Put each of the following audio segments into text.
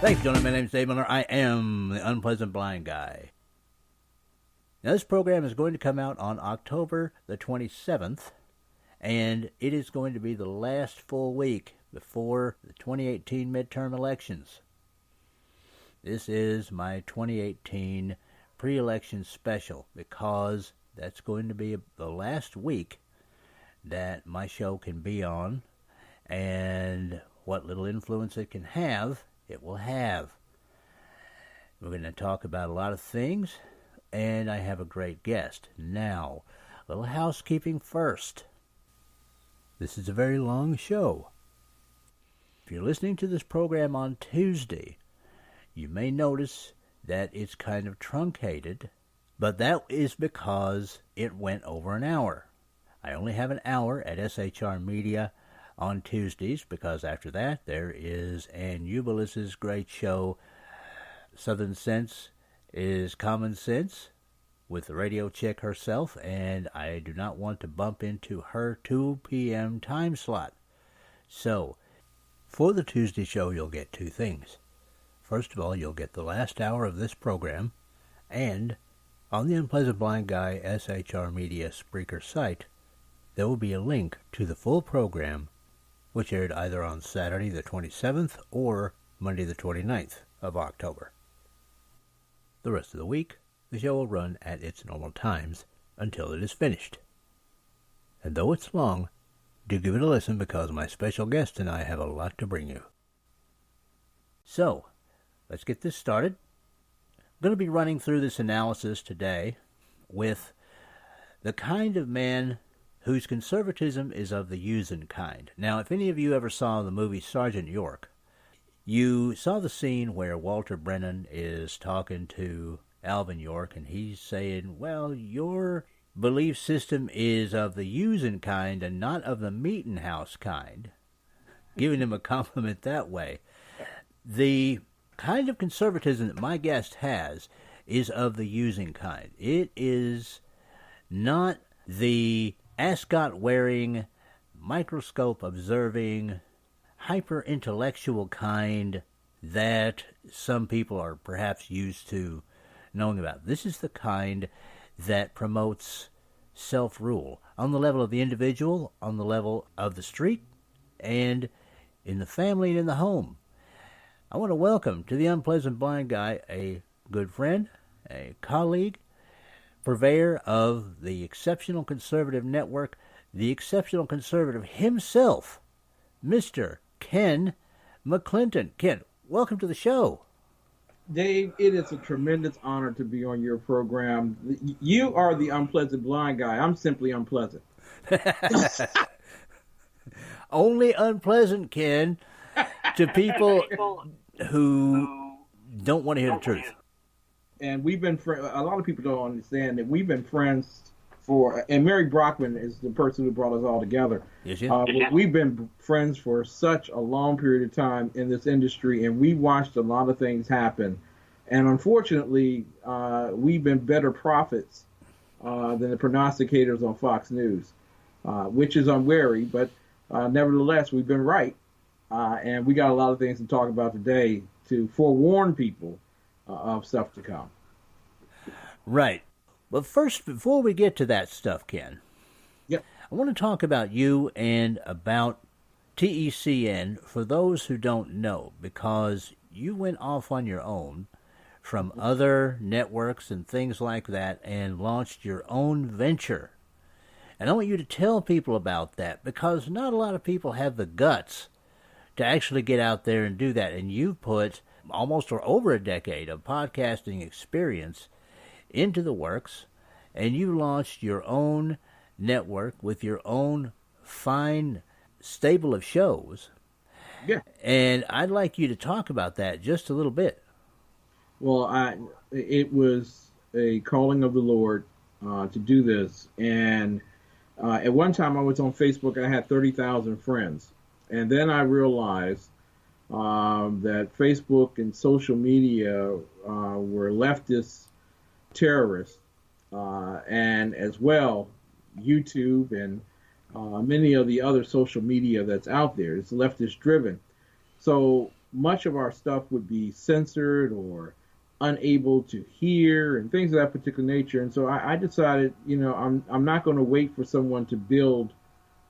Thanks, gentlemen. My name's Dave Miller. I am the Unpleasant Blind Guy. Now, this program is going to come out on October the 27th, and it is going to be the last full week before the 2018 midterm elections. This is my 2018 pre-election special because that's going to be the last week that my show can be on, and what little influence it can have, it will have. We're going to talk about a lot of things, and I have a great guest. Now, a little housekeeping first. This is a very long show. If you're listening to this program on Tuesday, you may notice that it's kind of truncated, but that is because it went over an hour. I only have an hour at SHR Media on Tuesdays, because after that there is Ann Ubilis's great show, Southern Sense is Common Sense, with the radio chick herself, and I do not want to bump into her 2 p.m. time slot. So, for the Tuesday show, you'll get two things. First of all, you'll get the last hour of this program, and on the Unpleasant Blind Guy SHR Media Spreaker site, there will be a link to the full program, which aired either on Saturday the 27th or Monday the 29th of October. The rest of the week, the show will run at its normal times until it is finished. And though it's long, do give it a listen because my special guest and I have a lot to bring you. So, let's get this started. I'm going to be running through this analysis today with the kind of man whose conservatism is of the using kind. Now, if any of you ever saw the movie Sergeant York, you saw the scene where Walter Brennan is talking to Alvin York, and he's saying, well, your belief system is of the using kind and not of the meeting house kind, giving him a compliment that way. The kind of conservatism that my guest has is of the using kind. It is not the ascot-wearing, microscope-observing, hyper-intellectual kind that some people are perhaps used to knowing about. This is the kind that promotes self-rule on the level of the individual, on the level of the street, and in the family and in the home. I want to welcome to the Unpleasant Blind Guy a good friend, a colleague, purveyor of the Exceptional Conservative Network, the Exceptional Conservative himself, Mr. Ken McClenton. Ken, welcome to the show. Dave, it is a tremendous honor to be on your program. You are the Unpleasant Blind Guy. I'm simply unpleasant. Only unpleasant, Ken, to people who don't want to hear the truth. And we've been a lot of people don't understand that we've been friends for, and Mary Brockman is the person who brought us all together. Yes, yes. We've been friends for such a long period of time in this industry, and we watched a lot of things happen. And unfortunately, we've been better prophets than the prognosticators on Fox News, which is unwary, but nevertheless, we've been right. And we got a lot of things to talk about today to forewarn people of stuff to come. Right. But first, before we get to that stuff, Ken, yep, I want to talk about you and about TECN for those who don't know, because you went off on your own from other networks and things like that and launched your own venture. And I want you to tell people about that, because not a lot of people have the guts to actually get out there and do that. And you've put almost or over a decade of podcasting experience into the works, and you launched your own network with your own fine stable of shows. Yeah. And I'd like you to talk about that just a little bit. Well, it was a calling of the Lord to do this. And at one time I was on Facebook, I had 30,000 friends. And then I realized that Facebook and social media were leftist terrorists, and as well YouTube and many of the other social media that's out there. It's leftist driven. So much of our stuff would be censored or unable to hear and things of that particular nature. And so I decided, I'm not going to wait for someone to build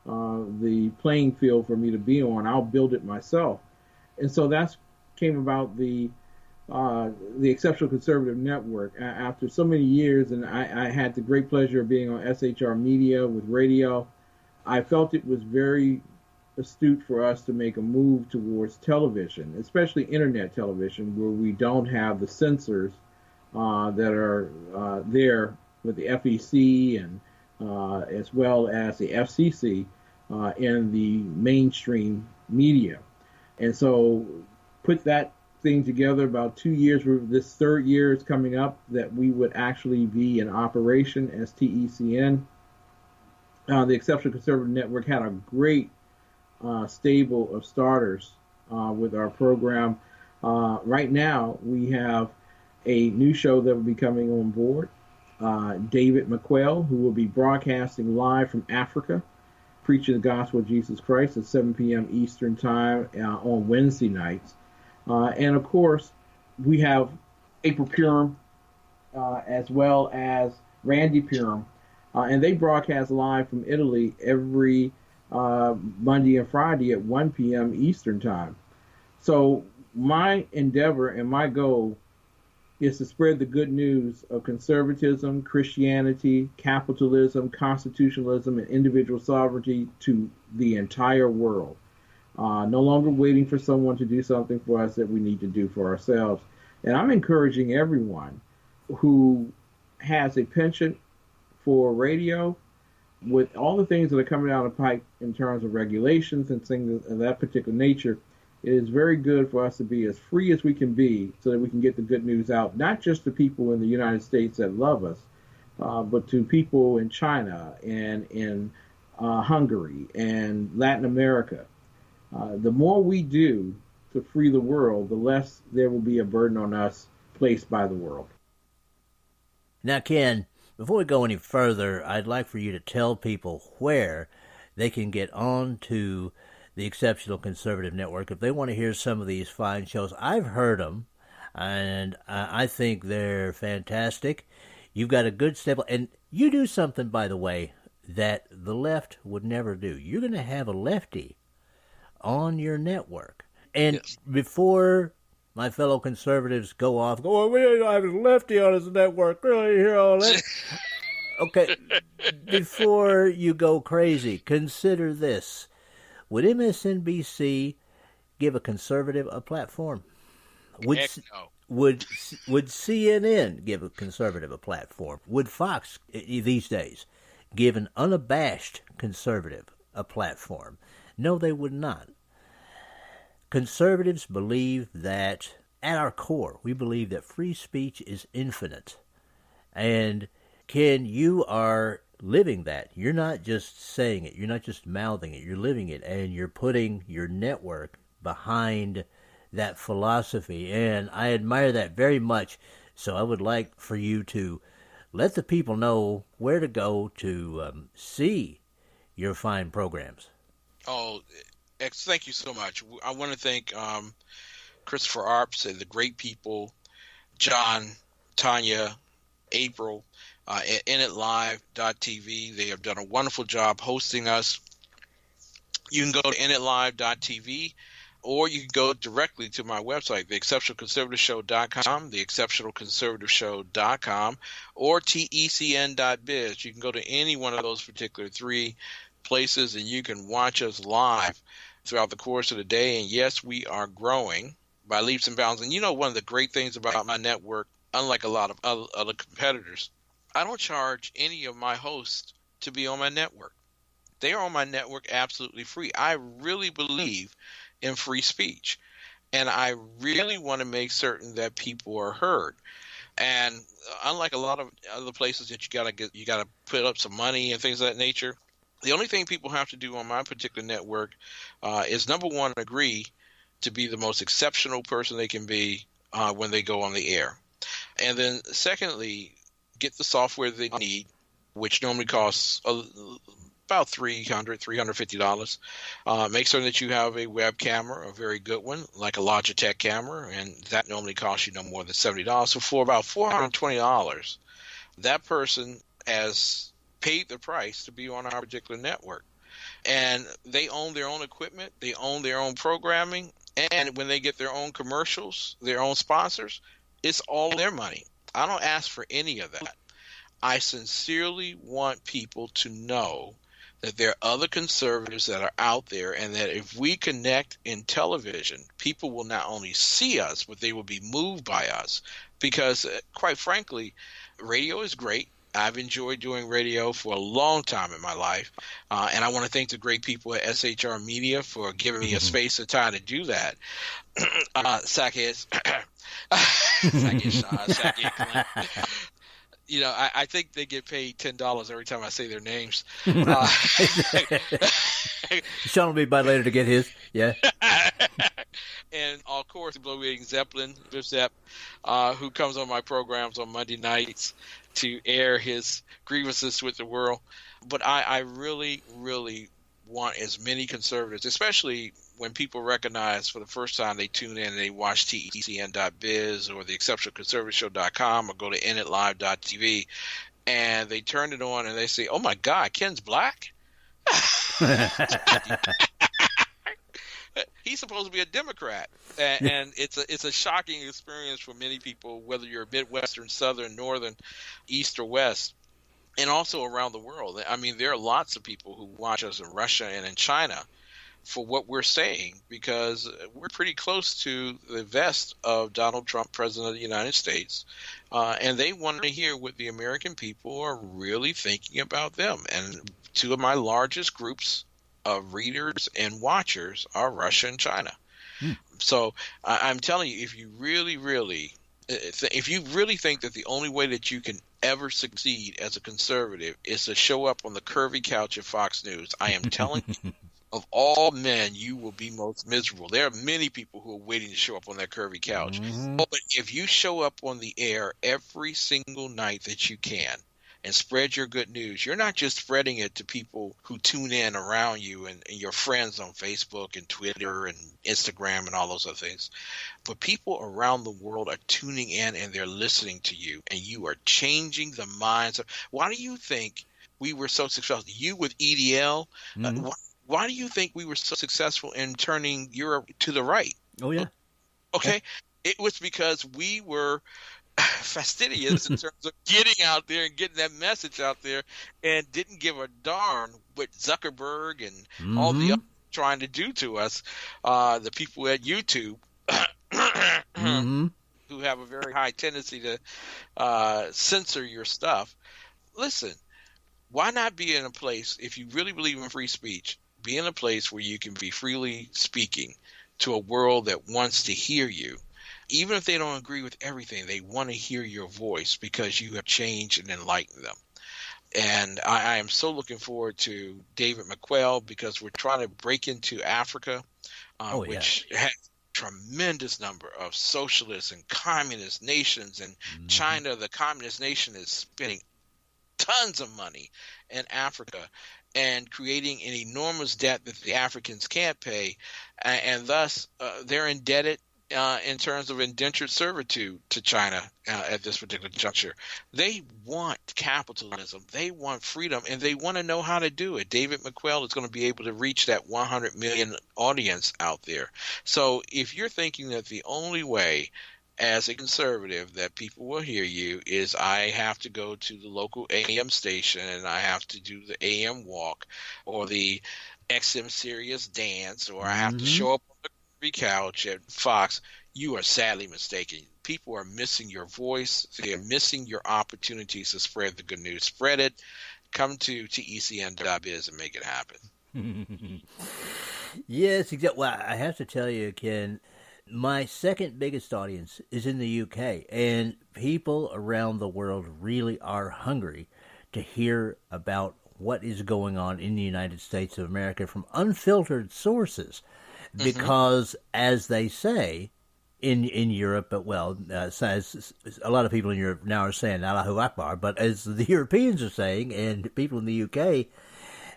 the playing field for me to be on. I'll build it myself. And so that's came about the Exceptional Conservative Network after so many years, and I had the great pleasure of being on SHR Media with radio. I felt it was very astute for us to make a move towards television, especially internet television, where we don't have the censors that are there with the FEC and as well as the FCC in the mainstream media. And so put that thing together about 2 years. This third year is coming up that we would actually be in operation as TECN. The Exceptional Conservative Network had a great stable of starters with our program. Right now, we have a new show that will be coming on board. David McQuail, who will be broadcasting live from Africa, preaching the gospel of Jesus Christ at 7 p.m. Eastern Time on Wednesday nights. And, of course, we have April Purim as well as Randy Purim. And they broadcast live from Italy every Monday and Friday at 1 p.m. Eastern Time. So my endeavor and my goal is to spread the good news of conservatism, Christianity, capitalism, constitutionalism, and individual sovereignty to the entire world. No longer waiting for someone to do something for us that we need to do for ourselves. And I'm encouraging everyone who has a penchant for radio, with all the things that are coming out of the pipe in terms of regulations and things of that particular nature, it is very good for us to be as free as we can be so that we can get the good news out, not just to people in the United States that love us, but to people in China and in Hungary and Latin America. The more we do to free the world, the less there will be a burden on us placed by the world. Now, Ken, before we go any further, I'd like for you to tell people where they can get on to the Exceptional Conservative Network if they want to hear some of these fine shows. I've heard them, and I think they're fantastic. You've got a good stable, and you do something, by the way, that the left would never do. You're going to have a lefty on your network. And yes, before my fellow conservatives go off, oh, we don't have a lefty on his network, really hear all that? Okay, before you go crazy, consider this. Would MSNBC give a conservative a platform? Would CNN give a conservative a platform? Would Fox these days give an unabashed conservative a platform? No, they would not. Conservatives believe that, at our core, we believe that free speech is infinite. And, Ken, you are living that. You're not just saying it. You're not just mouthing it. You're living it. And you're putting your network behind that philosophy. And I admire that very much. So I would like for you to let the people know where to go to see your fine programs. Oh, thank you so much. I want to thank Christopher Arps and the great people, John, Tanya, April, at InItLive.tv. They have done a wonderful job hosting us. You can go to InItLive.tv, or you can go directly to my website, theexceptionalconservativeshow.com, theexceptionalconservativeshow.com, or TECN.biz. You can go to any one of those particular three places, and you can watch us live throughout the course of the day. And yes, we are growing by leaps and bounds. And you know, one of the great things about my network, unlike a lot of other competitors, I don't charge any of my hosts to be on my network. They are on my network absolutely free. I really believe in free speech, and I really want to make certain that people are heard. And unlike a lot of other places that you gotta put up some money and things of that nature, the only thing people have to do on my particular network is, number one, agree to be the most exceptional person they can be when they go on the air. And then secondly, get the software they need, which normally costs about $350. Make certain that you have a web camera, a very good one, like a Logitech camera, and that normally costs you no more than $70. So for about $420, that person has paid the price to be on our particular network. And they own their own equipment, they own their own programming, and when they get their own commercials, their own sponsors, it's all their money. I don't ask for any of that. I sincerely want people to know that there are other conservatives that are out there, and that if we connect in television, people will not only see us, but they will be moved by us. Because, quite frankly, radio is great. I've enjoyed doing radio for a long time in my life, and I want to thank the great people at SHR Media for giving me a space and time to do that. Sackheads, Sackhead, you know, I think they get paid $10 every time I say their names. Sean will be by later to get his, yeah. And, of course, Blow-Eating Zeppelin, Biff Zepp, who comes on my programs on Monday nights to air his grievances with the world. But I really, really want as many conservatives, especially when people recognize for the first time they tune in and they watch TECN.biz or the ExceptionalConservativeshow.com or go to InItLive.tv, and they turn it on and they say, oh, my God, Ken's black? He's supposed to be a Democrat, and it's a shocking experience for many people, whether you're Midwestern, Southern, Northern, East, or West, and also around the world. I mean, there are lots of people who watch us in Russia and in China for what we're saying, because we're pretty close to the vest of Donald Trump, President of the United States, and they want to hear what the American people are really thinking about them. And two of my largest groups of readers and watchers are Russia and China. So I'm telling you, if you really think that the only way that you can ever succeed as a conservative is to show up on the curvy couch at Fox News, I am telling you, of all men, you will be most miserable. There are many people who are waiting to show up on that curvy couch. But if you show up on the air every single night that you can, and spread your good news, you're not just spreading it to people who tune in around you and your friends on Facebook and Twitter and Instagram and all those other things, but people around the world are tuning in and they're listening to you, and you are changing the minds of. Why do you think we were so successful? You with EDL, why do you think we were so successful in turning Europe to the right? Oh, yeah. Okay. It was because we were fastidious in terms of getting out there and getting that message out there, and didn't give a darn what Zuckerberg and all the others trying to do to us. The people at YouTube who have a very high tendency to censor your stuff. Listen, why not be in a place, if you really believe in free speech, be in a place where you can be freely speaking to a world that wants to hear you. Even if they don't agree with everything, they want to hear your voice because you have changed and enlightened them. And I am so looking forward to David McQuell, because we're trying to break into Africa, which has a tremendous number of socialist and communist nations. And China, the communist nation, is spending tons of money in Africa and creating an enormous debt that the Africans can't pay. And thus, they're indebted in terms of indentured servitude to China at this particular juncture. They want capitalism, they want freedom, and they want to know how to do it. David McQuell is going to be able to reach that 100 million audience out there. So if you're thinking that the only way as a conservative that people will hear you is I have to go to the local AM station and I have to do the AM walk or the XM Sirius dance, or I have to show up on the couch at Fox, you are sadly mistaken. People are missing your voice. They are missing your opportunities to spread the good news. Spread it. Come to TECN.biz and make it happen. Yes, exactly. Well, I have to tell you, Ken, my second biggest audience is in the UK, and people around the world really are hungry to hear about what is going on in the United States of America from unfiltered sources. Because, as they say in Europe, but as a lot of people in Europe now are saying Allahu Akbar, but as the Europeans are saying, and people in the UK,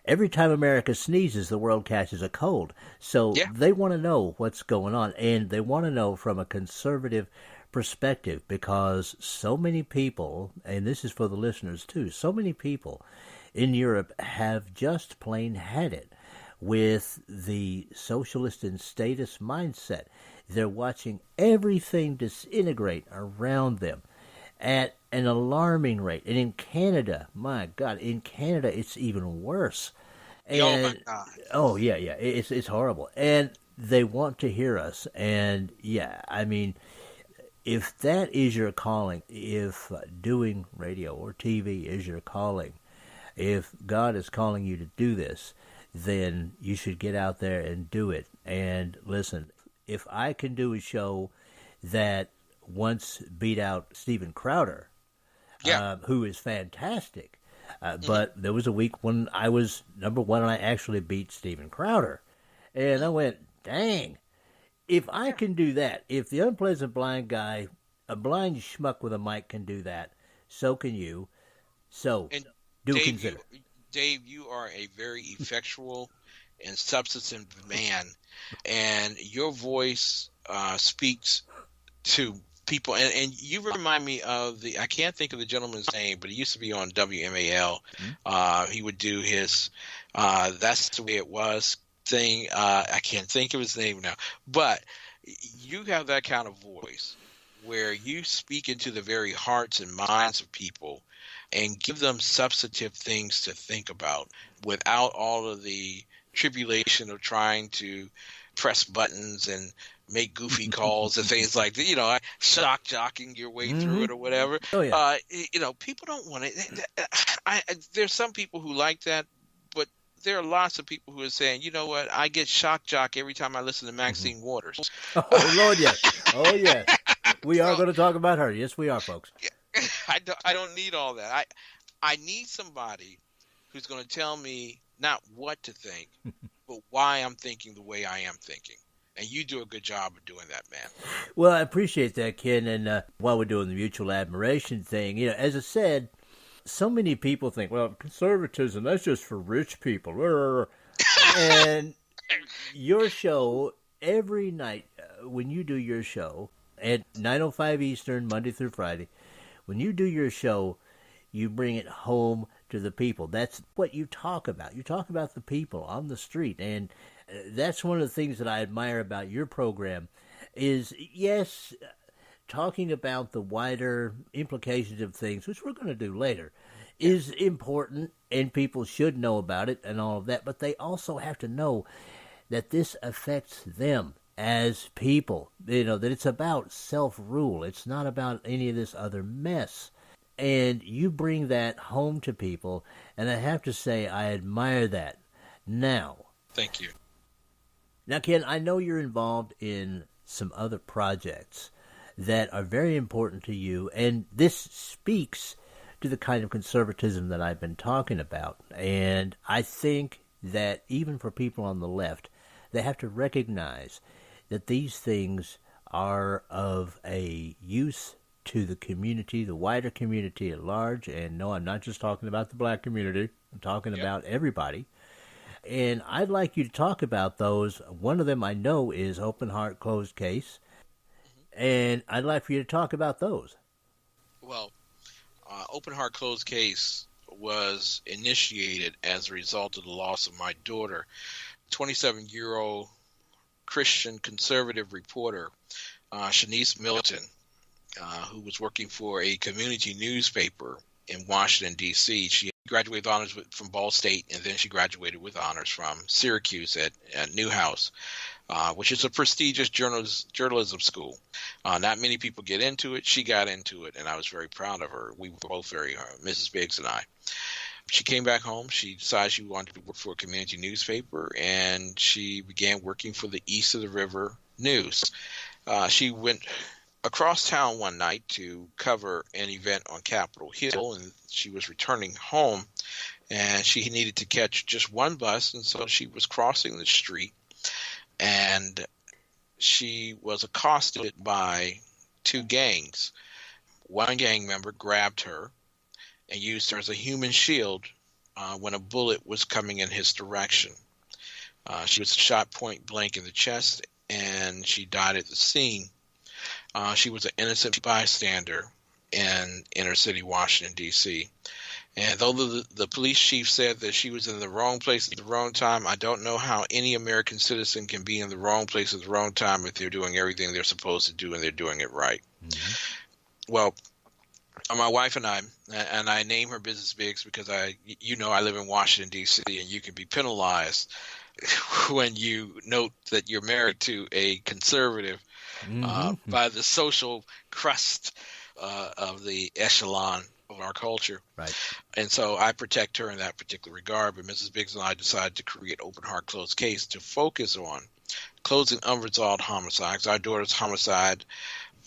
every time America sneezes, the world catches a cold. So they want to know what's going on, and they want to know from a conservative perspective, because so many people, and this is for the listeners too, so many people in Europe have just plain had it with the socialist and statist mindset. They're watching everything disintegrate around them at an alarming rate. And in Canada, my God, in Canada, it's even worse. And, oh, my God. Oh, yeah, it's horrible. And they want to hear us. And, yeah, I mean, if that is your calling, if doing radio or TV is your calling, if God is calling you to do this, then you should get out there and do it. And listen, if I can do a show that once beat out Steven Crowder, who is fantastic, but there was a week when I was number one and I actually beat Steven Crowder. And I went, dang, if I can do that, if the unpleasant blind guy, a blind schmuck with a mic can do that, so can you. So and do Dave, consider. Dave, you are a very effectual and substantive man, and your voice speaks to people. And you remind me of I can't think of the gentleman's name, but he used to be on WMAL. He would do his "That's the Way It Was" thing. I can't think of his name now, but you have that kind of voice where you speak into the very hearts and minds of people and give them substantive things to think about without all of the tribulation of trying to press buttons and make goofy calls and things like that, shock jocking your way through it or whatever. Oh, yeah. People don't want it. There's some people who like that, but there are lots of people who are saying, you know what, I get shock jock every time I listen to Maxine Waters. Oh, Lord, yes. Oh, yes. We are going to talk about her. Yes, we are, folks. I don't need all that. I need somebody who's going to tell me not what to think, but why I'm thinking the way I am thinking. And you do a good job of doing that, man. Well, I appreciate that, Ken. And while we're doing the mutual admiration thing, as I said, so many people think, well, conservatism, that's just for rich people. And your show, every night when you do your show at 9:05 Eastern, Monday through Friday, when you do your show, you bring it home to the people. That's what you talk about. You talk about the people on the street. And that's one of the things that I admire about your program is, yes, talking about the wider implications of things, which we're going to do later, is important, and people should know about it and all of that. But they also have to know that this affects them as people, that it's about self-rule. It's not about any of this other mess. And you bring that home to people, and I have to say I admire that. Now, thank you. Now, Ken, I know you're involved in some other projects that are very important to you, and this speaks to the kind of conservatism that I've been talking about. And I think that even for people on the left, they have to recognize that these things are of a use to the community, the wider community at large. And no, I'm not just talking about the black community. I'm talking about everybody. And I'd like you to talk about those. One of them I know is Open Heart Closed Case. And I'd like for you to talk about those. Well, Open Heart Closed Case was initiated as a result of the loss of my daughter, 27-year-old Christian conservative reporter, Shanice Milton, who was working for a community newspaper in Washington, D.C. She graduated with honors from Ball State, and then she graduated with honors from Syracuse at Newhouse, which is a prestigious journalism school. Not many people get into it. She got into it, and I was very proud of her. We were both Mrs. Biggs and I. She came back home. She decided she wanted to work for a community newspaper, and she began working for the East of the River News. She went across town one night to cover an event on Capitol Hill, and she was returning home, and she needed to catch just one bus, and so she was crossing the street, and she was accosted by two gangs. One gang member grabbed her and used her as a human shield when a bullet was coming in his direction. She was shot point blank in the chest, and she died at the scene. She was an innocent bystander in inner city Washington, D.C. And though the police chief said that she was in the wrong place at the wrong time, I don't know how any American citizen can be in the wrong place at the wrong time if they're doing everything they're supposed to do and they're doing it right. Mm-hmm. Well, my wife and I name her Business Biggs because I live in Washington, D.C., and you can be penalized when you note that you're married to a conservative by the social crust of the echelon of our culture. Right. And so I protect her in that particular regard. But Mrs. Biggs and I decided to create Open Heart Closed Case to focus on closing unresolved homicides. Our daughter's homicide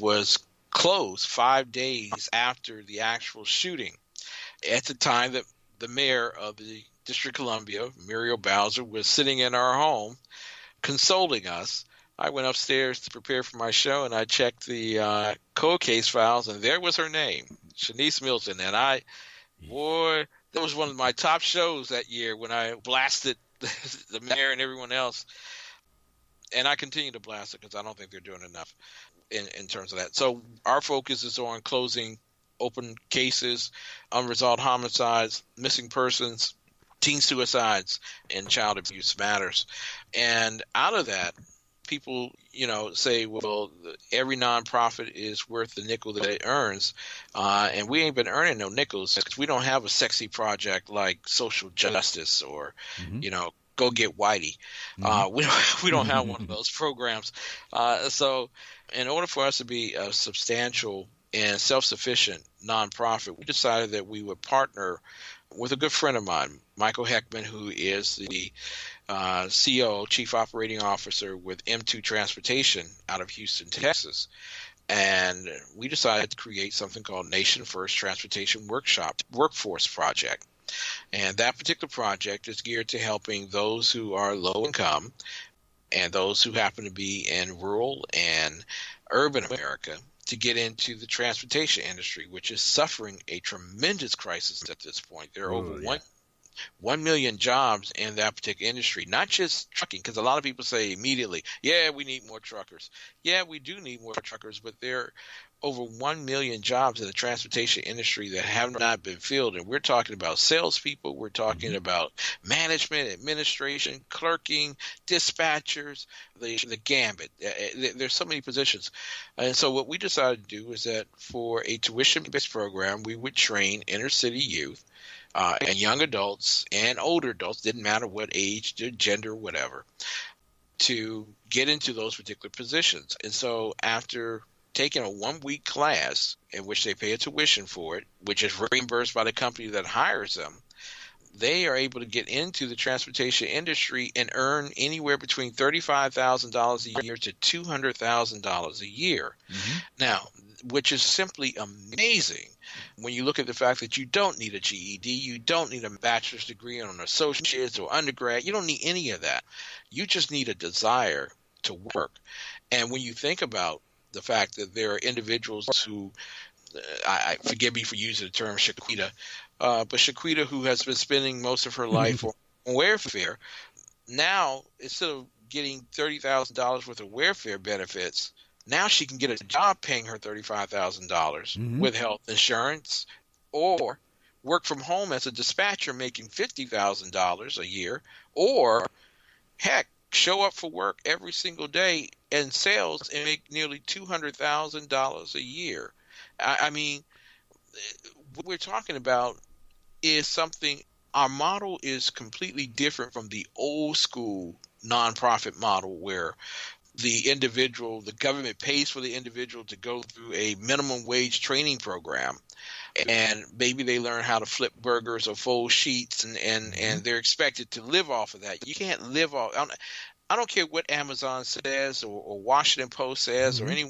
was closed 5 days after the actual shooting. At the time that the mayor of the District of Columbia, Muriel Bowser, was sitting in our home consoling us, I went upstairs to prepare for my show, and I checked the cold case files, and there was her name, Shanice Milton. And that was one of my top shows that year when I blasted the mayor and everyone else. And I continue to blast it because I don't think they're doing enough in terms of that. So our focus is on closing open cases, unresolved homicides, missing persons, teen suicides, and child abuse matters. And out of that, people, say, well, every nonprofit is worth the nickel that it earns. And we ain't been earning no nickels because we don't have a sexy project like social justice or, go get Whitey. We don't have one of those programs. So in order for us to be a substantial and self-sufficient nonprofit, we decided that we would partner with a good friend of mine, Michael Heckman, who is the CEO, Chief Operating Officer with M2 Transportation out of Houston, Texas. And we decided to create something called Nation First Transportation Workforce Project. And that particular project is geared to helping those who are low income and those who happen to be in rural and urban America to get into the transportation industry, which is suffering a tremendous crisis at this point. There are over 1 million jobs in that particular industry, not just trucking, because a lot of people say immediately, yeah, we need more truckers. Yeah, we do need more truckers, but there are over 1 million jobs in the transportation industry that have not been filled. And we're talking about salespeople. We're talking about management, administration, clerking, dispatchers, the gambit. There's so many positions. And so what we decided to do is that for a tuition-based program, we would train inner-city youth and young adults and older adults, didn't matter what age, gender, whatever, to get into those particular positions. And so after taking a 1-week class in which they pay a tuition for it, which is reimbursed by the company that hires them, they are able to get into the transportation industry and earn anywhere between $35,000 a year to $200,000 a year. Now, which is simply amazing when you look at the fact that you don't need a GED, you don't need a bachelor's degree or an associate's or undergrad. You don't need any of that. You just need a desire to work. And when you think about the fact that there are individuals who, I forgive me for using the term Shaquita, but Shaquita, who has been spending most of her life on welfare, now instead of getting $30,000 worth of welfare benefits, now she can get a job paying her $35,000 with health insurance, or work from home as a dispatcher making $50,000 a year, or heck, show up for work every single day in sales and make nearly $200,000 a year. I mean, what we're talking about is something, our model is completely different from the old school nonprofit model where the government pays for the individual to go through a minimum wage training program, and maybe they learn how to flip burgers or fold sheets, and they're expected to live off of that. You can't live off. I don't care what Amazon says or Washington Post says or any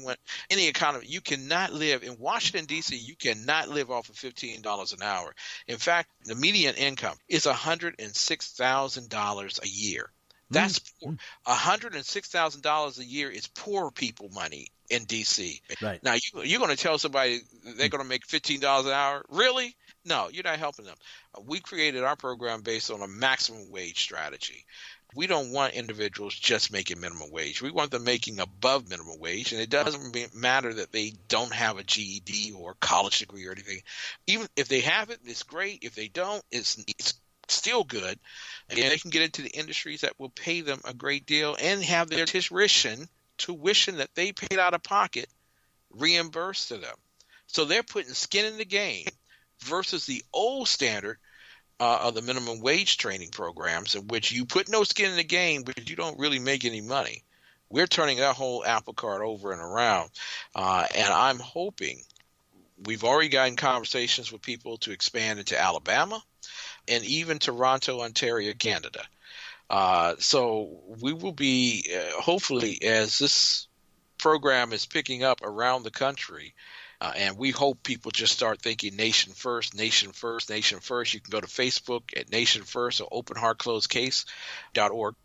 economy. You cannot live in Washington, D.C. You cannot live off of $15 an hour. In fact, the median income is $106,000 a year. That's poor. $106,000 a year is poor people money. in D.C. Right. Now, you're going to tell somebody they're going to make $15 an hour? Really? No, you're not helping them. We created our program based on a maximum wage strategy. We don't want individuals just making minimum wage. We want them making above minimum wage, and it doesn't matter that they don't have a GED or college degree or anything. Even if they have it, it's great. If they don't, it's still good. And they can get into the industries that will pay them a great deal and have their tuition that they paid out of pocket reimbursed to them. So they're putting skin in the game versus the old standard of the minimum wage training programs, in which you put no skin in the game, but you don't really make any money. We're turning that whole apple cart over and around. And I'm hoping we've already gotten conversations with people to expand into Alabama and even Toronto, Ontario, Canada. So we will be, hopefully, as this program is picking up around the country, and we hope people just start thinking nation first, nation first, nation first. You can go to Facebook at Nation First or openheartclosecase.org.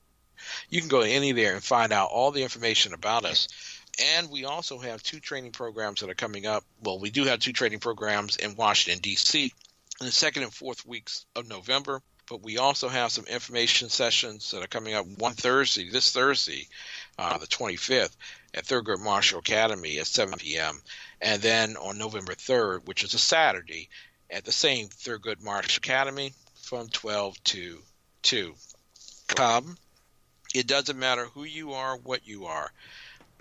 You can go to any there and find out all the information about us. And we also have 2 training programs that are coming up. Well, we do have 2 training programs in Washington, D.C. in the 2nd and 4th weeks of November. But we also have some information sessions that are coming up this Thursday, the 25th, at Thurgood Marshall Academy at 7 p.m. And then on November 3rd, which is a Saturday, at the same Thurgood Marshall Academy from 12 to 2. Come. It doesn't matter who you are, what you are.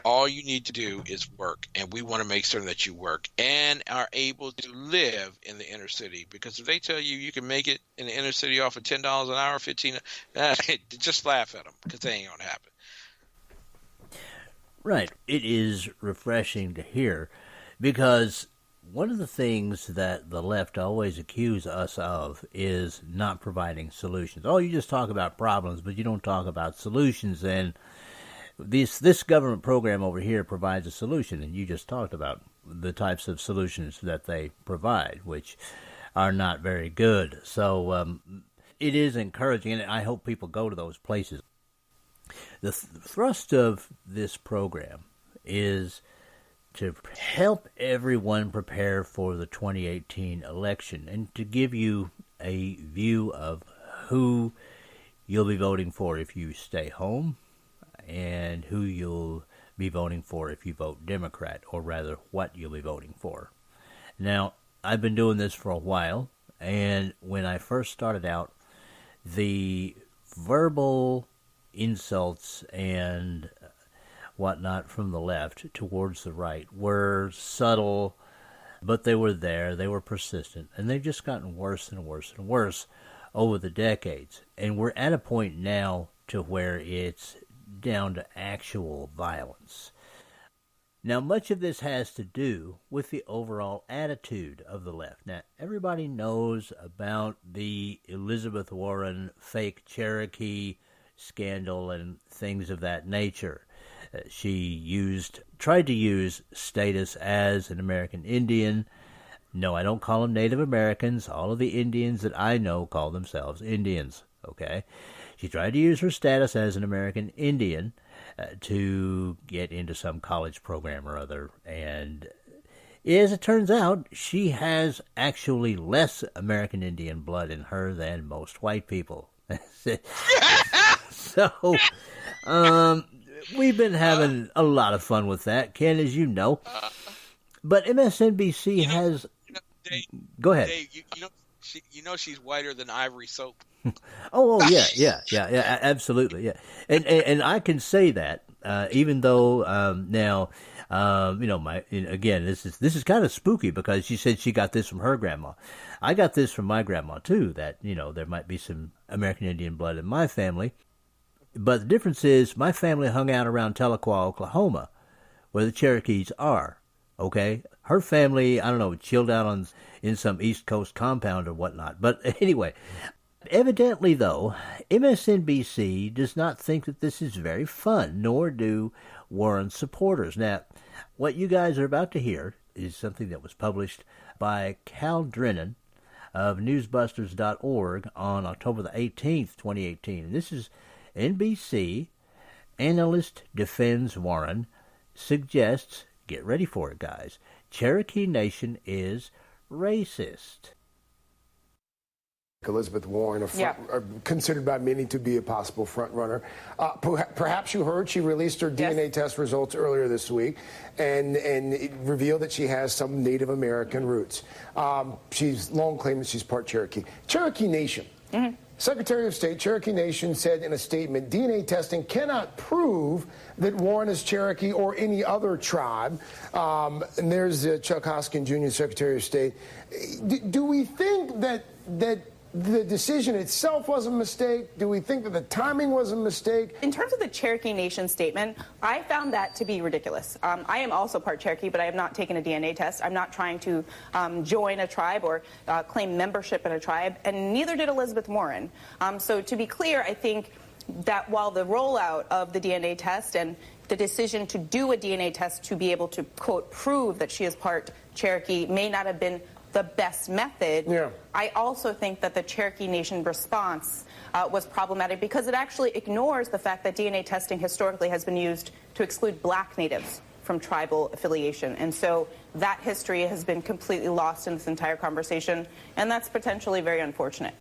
All you need to do is work, and we want to make certain that you work and are able to live in the inner city. Because if they tell you you can make it in the inner city off of $10 an hour, $15, just laugh at them, because they ain't going to happen. Right. It is refreshing to hear, because one of the things that the left always accuse us of is not providing solutions. Oh, you just talk about problems, but you don't talk about solutions. And this government program over here provides a solution, and you just talked about the types of solutions that they provide, which are not very good. So it is encouraging, and I hope people go to those places. The thrust of this program is to help everyone prepare for the 2018 election and to give you a view of who you'll be voting for if you stay home, and who you'll be voting for if you vote Democrat, or rather what you'll be voting for. Now, I've been doing this for a while, and when I first started out, the verbal insults and whatnot from the left towards the right were subtle, but they were there, they were persistent, and they've just gotten worse and worse and worse over the decades. And we're at a point now to where it's down to actual violence. Now, much of this has to do with the overall attitude of the left. Now, everybody knows about the Elizabeth Warren fake Cherokee scandal and things of that nature. She tried to use status as an American Indian. No, I don't call them Native Americans. All of the Indians that I know call themselves Indians, okay? She tried to use her status as an American Indian to get into some college program or other, and as it turns out, she has actually less American Indian blood in her than most white people. So, we've been having a lot of fun with that, Ken, as you know. But MSNBC has... Dave, go ahead. Dave, you know she's whiter than ivory soap. Yeah, absolutely, yeah. And I can say that, even though now, again, this is kind of spooky, because she said she got this from her grandma. I got this from my grandma too. That there might be some American Indian blood in my family, but the difference is my family hung out around Tahlequah, Oklahoma, where the Cherokees are. Okay, her family, I don't know, chilled out in some East Coast compound or whatnot. But anyway. Evidently, though, MSNBC does not think that this is very fun, nor do Warren's supporters. Now, what you guys are about to hear is something that was published by Cal Drennan of newsbusters.org on October the 18th, 2018. And this is NBC. Analyst defends Warren, suggests Get ready for it, guys. Cherokee Nation is racist. Elizabeth Warren, considered by many to be a possible front runner. Perhaps you heard she released her DNA test results earlier this week and it revealed that she has some Native American roots. She's long claimed that she's part Cherokee. Cherokee Nation. Mm-hmm. Secretary of State, Cherokee Nation said in a statement, DNA testing cannot prove that Warren is Cherokee or any other tribe. And there's Chuck Hoskin, Jr., Secretary of State. Do we think that the decision itself was a mistake? Do we think that the timing was a mistake? In terms of the Cherokee Nation statement, I found that to be ridiculous. I am also part Cherokee, but I have not taken a DNA test. I'm not trying to join a tribe or claim membership in a tribe, and neither did Elizabeth Warren. So to be clear, I think that while the rollout of the DNA test and the decision to do a DNA test to be able to, quote, prove that she is part Cherokee may not have been the best method, I also think that the Cherokee Nation response was problematic because it actually ignores the fact that DNA testing historically has been used to exclude black natives from tribal affiliation. And so that history has been completely lost in this entire conversation, and that's potentially very unfortunate.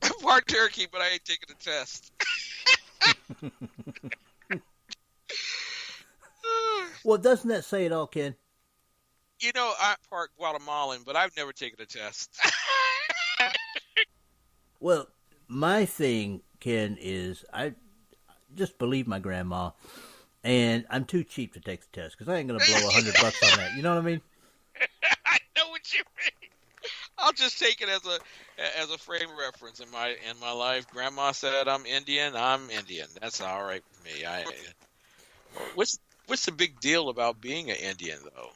I'm part Cherokee, but I ain't taking the test. Well, doesn't that say it all, Ken? You know, I'm part Guatemalan, but I've never taken a test. Well, my thing, Ken, is I just believe my grandma, and I'm too cheap to take the test because I ain't going to blow $100 on that. You know what I mean? I know what you mean. I'll just take it as a frame reference in my life. Grandma said I'm Indian. I'm Indian. That's all right with me. What's the big deal about being an Indian, though?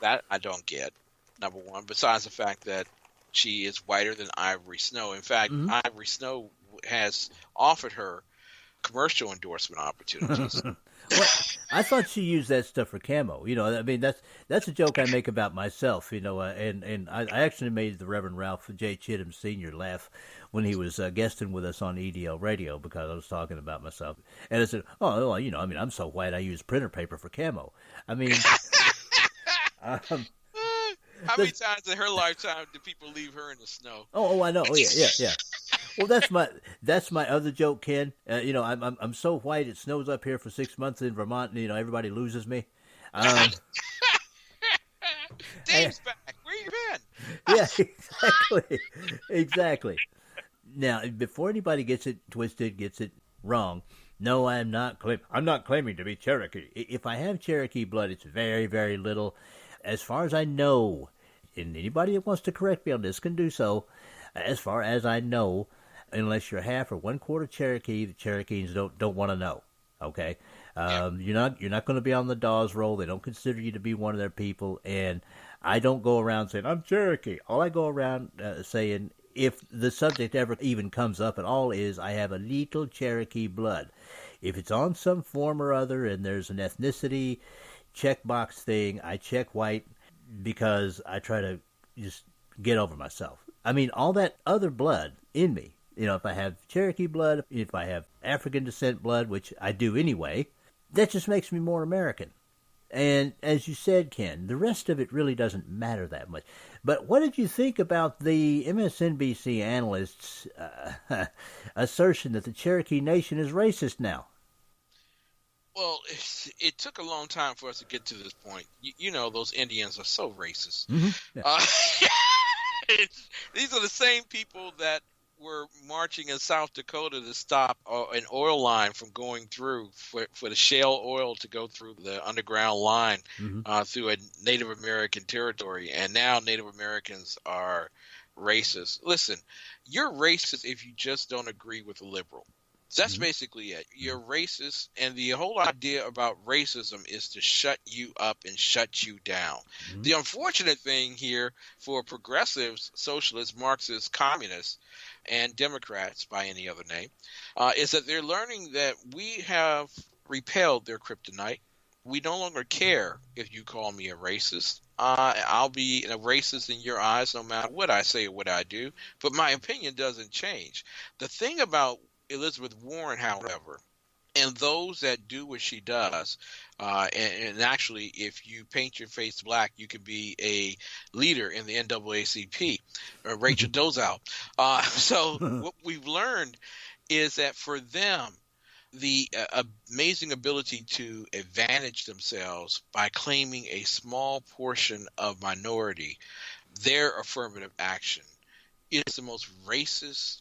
That I don't get, number one, besides the fact that she is whiter than Ivory Snow. In fact, Ivory Snow has offered her commercial endorsement opportunities. Well, I thought she used that stuff for camo. You know, I mean, that's a joke I make about myself, you know, and I actually made the Reverend Ralph J. Chittum Sr. laugh when he was guesting with us on EDL Radio because I was talking about myself. And I said, oh, well, you know, I mean, I'm so white I use printer paper for camo. I mean... how many times in her lifetime did people leave her in the snow? Oh, I know. Oh, yeah. Well, that's my other joke, Ken. You know, I'm so white it snows up here for 6 months in Vermont. And, you know, everybody loses me. Dave's back. Where you been? Yeah, exactly. Now, before anybody gets it twisted, gets it wrong, no, I'm not claiming to be Cherokee. If I have Cherokee blood, it's very, very little. As far as I know, and anybody that wants to correct me on this can do so, as far as I know, unless you're half or 1/4 Cherokee, the Cherokees don't want to know. Okay, you're not going to be on the Dawes roll. They don't consider you to be one of their people, and I don't go around saying I'm Cherokee. All I go around saying, if the subject ever even comes up at all, is I have a little Cherokee blood. If it's on some form or other, and there's an ethnicity checkbox thing, I check white because I try to just get over myself. I mean, all that other blood in me, you know, if I have Cherokee blood, if I have African descent blood, which I do anyway, that just makes me more American. And as you said, Ken, the rest of it really doesn't matter that much. But what did you think about the MSNBC analyst's assertion that the Cherokee Nation is racist now? Well, it took a long time for us to get to this point. You know, those Indians are so racist. Mm-hmm. Yeah. These are the same people that were marching in South Dakota to stop an oil line from going through, for the shale oil to go through the underground line through a Native American territory. And now Native Americans are racist. Listen, you're racist if you just don't agree with a liberal. That's basically it. You're racist, and the whole idea about racism is to shut you up and shut you down. The unfortunate thing here for progressives, socialists, Marxists, communists, and Democrats by any other name, is that they're learning that we have repelled their kryptonite. We no longer care if you call me a racist. I'll be a racist in your eyes no matter what I say or what I do, but my opinion doesn't change. The thing about Elizabeth Warren, however, And those that do what she does, and actually, if you paint your face black, you could be a leader in the NAACP, Rachel Dolezal. So what we've learned is that for them, the amazing ability to advantage themselves by claiming a small portion of minority, their affirmative action is the most racist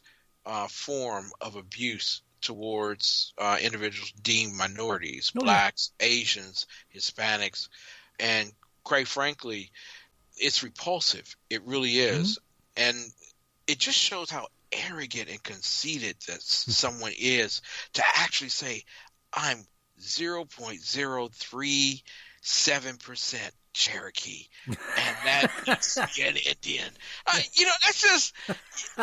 form of abuse towards individuals deemed minorities, blacks, Asians, Hispanics, and quite frankly, it's repulsive. It really is. And it just shows how arrogant and conceited that someone is to actually say, I'm 0.037% Cherokee, and that makes me an Indian. That's just,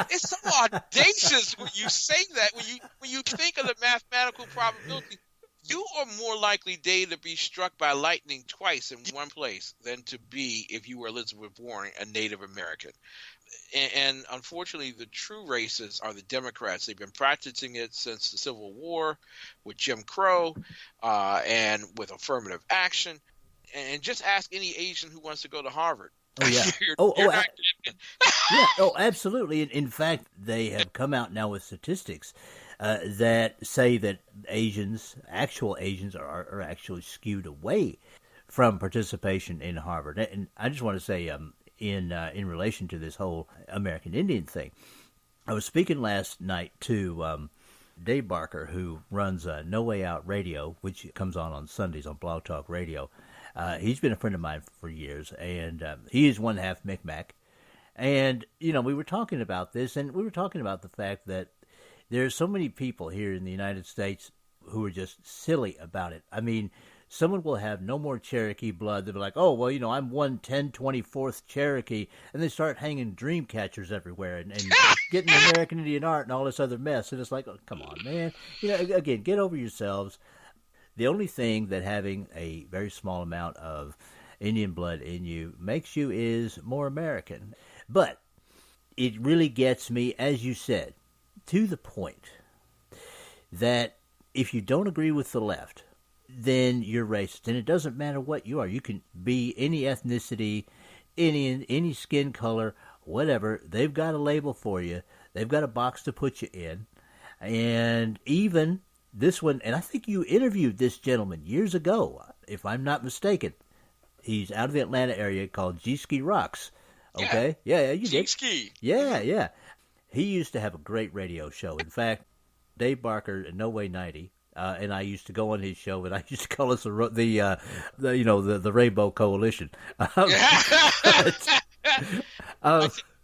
it's so audacious when you say that. When you think of the mathematical probability, you are more likely, Dave, to be struck by lightning twice in one place than to be, if you were Elizabeth Warren, a Native American. And unfortunately, the true racists are the Democrats. They've been practicing it since the Civil War with Jim Crow and with affirmative action. And just ask any Asian who wants to go to Harvard. Oh, yeah. Absolutely. In fact, they have come out now with statistics that say that actual Asians are actually skewed away from participation in Harvard. And I just want to say, in relation to this whole American Indian thing, I was speaking last night to Dave Barker, who runs No Way Out Radio, which comes on Sundays on Blog Talk Radio. He's been a friend of mine for years, and he is one half Micmac. And, we were talking about this, and we were talking about the fact that there's so many people here in the United States who are just silly about it. I mean, someone will have no more Cherokee blood. They'll be like, oh, well, I'm 1/10/24 Cherokee, and they start hanging dream catchers everywhere and getting American Indian art and all this other mess. And it's like, oh, come on, man. Again, get over yourselves. The only thing that having a very small amount of Indian blood in you makes you is more American. But it really gets me, as you said, to the point that if you don't agree with the left, then you're racist. And it doesn't matter what you are. You can be any ethnicity, any skin color, whatever. They've got a label for you. They've got a box to put you in. And even this one, and I think you interviewed this gentleman years ago, if I'm not mistaken. He's out of the Atlanta area, called G-Ski Rocks. Okay? Yeah, you did. G-Ski. Yeah. He used to have a great radio show. In fact, Dave Barker, No Way 90, and I used to go on his show, and I used to call us the Rainbow Coalition.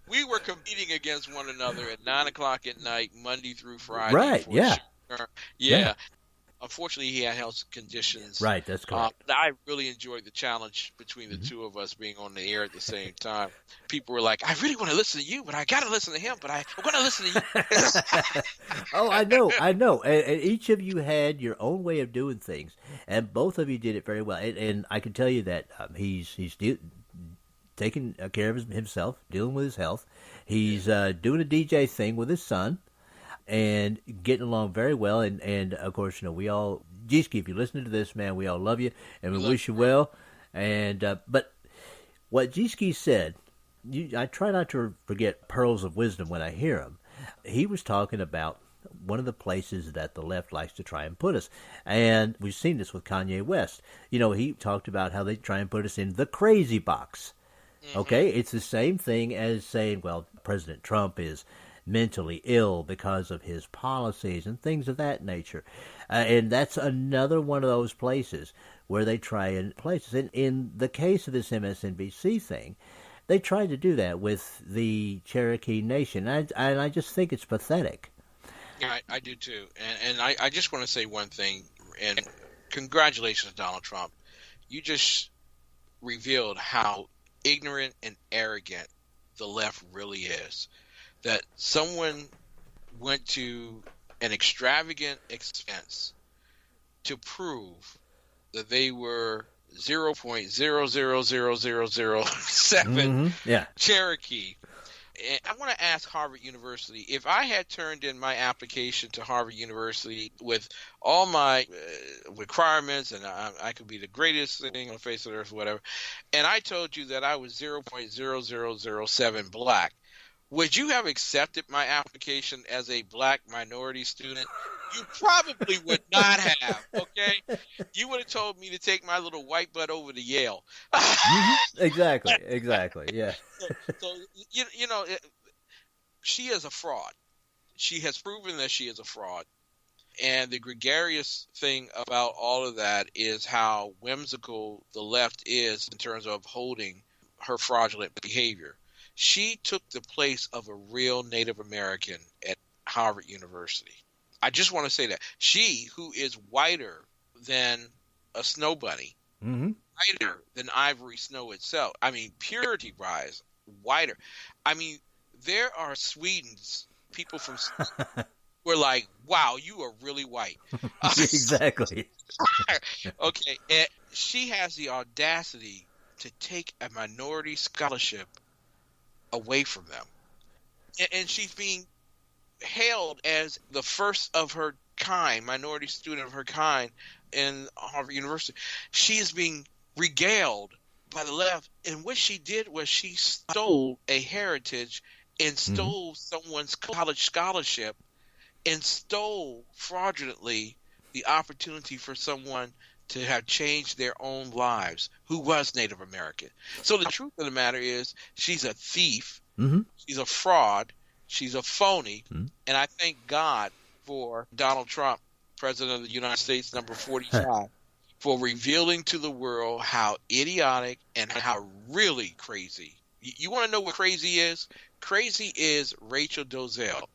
We were competing against one another at 9 o'clock at night, Monday through Friday. Right, yeah. Yeah. Unfortunately, he had health conditions. Right, that's correct. I really enjoyed the challenge between the two of us being on the air at the same time. People were like, I really want to listen to you, but I got to listen to him, but I'm going to listen to you. Oh, I know. And each of you had your own way of doing things, and both of you did it very well. And I can tell you that he's taking care of himself, dealing with his health. He's doing a DJ thing with his son, and getting along very well. And of course, we all, G-Ski, if you're listening to this, man, we all love you, and we wish you well. And but what G-Ski said, I try not to forget pearls of wisdom when I hear them. He was talking about one of the places that the left likes to try and put us. And we've seen this with Kanye West. He talked about how they try and put us in the crazy box. Okay? It's the same thing as saying, well, President Trump is mentally ill because of his policies and things of that nature. And that's another one of those places where they try and place us. In the case of this MSNBC thing, they tried to do that with the Cherokee Nation. And I just think it's pathetic. Yeah, I do too. And I just want to say one thing, and congratulations, Donald Trump. You just revealed how ignorant and arrogant the left really is. That someone went to an extravagant expense to prove that they were 0.0000007 Cherokee, I want to ask Harvard University, if I had turned in my application to Harvard University with all my requirements, and I could be the greatest thing on the face of the earth, whatever, and I told you that I was 0.0007 black, would you have accepted my application as a black minority student? You probably would not have, okay? You would have told me to take my little white butt over to Yale. Exactly, yeah. So you know, she is a fraud. She has proven that she is a fraud. And the gregarious thing about all of that is how whimsical the left is in terms of holding her fraudulent behavior. She took the place of a real Native American at Harvard University. I just want to say that. She, who is whiter than a snow bunny, whiter than ivory snow itself. I mean, purity-wise, whiter. I mean, there are Swedens, people from Sweden, who are like, wow, you are really white. Exactly. Okay, and she has the audacity to take a minority scholarship away from them. And she's being hailed as the first of her kind, minority student of her kind in Harvard University. She is being regaled by the left, and what she did was she stole a heritage and stole someone's college scholarship and stole fraudulently the opportunity for someone to have changed their own lives who was Native American. So the truth of the matter is she's a thief, she's a fraud, she's a phony, and I thank God for Donald Trump, President of the United States, number 45, for revealing to the world how idiotic and how really crazy. You want to know what crazy is? Crazy is Rachel Dolezal.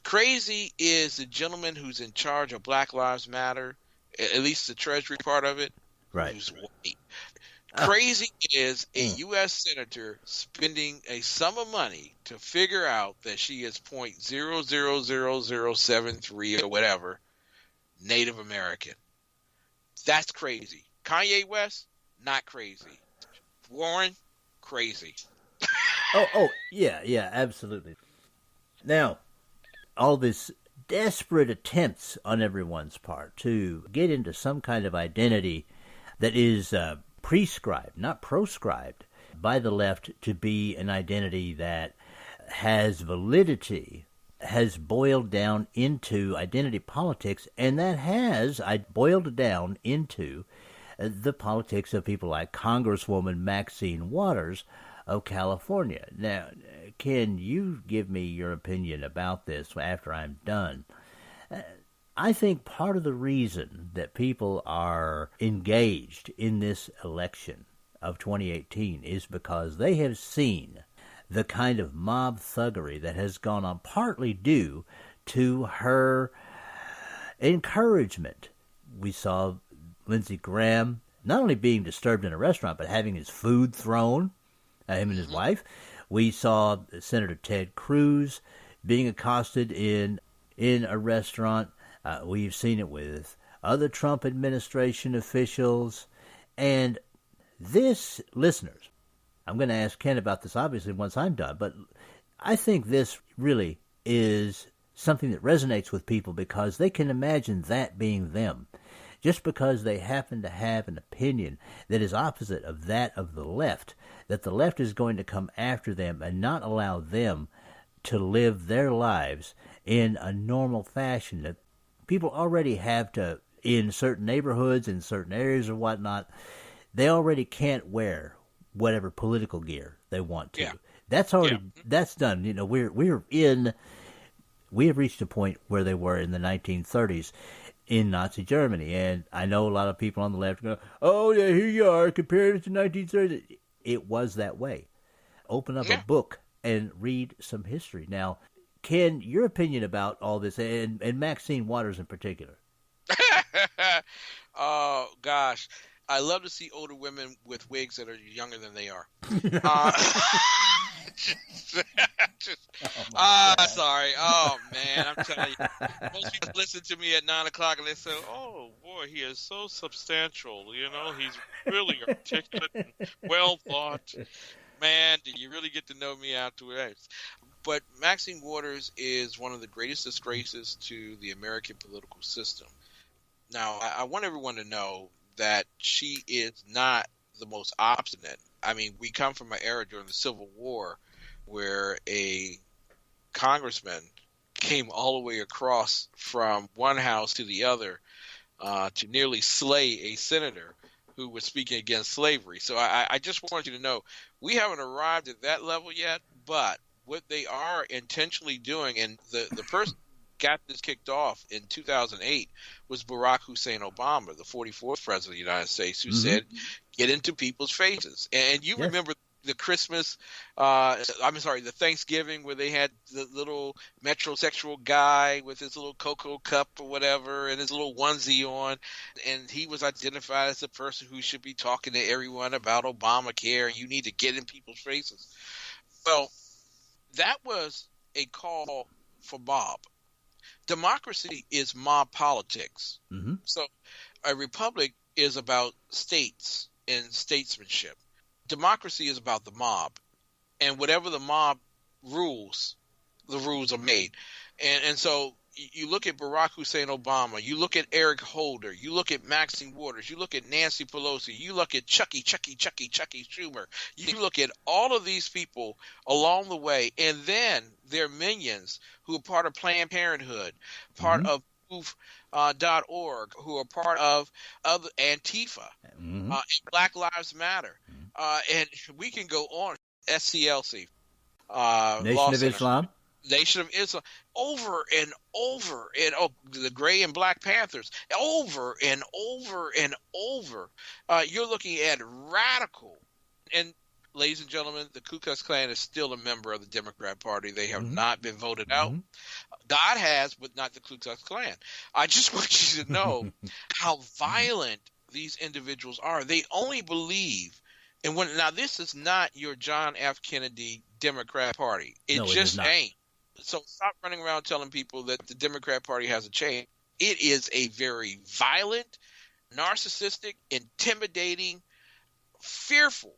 Crazy is the gentleman who's in charge of Black Lives Matter, at least the Treasury part of it, right? Who's white. Crazy is a U.S. senator spending a sum of money to figure out that she is 0.000073 or whatever Native American. That's crazy. Kanye West, not crazy. Warren, crazy. Yeah, absolutely. Now, all this desperate attempts on everyone's part to get into some kind of identity that is prescribed, not proscribed, by the left to be an identity that has validity, has boiled down into identity politics, and that has boiled down into the politics of people like Congresswoman Maxine Waters of California. Now, can you give me your opinion about this after I'm done? I think part of the reason that people are engaged in this election of 2018 is because they have seen the kind of mob thuggery that has gone on, partly due to her encouragement. We saw Lindsey Graham not only being disturbed in a restaurant, but having his food thrown, him and his wife. We saw Senator Ted Cruz being accosted in a restaurant. We've seen it with other Trump administration officials. And this, listeners, I'm going to ask Ken about this obviously once I'm done, but I think this really is something that resonates with people because they can imagine that being them. Just because they happen to have an opinion that is opposite of that of the left, that the left is going to come after them and not allow them to live their lives in a normal fashion that people already have to, in certain neighborhoods, in certain areas or whatnot, they already can't wear whatever political gear they want to. Yeah. That's already, that's done. You know, we have reached a point where they were in the 1930s in Nazi Germany. And I know a lot of people on the left go, oh, yeah, here you are, compared to 1930s. It was that way. Open up a book and read some history. Now, Ken, your opinion about all this, and Maxine Waters in particular. Oh, gosh. I love to see older women with wigs that are younger than they are. Sorry. Oh, man, I'm telling you. Most people listen to me at 9 o'clock and they say, oh, boy, he is so substantial. You know, he's really articulate and well thought. Man, did you really get to know me afterwards? But Maxine Waters is one of the greatest disgraces to the American political system. Now, I want everyone to know that she is not the most obstinate. I mean, we come from an era during the Civil War where a congressman came all the way across from one house to the other to nearly slay a senator who was speaking against slavery. So I just want you to know, we haven't arrived at that level yet, but what they are intentionally doing, and the person who got this kicked off in 2008 was Barack Hussein Obama, the 44th president of the United States, who said, get into people's faces. And you remember the Christmas, the Thanksgiving where they had the little metrosexual guy with his little cocoa cup or whatever and his little onesie on, and he was identified as the person who should be talking to everyone about Obamacare, and you need to get in people's faces. Well, that was a call for mob. Democracy is mob politics. So a republic is about states and statesmanship. Democracy is about the mob, and whatever the mob rules, the rules are made. And so you look at Barack Hussein Obama, you look at Eric Holder, you look at Maxine Waters, you look at Nancy Pelosi, you look at Chucky Schumer, you look at all of these people along the way, and then their minions who are part of Planned Parenthood, part of Move.org, who are part of other Antifa, and Black Lives Matter. And we can go on. SCLC. Nation of Islam. Nation of Islam. Over and over. And the Gray and Black Panthers. Over and over and over. You're looking at radical. And ladies and gentlemen, the Ku Klux Klan is still a member of the Democrat Party. They have not been voted out. God has, but not the Ku Klux Klan. I just want you to know how violent these individuals are. They only believe in one. Now, this is not your John F. Kennedy Democrat Party. It just ain't. So stop running around telling people that the Democrat Party has a change. It is a very violent, narcissistic, intimidating, fearful.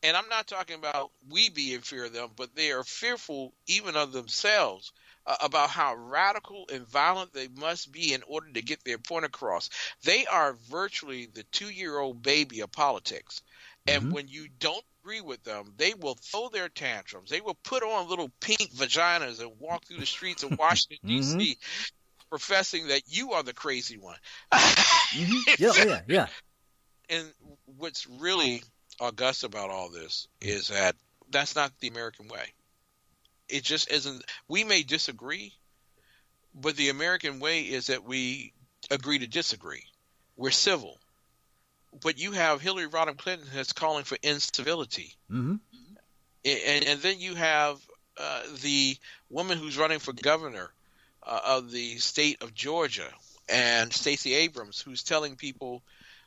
And I'm not talking about we be in fear of them, but they are fearful even of themselves about how radical and violent they must be in order to get their point across. They are virtually the 2-year-old baby of politics. And when you don't agree with them, they will throw their tantrums. They will put on little pink vaginas and walk through the streets of Washington, D.C., professing that you are the crazy one. Yeah. And what's really august about all this is that that's not the American way. It just isn't. We may disagree, but the American way is that we agree to disagree. We're civil. But you have Hillary Rodham Clinton that's calling for incivility. And then you have the woman who's running for governor of the state of Georgia, and Stacey Abrams, who's telling people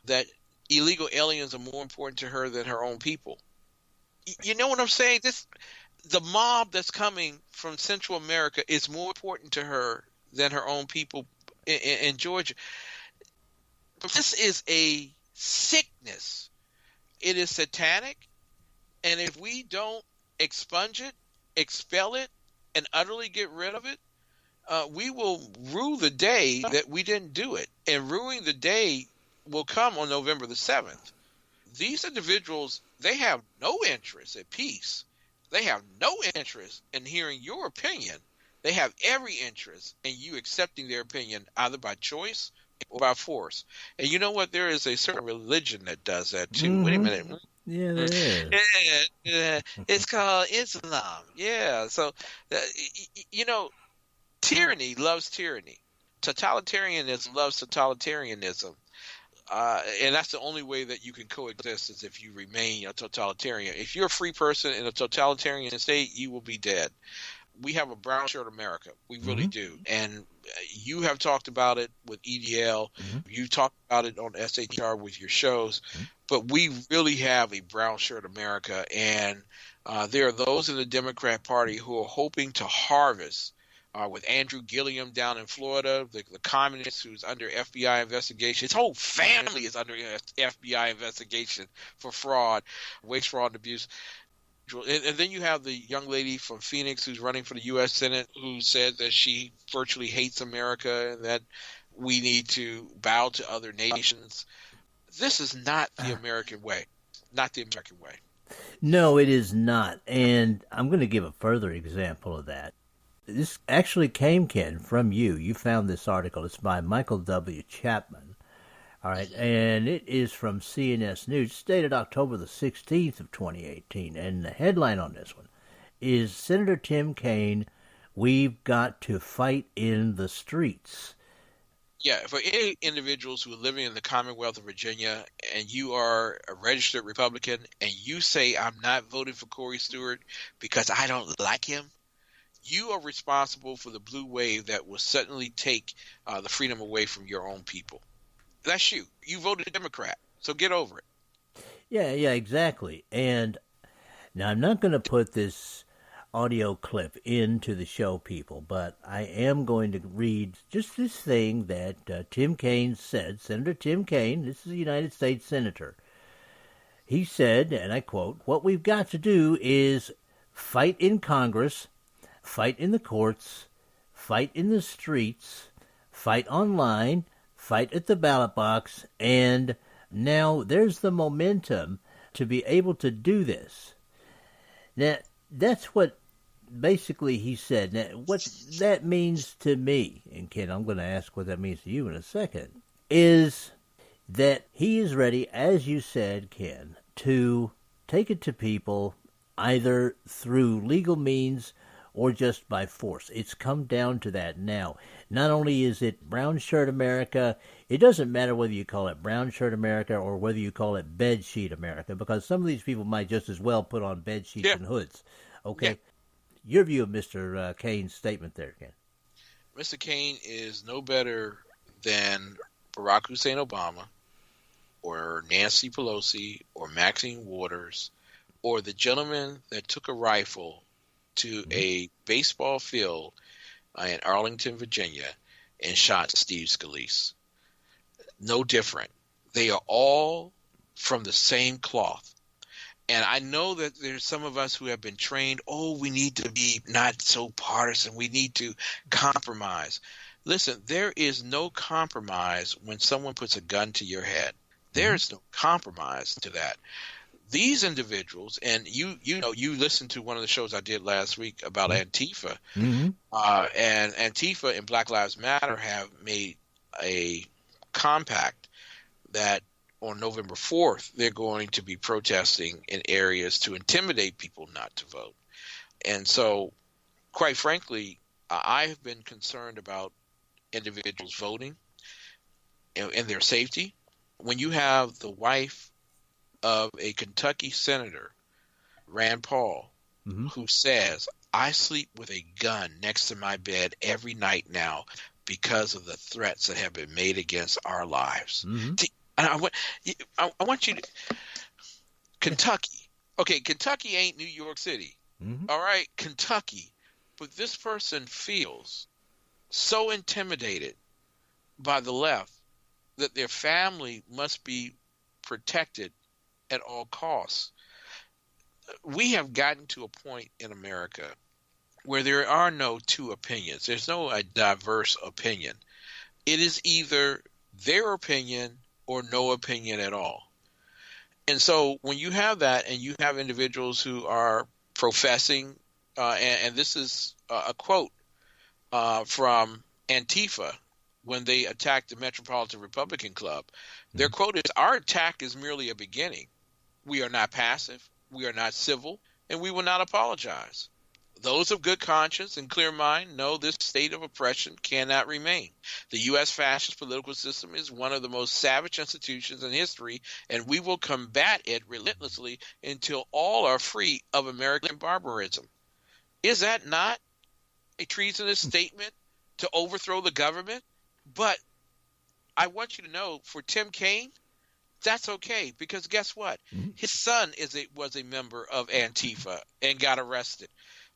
that illegal aliens are more important to her than her own people. You know what I'm saying? The mob that's coming from Central America is more important to her than her own people in Georgia. This is a sickness. It is satanic, and if we don't expunge it, expel it, and utterly get rid of it, we will rue the day that we didn't do it. And ruining the day will come on November the 7th. These individuals, they have no interest in peace. They have no interest in hearing your opinion. They have every interest in you accepting their opinion, either by choice or by force. And you know what? There is a certain religion that does that too. Wait a minute. Yeah, there is. Yeah, it's called Islam. Yeah. So, tyranny loves tyranny. Totalitarianism loves totalitarianism. And that's the only way that you can coexist is if you remain a totalitarian. If you're a free person in a totalitarian state, you will be dead. We have a brown shirt America. We really do. And you have talked about it with EDL. You talked about it on SHR with your shows. But we really have a brown shirt America. And there are those in the Democrat Party who are hoping to harvest with Andrew Gilliam down in Florida, the communist who's under FBI investigation. His whole family is under FBI investigation for fraud, waste, fraud, and abuse. And then you have the young lady from Phoenix who's running for the U.S. Senate who said that she virtually hates America and that we need to bow to other nations. This is not the American way. Not the American way. No, it is not. And I'm going to give a further example of that. This actually came, Ken, from you. You found this article. It's by Michael W. Chapman. All right, and it is from CNS News, dated October the 16th of 2018. And the headline on this one is Senator Tim Kaine, we've got to fight in the streets. Yeah, for any individuals who are living in the Commonwealth of Virginia and you are a registered Republican and you say, I'm not voting for Corey Stewart because I don't like him, you are responsible for the blue wave that will suddenly take the freedom away from your own people. That's you. You voted Democrat, so get over it. Yeah, exactly. And now I'm not going to put this audio clip into the show, people, but I am going to read just this thing that Tim Kaine said. Senator Tim Kaine, this is a United States Senator. He said, and I quote, "What we've got to do is fight in Congress, fight in the courts, fight in the streets, fight online, fight at the ballot box, and now there's the momentum to be able to do this." Now, that's what basically he said. Now, what that means to me, and Ken, I'm going to ask what that means to you in a second, is that he is ready, as you said, Ken, to take it to people either through legal means or just by force. It's come down to that now. Not only is it brown shirt America, it doesn't matter whether you call it brown shirt America or whether you call it bed sheet America, because some of these people might just as well put on bed sheets and hoods. Okay? Yeah. Your view of Mr. Kaine's statement there, Ken. Mr. Kaine is no better than Barack Hussein Obama or Nancy Pelosi or Maxine Waters or the gentleman that took a rifle to a baseball field in Arlington, Virginia, and shot Steve Scalise. No different. They are all from the same cloth. And I know that there's some of us who have been trained, we need to be not so partisan. We need to compromise. Listen, there is no compromise when someone puts a gun to your head. There's no compromise to that. These individuals, and you listened to one of the shows I did last week about Antifa, and Antifa and Black Lives Matter have made a compact that on November 4th, they're going to be protesting in areas to intimidate people not to vote. And so, quite frankly, I have been concerned about individuals voting and their safety. When you have the wife of a Kentucky senator, Rand Paul, who says, I sleep with a gun next to my bed every night now because of the threats that have been made against our lives. And I want you to – Kentucky. Okay, Kentucky ain't New York City. All right, Kentucky. But this person feels so intimidated by the left that their family must be protected at all costs. We have gotten to a point in America where there are no two opinions. There's no diverse opinion. It is either their opinion or no opinion at all. And so when you have that and you have individuals who are professing, and this is a quote from Antifa when they attacked the Metropolitan Republican Club, their quote is, "Our attack is merely a beginning. We are not passive, we are not civil, and we will not apologize. Those of good conscience and clear mind know this state of oppression cannot remain. The U.S. fascist political system is one of the most savage institutions in history, and we will combat it relentlessly until all are free of American barbarism." Is that not a treasonous statement to overthrow the government? But I want you to know, for Tim Kaine, that's okay, because guess what? His son was a member of Antifa and got arrested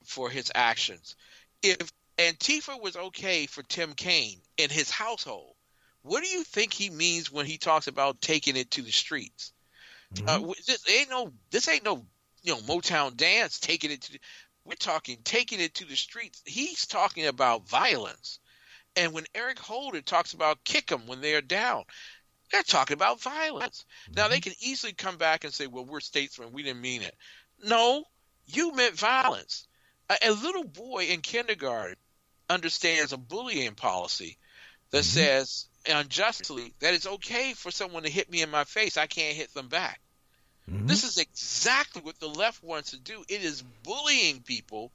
for his actions. If Antifa was okay for Tim Kaine in his household, what do you think he means when he talks about taking it to the streets? This ain't no Motown dance, we're talking taking it to the streets. He's talking about violence. And when Eric Holder talks about kick them when they are down, they're talking about violence. Now, they can easily come back and say, well, we're statesmen. We didn't mean it. No, you meant violence. A little boy in kindergarten understands a bullying policy that says unjustly that it's okay for someone to hit me in my face. I can't hit them back. This is exactly what the left wants to do. It is bullying people.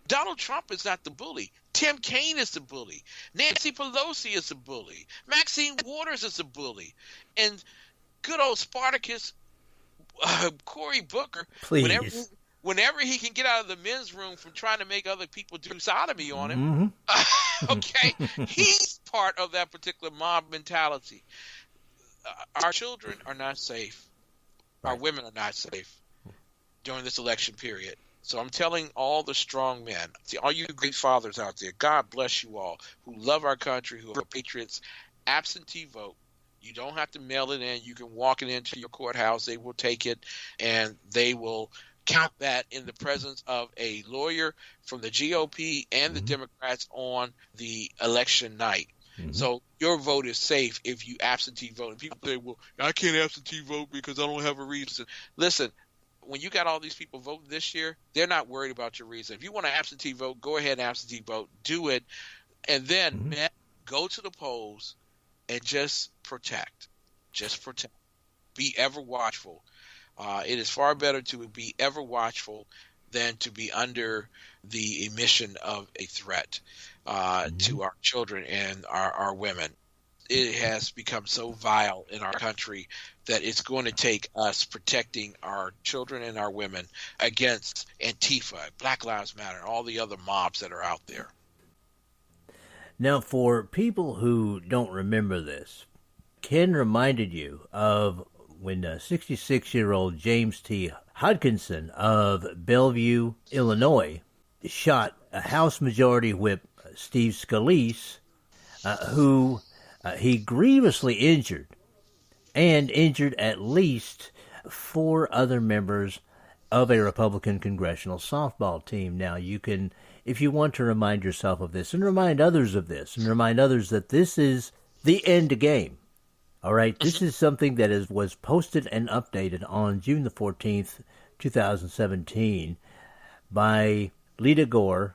Donald Trump is not the bully. Tim Kaine is the bully. Nancy Pelosi is the bully. Maxine Waters is the bully. And good old Spartacus, Cory Booker, Please. Whenever he can get out of the men's room from trying to make other people do sodomy on him, okay, he's part of that particular mob mentality. Our children are not safe. Our women are not safe during this election period. So I'm telling all the strong men, see all you great fathers out there, God bless you all, who love our country, who are patriots, absentee vote. You don't have to mail it in. You can walk it into your courthouse. They will take it, and they will count that in the presence of a lawyer from the GOP and the Democrats on the election night. So your vote is safe if you absentee vote. And people say, well, I can't absentee vote because I don't have a reason. Listen, when you got all these people voting this year, they're not worried about your reason. If you want to absentee vote, go ahead and absentee vote. Do it. And then go to the polls and just protect. Just protect. Be ever watchful. It is far better to be ever watchful than to be under the emission of a threat to our children and our women. It has become so vile in our country that it's going to take us protecting our children and our women against Antifa, Black Lives Matter, and all the other mobs that are out there. Now, for people who don't remember this, Ken reminded you of when 66-year-old James T. Hodgkinson of Bellevue, Illinois, shot a House Majority Whip, Steve Scalise, who he grievously injured, and injured at least 4 other members of a Republican congressional softball team. Now, you can, if you want to remind yourself of this, and remind others of this, and remind others that this is the end game. All right, this is something that was posted and updated on June the 14th, 2017 by Lita Gore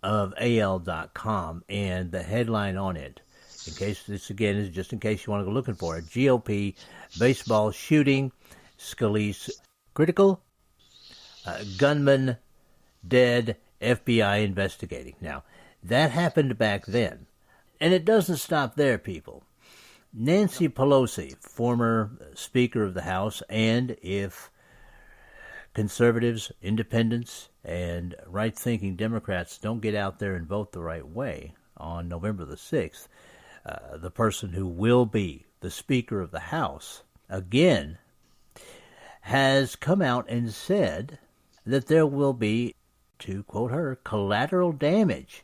of AL.com, and the headline on it, in case this again is just in case you want to go looking for it, GOP baseball shooting, Scalise critical, gunman dead, FBI investigating. Now, that happened back then, and it doesn't stop there, people. Nancy Pelosi, former Speaker of the House, and if conservatives, independents, and right-thinking Democrats don't get out there and vote the right way on November the 6th, the person who will be the Speaker of the House, again, has come out and said that there will be, to quote her, collateral damage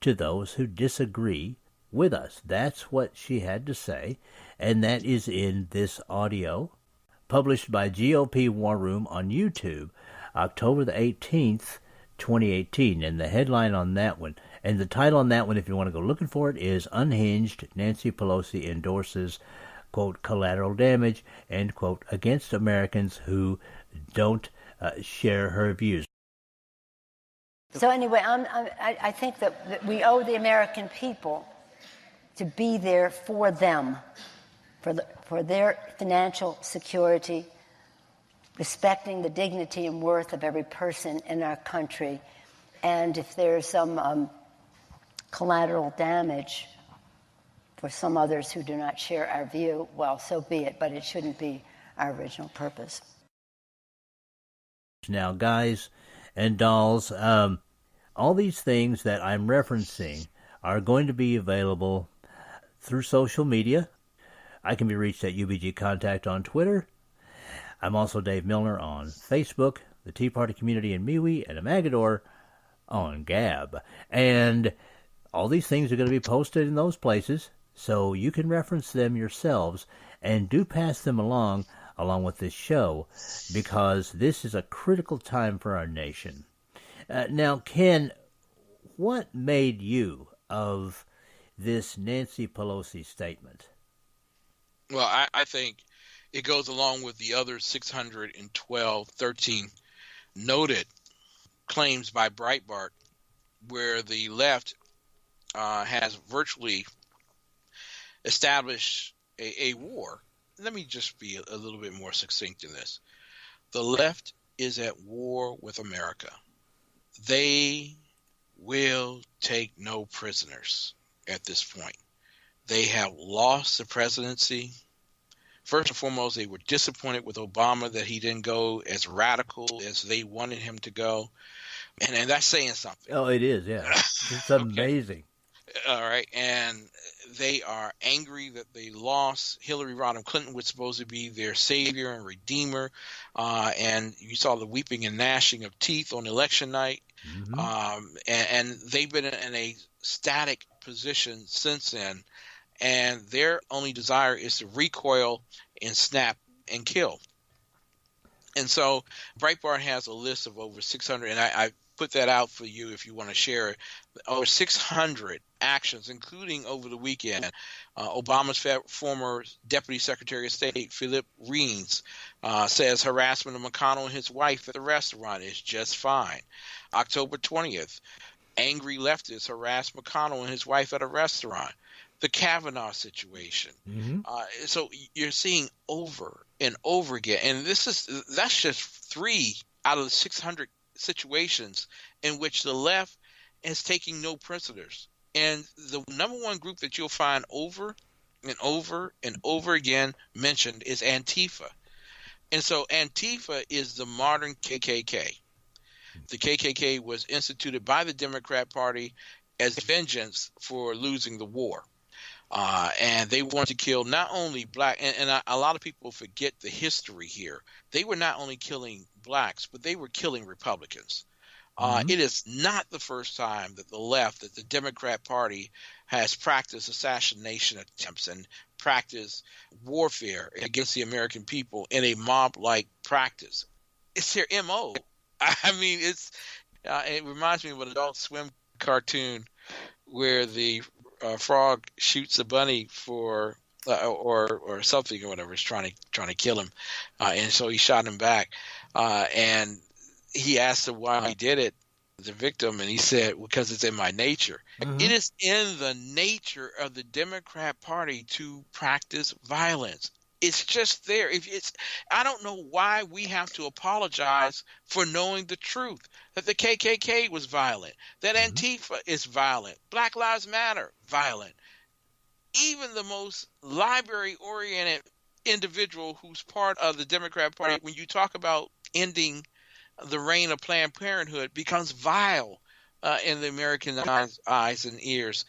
to those who disagree with us. That's what she had to say, and that is in this audio published by GOP War Room on YouTube, October the 18th, 2018. And the headline on that one, and the title on that one, if you want to go looking for it, is Unhinged, Nancy Pelosi Endorses, quote, collateral damage, end quote, against Americans who don't share her views. So anyway, I think that we owe the American people to be there for them, for their financial security, respecting the dignity and worth of every person in our country. And if there's some collateral damage for some others who do not share our view, well, so be it, but it shouldn't be our original purpose. Now, guys and dolls, all these things that I'm referencing are going to be available through social media. I can be reached at UBG Contact on Twitter. I'm also Dave Milner on Facebook, the Tea Party Community in MeWe, and Amagador on Gab. And all these things are going to be posted in those places, so you can reference them yourselves, and do pass them along along with this show, because this is a critical time for our nation. Now, Ken, what made you of this Nancy Pelosi statement? Well, I think it goes along with the other 13 noted claims by Breitbart, where the left has virtually established a war. Let me just be a little bit more succinct in this. The left is at war with America. They will take no prisoners at this point. They have lost the presidency. First and foremost, they were disappointed with Obama that he didn't go as radical as they wanted him to go. And that's saying something. Oh, it is, yeah. It's amazing. All right. And they are angry that they lost. Hillary Rodham Clinton was supposed to be their savior and redeemer. And you saw the weeping and gnashing of teeth on election night. Mm-hmm. And they've been in a static position since then. And their only desire is to recoil and snap and kill. And so Breitbart has a list of over 600, and I put that out for you if you want to share it, over 600 actions, including over the weekend. Obama's former Deputy Secretary of State, Philip Reines, says harassment of McConnell and his wife at the restaurant is just fine. October 20th, angry leftists harass McConnell and his wife at a restaurant. The Kavanaugh situation. Mm-hmm. So you're seeing over and over again, and that's just 3 out of the 600 situations in which the left is taking no prisoners. And the number one group that you'll find over and over and over again mentioned is Antifa. And so Antifa is the modern KKK. The KKK was instituted by the Democrat Party as vengeance for losing the war. And they wanted to kill not only black, and a lot of people forget the history here. They were not only killing blacks, but they were killing Republicans. Mm-hmm. It is not the first time that the Democrat Party has practiced assassination attempts and practiced warfare against the American people in a mob-like practice. It's their MO. I mean, it reminds me of an Adult Swim cartoon where the frog shoots a bunny for or something or whatever. Is trying to kill him, and so he shot him back. And he asked him why he did it, the victim, and he said, because it's in my nature. Mm-hmm. It is in the nature of the Democrat Party to practice violence. It's just there. I don't know why we have to apologize for knowing the truth, that the KKK was violent, that Antifa is violent, Black Lives Matter, violent. Even the most library-oriented individual who's part of the Democrat Party, when you talk about ending the reign of Planned Parenthood, becomes vile in the American eyes and ears.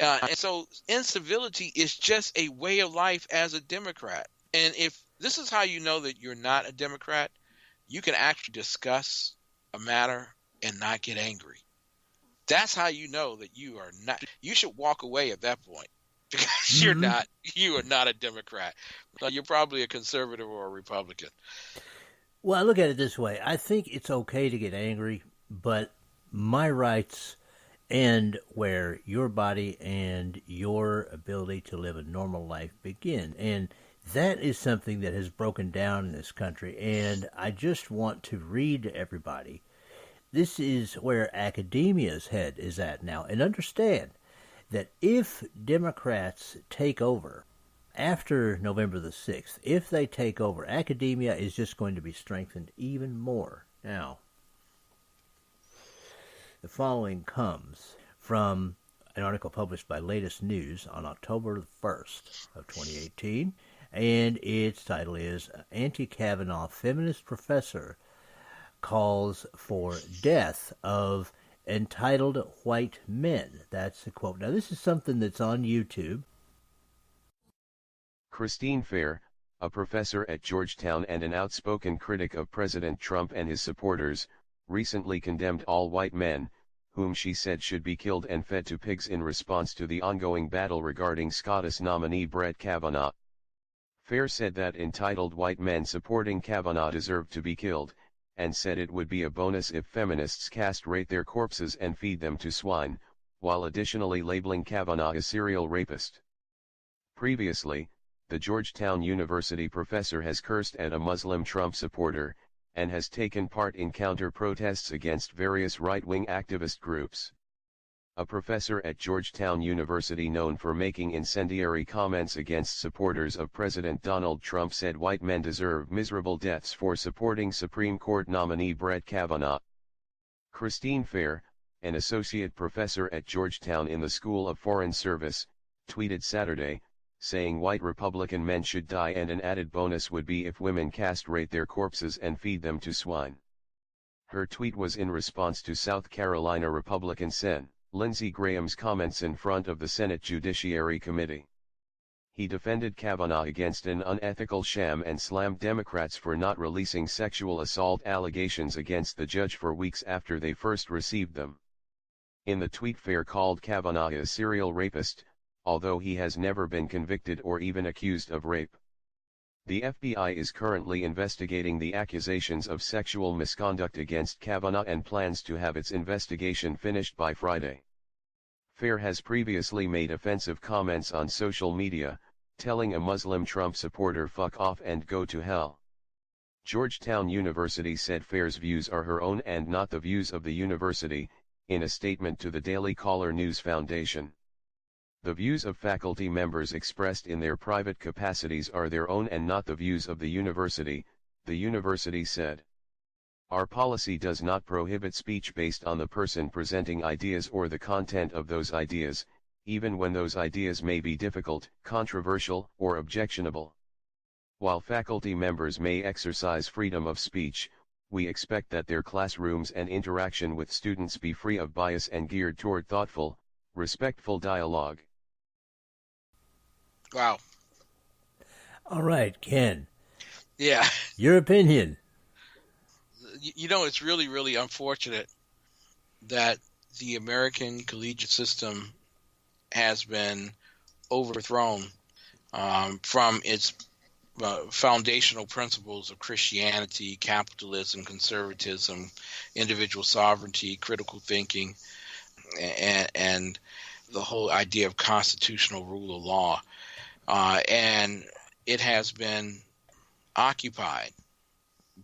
And so incivility is just a way of life as a Democrat. And if this is how you know that you're not a Democrat, you can actually discuss a matter and not get angry. That's how you know that you are not. You should walk away at that point, because you are not a Democrat. You're probably a conservative or a Republican. Well, I look at it this way. I think it's okay to get angry, but my rights end where your body and your ability to live a normal life begin. And that is something that has broken down in this country. And I just want to read to everybody, this is where academia's head is at now. And understand that if Democrats take over after November the 6th, if they take over, academia is just going to be strengthened even more. Now, the following comes from an article published by Latest News on October 1st of 2018, and its title is Anti-Kavanaugh Feminist Professor Calls for Death of Entitled White Men. That's the quote. Now, this is something that's on YouTube. Christine Fair, a professor at Georgetown and an outspoken critic of President Trump and his supporters, recently condemned all white men, whom she said should be killed and fed to pigs in response to the ongoing battle regarding Scottish nominee Brett Kavanaugh. Fair said that entitled white men supporting Kavanaugh deserved to be killed, and said it would be a bonus if feminists castrate their corpses and feed them to swine, while additionally labeling Kavanaugh a serial rapist. Previously, the Georgetown University professor has cursed at a Muslim Trump supporter, and has taken part in counter-protests against various right-wing activist groups. A professor at Georgetown University known for making incendiary comments against supporters of President Donald Trump said white men deserve miserable deaths for supporting Supreme Court nominee Brett Kavanaugh. Christine Fair, an associate professor at Georgetown in the School of Foreign Service, tweeted Saturday, saying white Republican men should die and an added bonus would be if women castrate their corpses and feed them to swine. Her tweet was in response to South Carolina Republican Sen. Lindsey Graham's comments in front of the Senate Judiciary Committee. He defended Kavanaugh against an unethical sham and slammed Democrats for not releasing sexual assault allegations against the judge for weeks after they first received them. In the tweet, Fair called Kavanaugh a serial rapist, although he has never been convicted or even accused of rape. The FBI is currently investigating the accusations of sexual misconduct against Kavanaugh and plans to have its investigation finished by Friday. Fair has previously made offensive comments on social media, telling a Muslim Trump supporter "fuck off and go to hell." Georgetown University said Fair's views are her own and not the views of the university, in a statement to the Daily Caller News Foundation. The views of faculty members expressed in their private capacities are their own and not the views of the university, the university said. Our policy does not prohibit speech based on the person presenting ideas or the content of those ideas, even when those ideas may be difficult, controversial, or objectionable. While faculty members may exercise freedom of speech, we expect that their classrooms and interaction with students be free of bias and geared toward thoughtful, respectful dialogue. Wow. All right, Ken. Yeah. Your opinion. You know, it's really, really unfortunate that the American collegiate system has been overthrown from its foundational principles of Christianity, capitalism, conservatism, individual sovereignty, critical thinking, and the whole idea of constitutional rule of law. And it has been occupied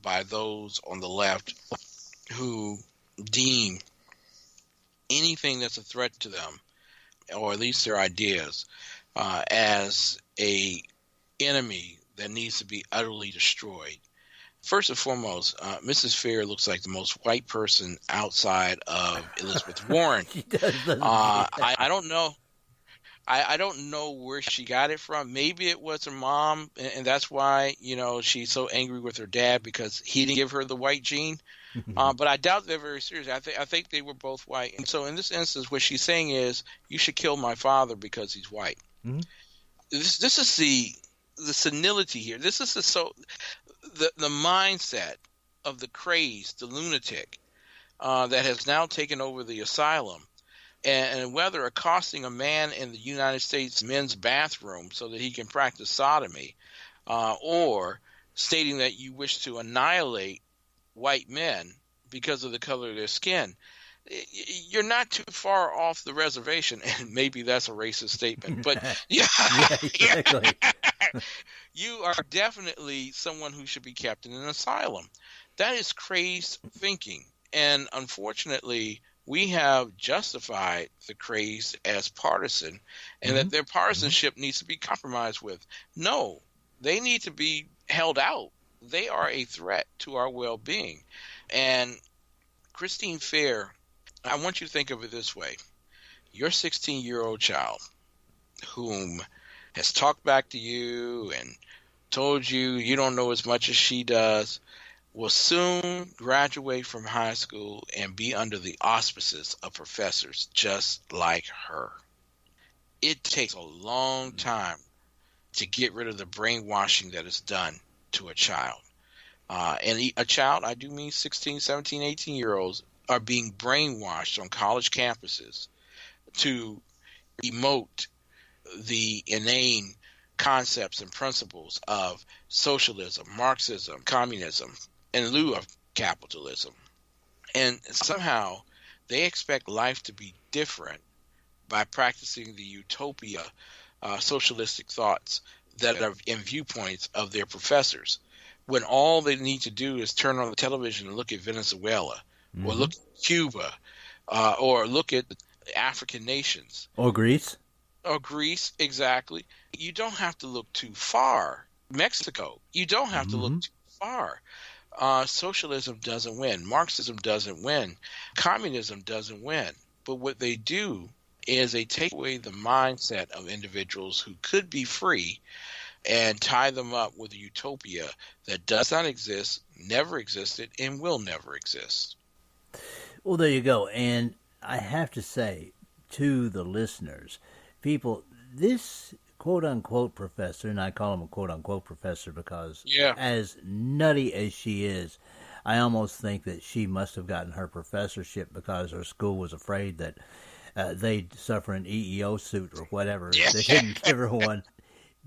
by those on the left who deem anything that's a threat to them, or at least their ideas, as a enemy that needs to be utterly destroyed. First and foremost, Mrs. Fair looks like the most white person outside of Elizabeth Warren. She does, doesn't she? I don't know. I don't know where she got it from. Maybe it was her mom, and that's why, you know, she's so angry with her dad because he didn't give her the white gene. But I doubt they're very serious. I think they were both white. And so in this instance, what she's saying is, you should kill my father because he's white. Mm-hmm. This is the senility here. This is the mindset of the crazed, the lunatic that has now taken over the asylum. And whether accosting a man in the United States men's bathroom so that he can practice sodomy, or stating that you wish to annihilate white men because of the color of their skin, you're not too far off the reservation. And maybe that's a racist statement, but yeah, exactly. You are definitely someone who should be kept in an asylum. That is crazed thinking, and unfortunately, we have justified the craze as partisan, and that their partisanship needs to be compromised with. No, they need to be held out. They are a threat to our well-being. And Christine Fair, I want you to think of it this way. Your 16-year-old child whom has talked back to you and told you you don't know as much as she does will soon graduate from high school and be under the auspices of professors just like her. It takes a long time to get rid of the brainwashing that is done to a child. And a child, I do mean 16, 17, 18-year-olds, are being brainwashed on college campuses to emote the inane concepts and principles of socialism, Marxism, communism, in lieu of capitalism. And somehow they expect life to be different by practicing the utopia, socialistic thoughts that are in viewpoints of their professors, when all they need to do is turn on the television and look at Venezuela, or look at Cuba, or look at the African nations. Or Greece. Or Greece, exactly. You don't have to look too far. Mexico, you don't have to look too far. Socialism doesn't win. Marxism doesn't win. Communism doesn't win. But what they do is they take away the mindset of individuals who could be free and tie them up with a utopia that does not exist, never existed, and will never exist. Well, there you go. And I have to say to the listeners, people, this quote-unquote professor, and I call him a quote-unquote professor because as nutty as she is, I almost think that she must have gotten her professorship because her school was afraid that they'd suffer an EEO suit or whatever if they didn't give her one.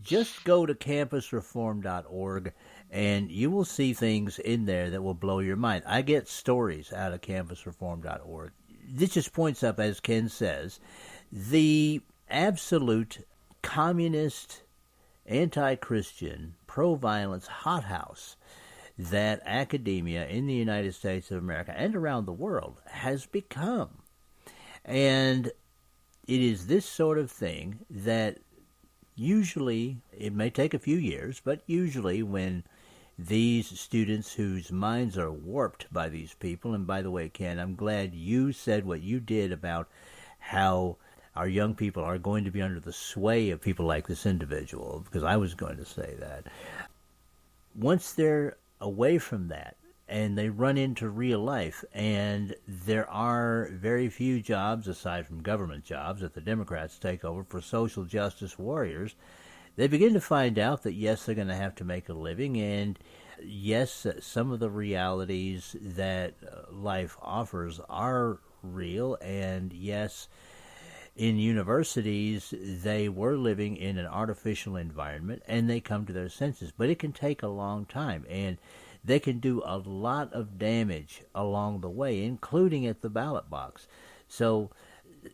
Just go to campusreform.org, and you will see things in there that will blow your mind. I get stories out of campusreform.org. This just points up, as Ken says, the absolute communist, anti-Christian, pro-violence hothouse that academia in the United States of America and around the world has become. And it is this sort of thing that usually, it may take a few years, but usually when these students whose minds are warped by these people, and by the way, Ken, I'm glad you said what you did about how our young people are going to be under the sway of people like this individual, because I was going to say that. Once they're away from that, and they run into real life, and there are very few jobs, aside from government jobs, that the Democrats take over for social justice warriors, they begin to find out that, yes, they're going to have to make a living, and yes, some of the realities that life offers are real, and yes, in universities, they were living in an artificial environment, and they come to their senses. But it can take a long time, and they can do a lot of damage along the way, including at the ballot box. So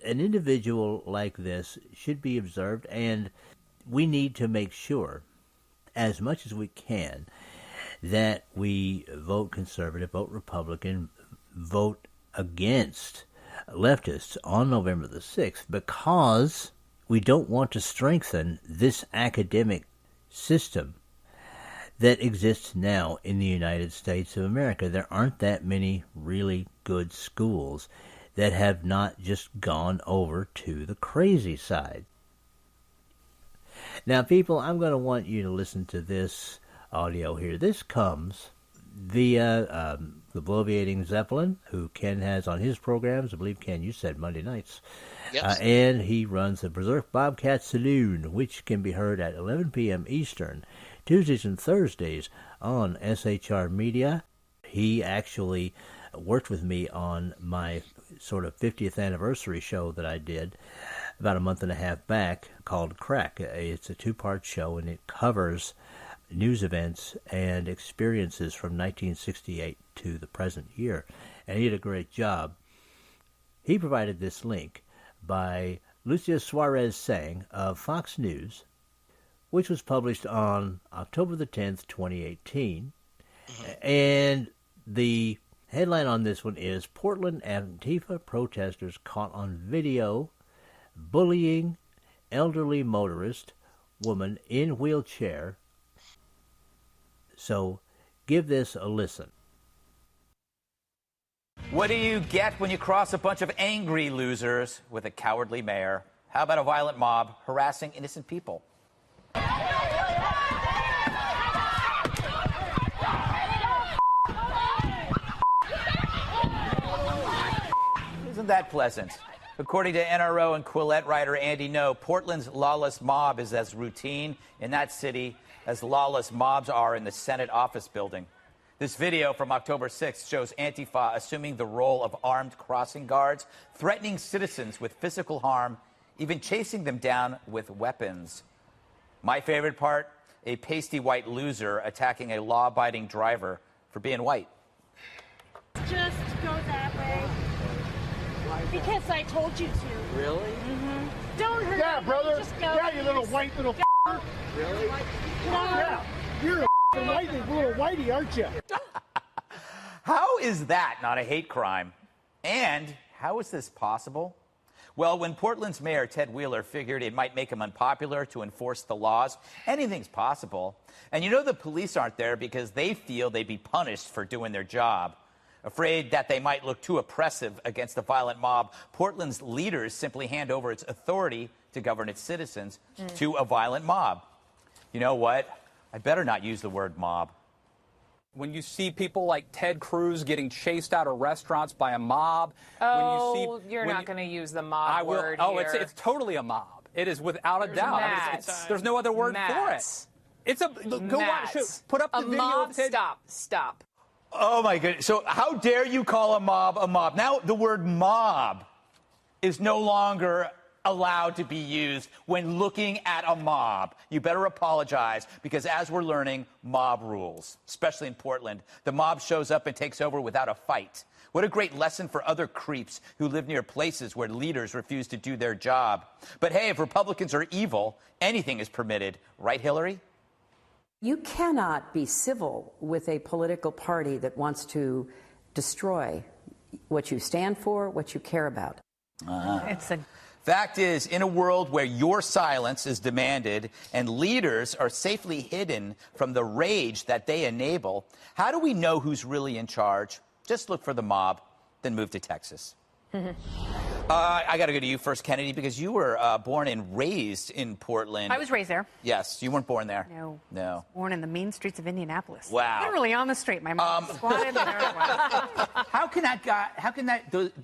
an individual like this should be observed, and we need to make sure, as much as we can, that we vote conservative, vote Republican, vote against leftists on November the 6th, because we don't want to strengthen this academic system that exists now in the United States of America. There aren't that many really good schools that have not just gone over to the crazy side. Now, people, I'm going to want you to listen to this audio here. This comes via the Bloviating Zeppelin, who Ken has on his programs. I believe, Ken, you said Monday nights. Yes. And he runs the Berserk Bobcat Saloon, which can be heard at 11 p.m. Eastern, Tuesdays and Thursdays on SHR Media. He actually worked with me on my sort of 50th anniversary show that I did about a month and a half back called Crack. It's a two-part show, and it covers news events and experiences from 1968 to the present year. And he did a great job. He provided this link by Lucia Suarez Sang of Fox News, which was published on October the 10th, 2018. And the headline on this one is, Portland Antifa protesters caught on video bullying elderly motorist woman in wheelchair. So give this a listen. What do you get when you cross a bunch of angry losers with a cowardly mayor? How about a violent mob harassing innocent people? Isn't that pleasant? According to NRO and Quillette writer Andy No, Portland's lawless mob is as routine in that city as lawless mobs are in the Senate office building. This video from October 6th shows Antifa assuming the role of armed crossing guards, threatening citizens with physical harm, even chasing them down with weapons. My favorite part, a pasty white loser attacking a law-abiding driver for being white. Just go that way. Because I told you to. Really? Mm-hmm. Don't hurt Yeah, me. brother. Just go. Yeah, you little white little Really? Yeah, you're a little whitey, aren't you? How is that not a hate crime? And how is this possible? Well, when Portland's mayor, Ted Wheeler, figured it might make him unpopular to enforce the laws, anything's possible. And you know the police aren't there because they feel they'd be punished for doing their job. Afraid that they might look too oppressive against the violent mob, Portland's leaders simply hand over its authority to govern its citizens to a violent mob. You know what? I better not use the word mob. When you see people like Ted Cruz getting chased out of restaurants by a mob, You're not going to use the mob word Oh, here. It's totally a mob. It is without a doubt. I mean, there's no other word for it. It's a go watch it. Put up the video mob. of Ted. Stop. Oh my goodness! So how dare you call a mob a mob? Now the word mob is no longer allowed to be used when looking at a mob. You better apologize, because as we're learning, mob rules, especially in Portland. The mob shows up and takes over without a fight. What a great lesson for other creeps who live near places where leaders refuse to do their job. But hey, if Republicans are evil, anything is permitted. Right, Hillary? You cannot be civil with a political party that wants to destroy what you stand for, what you care about. Fact is, in a world where your silence is demanded and leaders are safely hidden from the rage that they enable, how do we know who's really in charge? Just look for the mob, then move to Texas. I got to go to you first, Kennedy, because you were born and raised in Portland. I was raised there. Yes, you weren't born there. No. Born in the mean streets of Indianapolis. Wow. Literally on the street. My mom squatted and there it was. How can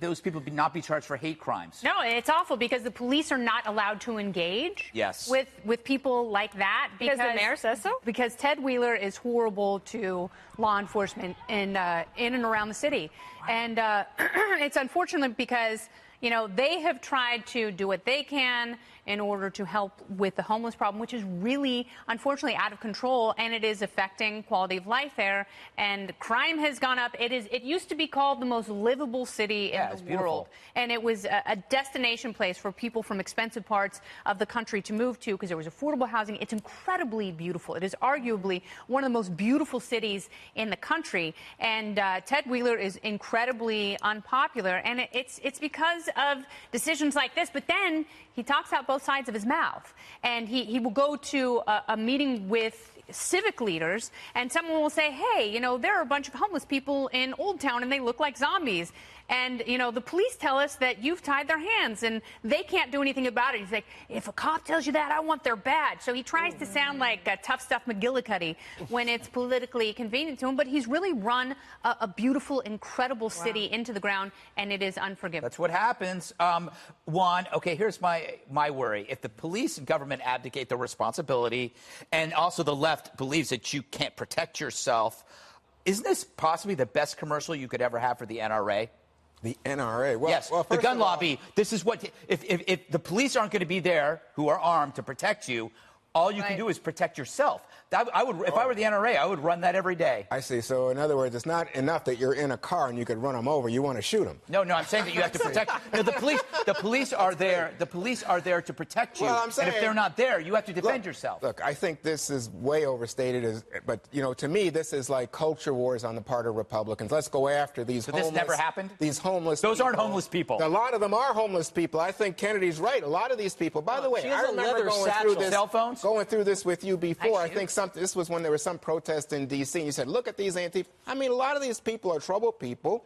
those people not be charged for hate crimes? No, it's awful because the police are not allowed to engage with people like that. Because the mayor says so? Because Ted Wheeler is horrible to law enforcement in and around the city. Wow. And it's unfortunate because, you know, they have tried to do what they can in order to help with the homeless problem, which is really, unfortunately, out of control, and it is affecting quality of life there. And crime has gone up. It used to be called the most livable city in the world, and it was a destination place for people from expensive parts of the country to move to because there was affordable housing. It's incredibly beautiful. It is arguably one of the most beautiful cities in the country, and Ted Wheeler is incredibly unpopular, and it's because of decisions like this. But then he talks out both sides of his mouth, and he will go to a meeting with civic leaders, and someone will say, hey, you know, there are a bunch of homeless people in Old Town and they look like zombies, and, you know, the police tell us that you've tied their hands and they can't do anything about it. He's like, if a cop tells you that, I want their badge. So he tries to sound like Tough Stuff McGillicuddy when it's politically convenient to him, but he's really run a beautiful, incredible city into the ground, and it is unforgivable. That's what happens. Juan, okay, here's my worry. If the police and government abdicate their responsibility, and also the left believes that you can't protect yourself, isn't this possibly the best commercial you could ever have for the NRA? The NRA? Well, yes, well, the gun lobby. This is what, if the police aren't going to be there who are armed to protect you, all you can do is protect yourself. I would, if I were the NRA, I would run that every day. I see. So, in other words, it's not enough that you're in a car and you could run them over. You want to shoot them. No, I'm saying that you have to protect. No, the police are there. The police are there to protect you. Well, I'm saying, and if they're not there, you have to defend yourself. Look, I think this is way overstated. But you know, to me, this is like culture wars on the part of Republicans. Let's go after these. So homeless. This never happened. These homeless. Those aren't homeless people. A lot of them are homeless people. I think Kennedy's right. A lot of these people. By the way, I remember going through this with you before. I think this was when there was some protest in D.C. and you said, look at these I mean, a lot of these people are troubled people,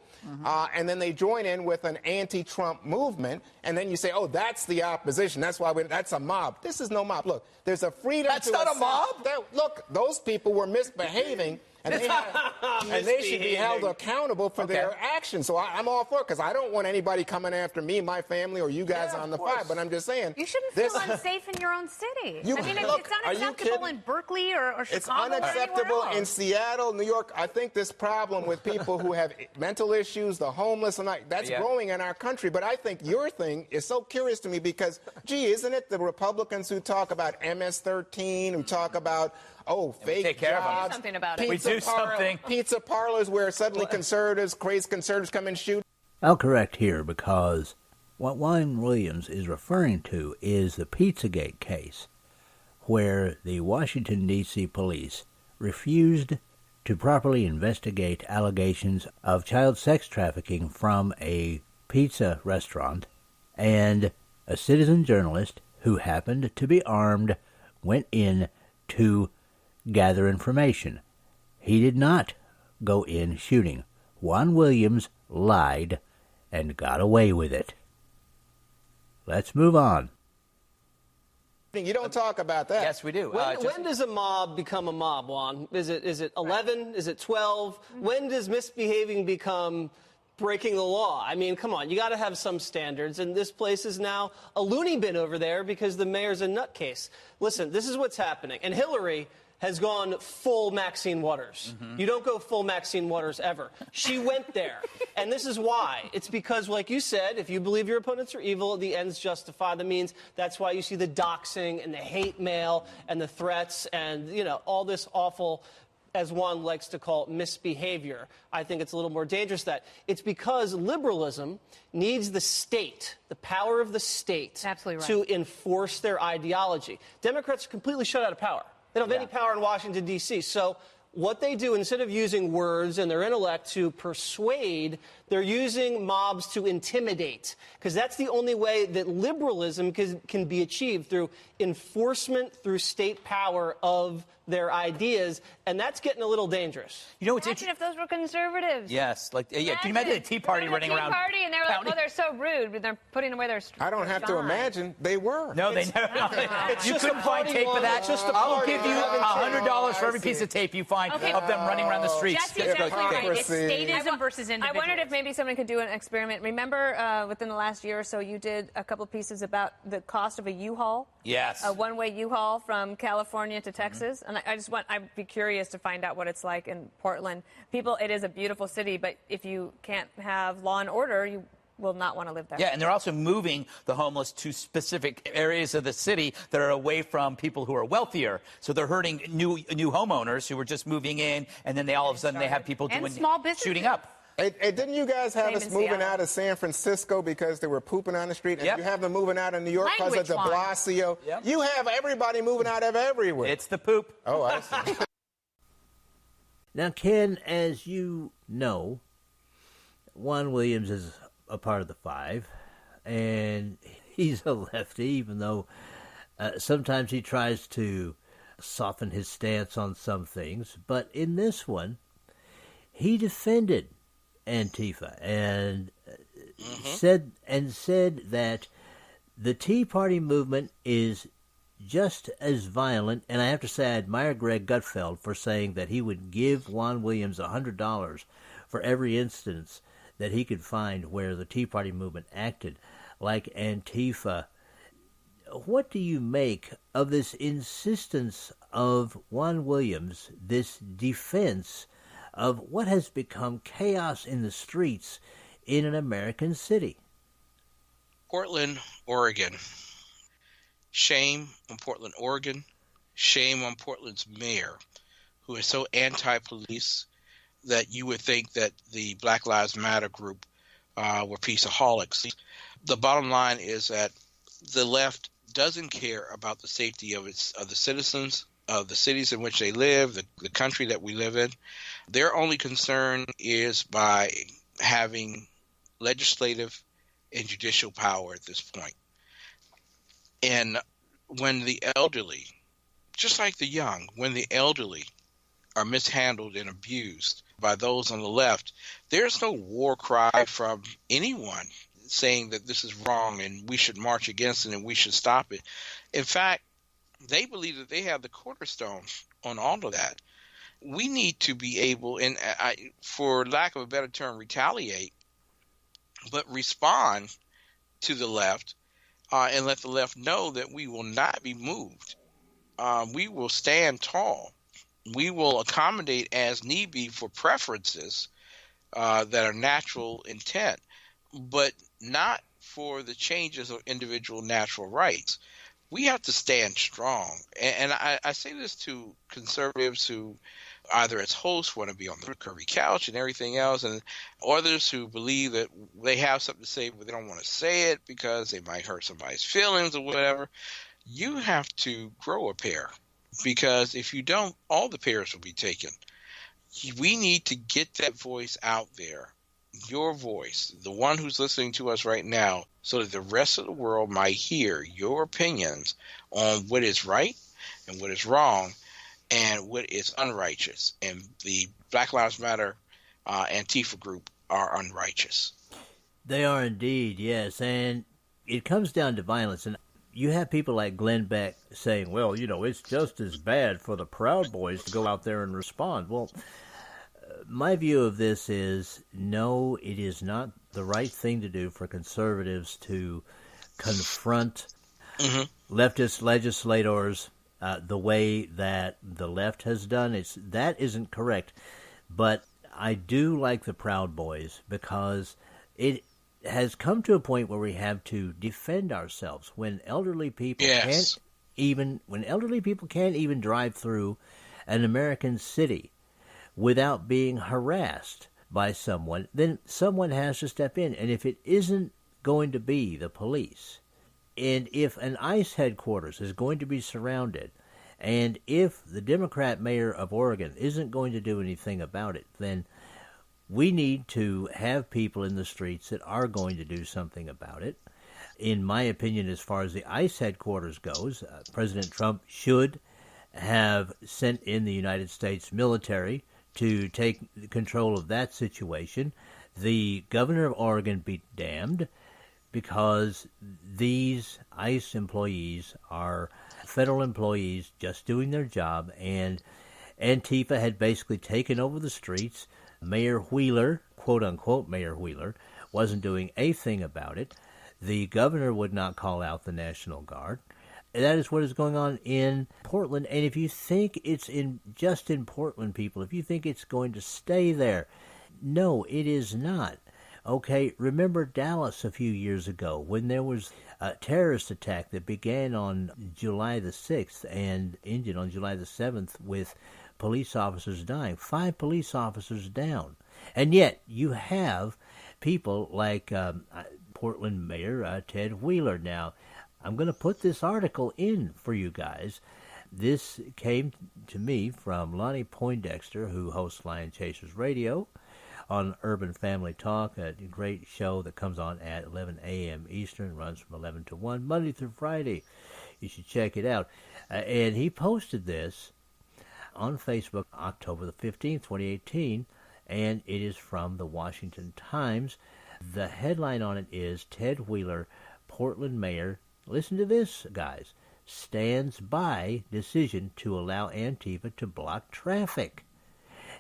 and then they join in with an anti-Trump movement, and then you say, oh, that's the opposition. That's why that's a mob. This is no mob. Look, there's a freedom. That's not a mob. Look, those people were misbehaving, And they should be held accountable for their actions. So I'm all for it, because I don't want anybody coming after me, my family, or you guys on the fire. But I'm just saying. You shouldn't feel unsafe in your own city. It's unacceptable in Berkeley or Chicago. It's unacceptable or anywhere else. in Seattle, New York. I think this problem with people who have mental issues, the homeless, and that's growing in our country. But I think your thing is so curious to me because, gee, isn't it the Republicans who talk about MS-13, who talk about fake take care jobs, of them. Do something about it. We do something. Pizza parlors where suddenly crazy conservatives come and shoot. I'll correct here because what Juan Williams is referring to is the Pizzagate case, where the Washington, D.C. police refused to properly investigate allegations of child sex trafficking from a pizza restaurant, and a citizen journalist who happened to be armed went in to gather information. He did not go in shooting. Juan Williams lied and got away with it. Let's move on. You don't talk about that. Yes, we do. When does a mob become a mob, Juan? Is it 11? Is it 12? When does misbehaving become breaking the law? I mean, come on, you got to have some standards, and this place is now a loony bin over there because the mayor's a nutcase. Listen, this is what's happening, and Hillary has gone full Maxine Waters. You don't go full Maxine Waters ever. She went there, and this is why. It's because, like you said, if you believe your opponents are evil, the ends justify the means. That's why you see the doxing and the hate mail and the threats and, all this awful, as Juan likes to call it, misbehavior. I think it's a little more dangerous that it's because liberalism needs the state, the power of the state, to enforce their ideology. Democrats are completely shut out of power. They don't have any power in Washington, D.C. So what they do, instead of using words and their intellect to persuade, they're using mobs to intimidate, because that's the only way that liberalism can be achieved, through enforcement, through state power of their ideas, and that's getting a little dangerous. Imagine if those were conservatives. Yes, can you imagine the Tea Party running around? Tea Party, and they're like, "Oh, they're so rude. They're putting away their." I don't have to imagine. They were. No, they never. You couldn't find tape of that. I will give you $100 for every piece of tape you find of them running around the streets. Jesse's exactly right. It's statism versus individuals. I wondered if maybe someone could do an experiment. Remember, within the last year or so, you did a couple pieces about the cost of a U-Haul. Yes. A one-way U-Haul from California to Texas, and I'd be curious to find out what it's like in Portland. People, it is a beautiful city, but if you can't have law and order, you will not want to live there. Yeah, and they're also moving the homeless to specific areas of the city that are away from people who are wealthier. So they're hurting new homeowners who are just moving in, and then all of a sudden they have people doing shooting up. Hey, didn't you guys have us moving out of San Francisco because they were pooping on the street? And you have them moving out of New York because of de Blasio. You have everybody moving out of everywhere. It's the poop. Oh, I see. Now, Ken, as you know, Juan Williams is a part of the Five, and he's a lefty, even though sometimes he tries to soften his stance on some things. But in this one, he defended Antifa and said that the Tea Party movement is just as violent, and I have to say I admire Greg Gutfeld for saying that he would give Juan Williams $100 for every instance that he could find where the Tea Party movement acted like Antifa. What do you make of this insistence of Juan Williams, this defense of what has become chaos in the streets in an American city? Portland, Oregon. Shame on Portland, Oregon. Shame on Portland's mayor, who is so anti-police that you would think that the Black Lives Matter group were peaceaholics. The bottom line is that the left doesn't care about the safety of the citizens of the cities in which they live, the country that we live in. Their only concern is by having legislative and judicial power at this point. And when the elderly, just like the young, when the elderly are mishandled and abused by those on the left, there's no war cry from anyone saying that this is wrong and we should march against it and we should stop it. In fact, they believe that they have the cornerstone on all of that. we need to be able, and for lack of a better term, retaliate, but respond to the left and let the left know that we will not be moved. We will stand tall. We will accommodate as need be for preferences that are natural intent, but not for the changes of individual natural rights. We have to stand strong. And I say this to conservatives who either as hosts want to be on the curvy couch and everything else, and others who believe that they have something to say but they don't want to say it because they might hurt somebody's feelings or whatever. You have to grow a pair, because if you don't, all the pairs will be taken. We need to get that voice out there, your voice, the one who's listening to us right now, so that the rest of the world might hear your opinions on what is right and what is wrong and what is unrighteous. And the Black Lives Matter Antifa group are unrighteous. They are indeed, yes. And it comes down to violence. And you have people like Glenn Beck saying, well, it's just as bad for the Proud Boys to go out there and respond. Well, my view of this is, no, it is not the right thing to do for conservatives to confront leftist legislators the way that the left has done. That isn't correct. But I do like the Proud Boys, because it has come to a point where we have to defend ourselves when elderly people can't even drive through an American city without being harassed by someone. Then someone has to step in, and if it isn't going to be the police, and if an ICE headquarters is going to be surrounded, and if the Democrat mayor of Oregon isn't going to do anything about it, then we need to have people in the streets that are going to do something about it. In my opinion, as far as the ICE headquarters goes, President Trump should have sent in the United States military to take control of that situation. The governor of Oregon be damned, because these ICE employees are federal employees just doing their job, and Antifa had basically taken over the streets. Mayor Wheeler, quote-unquote Mayor Wheeler, wasn't doing a thing about it. The governor would not call out the National Guard. That is what is going on in Portland. And if you think it's just in Portland, people, if you think it's going to stay there, no, it is not. Okay, remember Dallas a few years ago when there was a terrorist attack that began on July the 6th and ended on July the 7th with police officers dying. 5 police officers down. And yet you have people like Portland Mayor Ted Wheeler. Now, I'm going to put this article in for you guys. This came to me from Lonnie Poindexter, who hosts Lion Chasers Radio on Urban Family Talk, a great show that comes on at 11 a.m. Eastern, runs from 11 to 1, Monday through Friday. You should check it out. And he posted this on Facebook October the 15th, 2018, and it is from the Washington Times. The headline on it is, Ted Wheeler, Portland Mayor, listen to this, guys, stands by decision to allow Antifa to block traffic.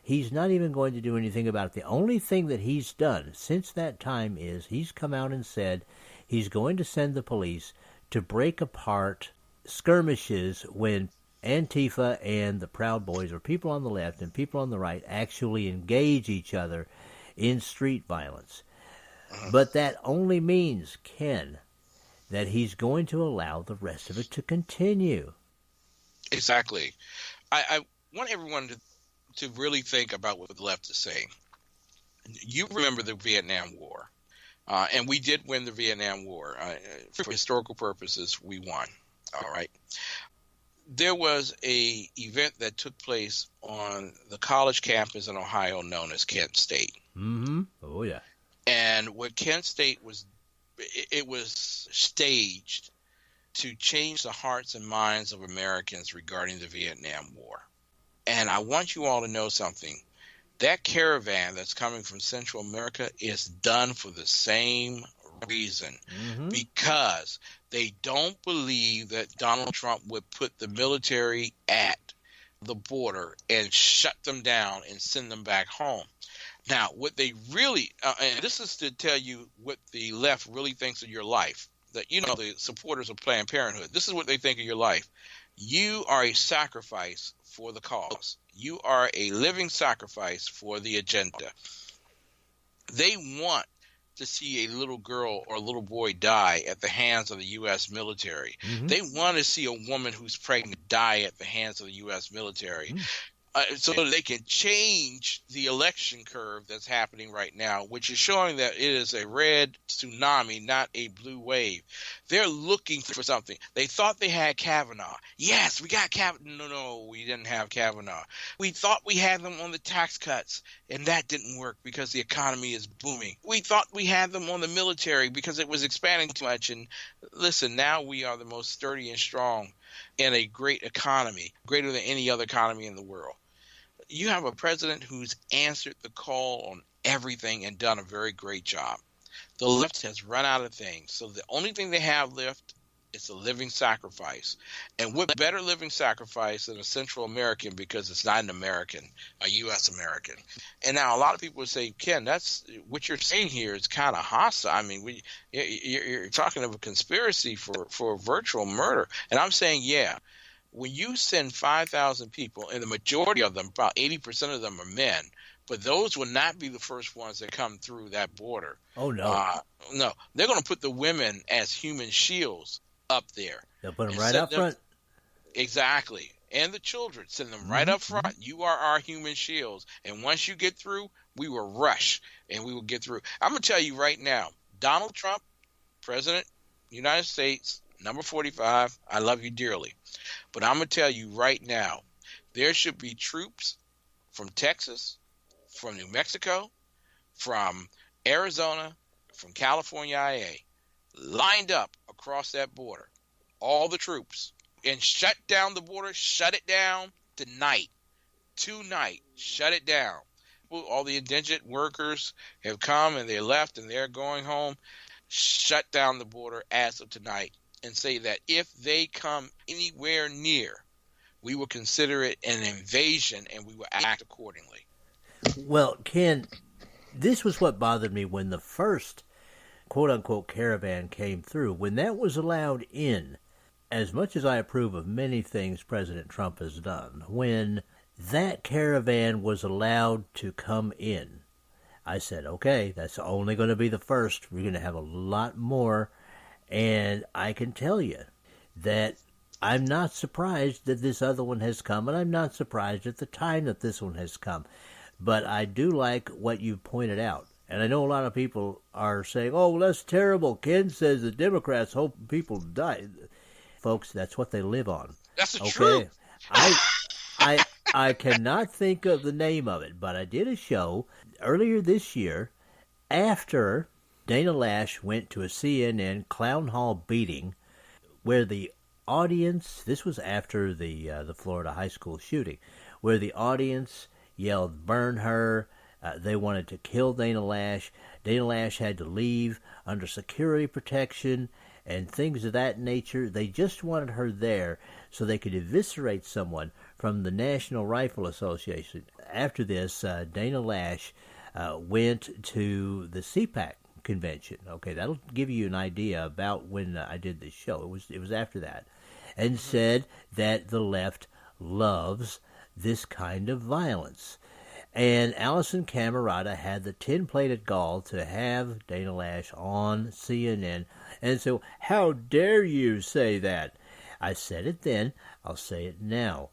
He's not even going to do anything about it. The only thing that he's done since that time is he's come out and said he's going to send the police to break apart skirmishes when Antifa and the Proud Boys, or people on the left and people on the right, actually engage each other in street violence. But that only means, Ken, that he's going to allow the rest of it to continue. Exactly. I want everyone to really think about what the left is saying. You remember the Vietnam War, and we did win the Vietnam War. For historical purposes, we won. All right. There was a event that took place on the college campus in Ohio known as Kent State. Mm-hmm. Oh, yeah. And what Kent State was, it was staged to change the hearts and minds of Americans regarding the Vietnam War. And I want you all to know something. That caravan that's coming from Central America is done for the same reason, because they don't believe that Donald Trump would put the military at the border and shut them down and send them back home. Now, what they really, and this is to tell you what the left really thinks of your life, that, you know, the supporters of Planned Parenthood, this is what they think of your life. You are a sacrifice for the cause. You are a living sacrifice for the agenda. They want to see a little girl or a little boy die at the hands of the U.S. military. Mm-hmm. They want to see a woman who's pregnant die at the hands of the U.S. military. So that they can change the election curve that's happening right now, which is showing that it is a red tsunami, not a blue wave. They're looking for something. They thought they had Kavanaugh. Yes, we got Kavanaugh. No, we didn't have Kavanaugh. We thought we had them on the tax cuts, and that didn't work because the economy is booming. We thought we had them on the military because it was expanding too much. And listen, now we are the most sturdy and strong in a great economy, greater than any other economy in the world. You have a president who's answered the call on everything and done a very great job. The left has run out of things. So the only thing they have left is a living sacrifice. And what better living sacrifice than a Central American, because it's not an American, a U.S. American. And now a lot of people would say, Ken, that's what you're saying here is kind of hostile. I mean, you're talking of a conspiracy for virtual murder. And I'm saying, yeah. When you send 5,000 people, and the majority of them, about 80% of them are men, but those will not be the first ones that come through that border. Oh, no. No. They're going to put the women as human shields up there. They'll put them right up front. Exactly. And the children, send them right up front. You are our human shields. And once you get through, we will rush, and we will get through. I'm going to tell you right now, Donald Trump, President of the United States, number 45, I love you dearly. But I'm going to tell you right now, there should be troops from Texas, from New Mexico, from Arizona, from California IA, lined up across that border, all the troops, and shut down the border, shut it down tonight, shut it down. All the indigent workers have come and they left and they're going home. Shut down the border as of tonight. And say that if they come anywhere near, we will consider it an invasion and we will act accordingly. Well, Ken, this was what bothered me when the first quote-unquote caravan came through. When that was allowed in, as much as I approve of many things President Trump has done, when that caravan was allowed to come in, I said, okay, that's only going to be the first. We're going to have a lot more. And I can tell you that I'm not surprised that this other one has come, and I'm not surprised at the time that this one has come. But I do like what you pointed out. And I know a lot of people are saying, oh, well, that's terrible. Ken says the Democrats hope people die. Folks, that's what they live on. That's the truth. I cannot think of the name of it, but I did a show earlier this year after Dana Lash went to a CNN clown hall beating where the audience, this was after the Florida high school shooting, where the audience yelled, burn her. They wanted to kill Dana Lash. Dana Lash had to leave under security protection and things of that nature. They just wanted her there so they could eviscerate someone from the National Rifle Association. After this, Dana Lash went to the CPAC convention. Okay, that'll give you an idea about when I did this show. It was after that, and said that the left loves this kind of violence. And Allison Camerata had the tin-plated gall to have Dana Lash on CNN, and so how dare you say that? I said it then. I'll say it now.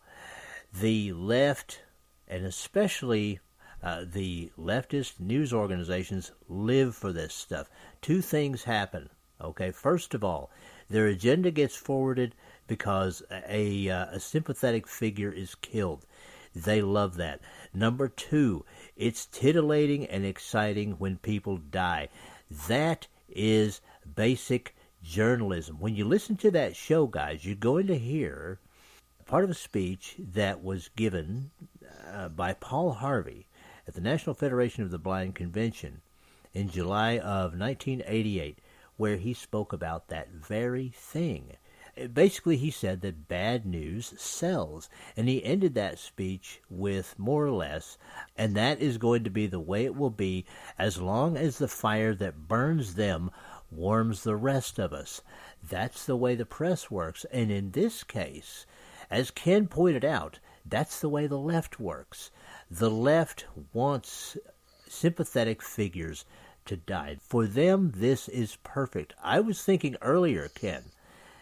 The left, and especially the leftist news organizations, live for this stuff. Two things happen. Okay, first of all, their agenda gets forwarded because a sympathetic figure is killed. They love that. Number two, it's titillating and exciting when people die. That is basic journalism. When you listen to that show, guys, you're going to hear part of a speech that was given by Paul Harvey at the National Federation of the Blind Convention in July of 1988, where he spoke about that very thing. Basically, he said that bad news sells, and he ended that speech with more or less, and that is going to be the way it will be as long as the fire that burns them warms the rest of us. That's the way the press works, and in this case, as Ken pointed out, that's the way the left works. The left wants sympathetic figures to die. For them, this is perfect. I was thinking earlier, Ken,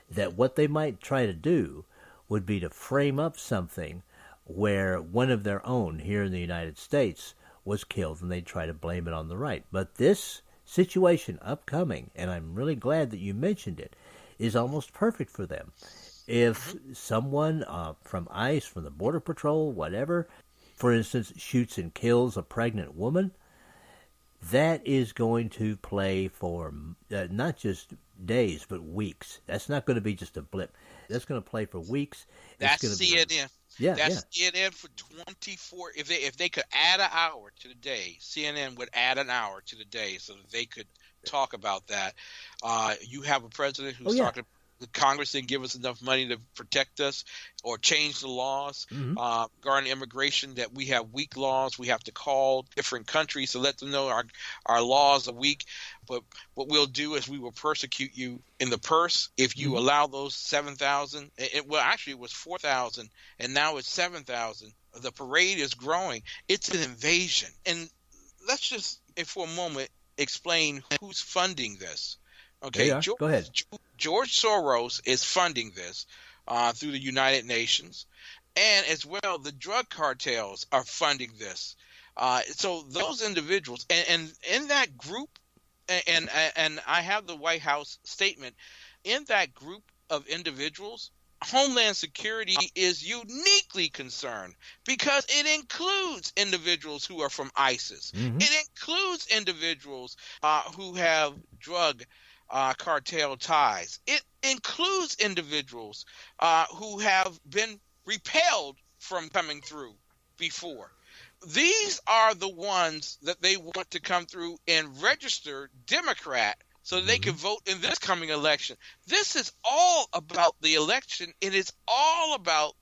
that what they might try to do would be to frame up something where one of their own here in the United States was killed, and they'd try to blame it on the right. But this situation upcoming, and I'm really glad that you mentioned it, is almost perfect for them. If someone from ICE, from the Border Patrol, whatever, for instance, shoots and kills a pregnant woman, that is going to play for not just days, but weeks. That's not going to be just a blip. That's going to play for weeks. That's CNN. That's yeah. CNN for 24. If they could add an hour to the day, CNN would add an hour to the day so that they could talk about that. You have a president who's talking. The Congress didn't give us enough money to protect us or change the laws regarding immigration, that we have weak laws. We have to call different countries to let them know our laws are weak. But what we'll do is we will persecute you in the purse if you allow those 7,000. Well, actually, it was 4,000, and now it's 7,000. The parade is growing. It's an invasion. And let's just, for a moment, explain who's funding this. Okay, go ahead. George Soros is funding this through the United Nations, and as well, the drug cartels are funding this. So those individuals, and in that group, and I have the White House statement, in that group of individuals, Homeland Security is uniquely concerned because it includes individuals who are from ISIS. It includes individuals who have drug cartel ties. It includes individuals who have been repelled from coming through before. These are the ones that they want to come through and register Democrat so they can vote in this coming election. This is all about the election. It is all about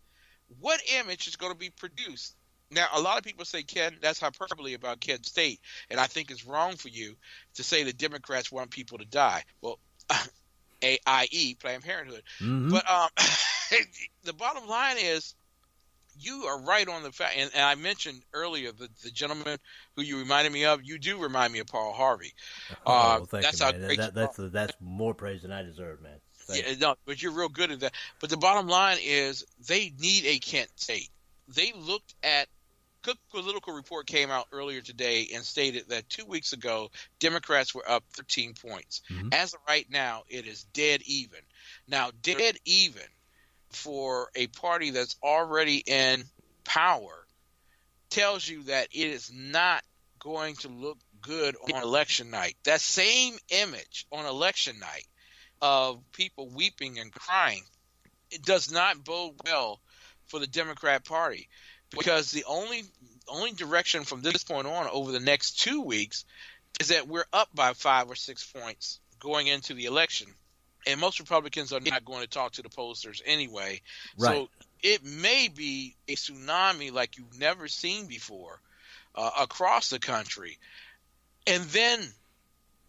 what image is going to be produced. Now, a lot of people say, Ken, that's hyperbole about Kent State, and I think it's wrong for you to say that Democrats want people to die. Well, i.e. Planned Parenthood. But the bottom line is you are right on the fact, and I mentioned earlier the gentleman who you reminded me of, you do remind me of Paul Harvey. Well, thank you, man. That's more praise than I deserve, man. No, but you're real good at that. But the bottom line is they need a Kent State. They looked at Cook Political Report came out earlier today and stated that 2 weeks ago, Democrats were up 13 points. As of right now, it is dead even. Now, dead even for a party that's already in power tells you that it is not going to look good on election night. That same image on election night of people weeping and crying, it does not bode well for the Democrat Party. Because the only direction from this point on over the next 2 weeks is that we're up by 5 or 6 points going into the election. And most Republicans are not going to talk to the pollsters anyway. Right. So it may be a tsunami like you've never seen before across the country. And then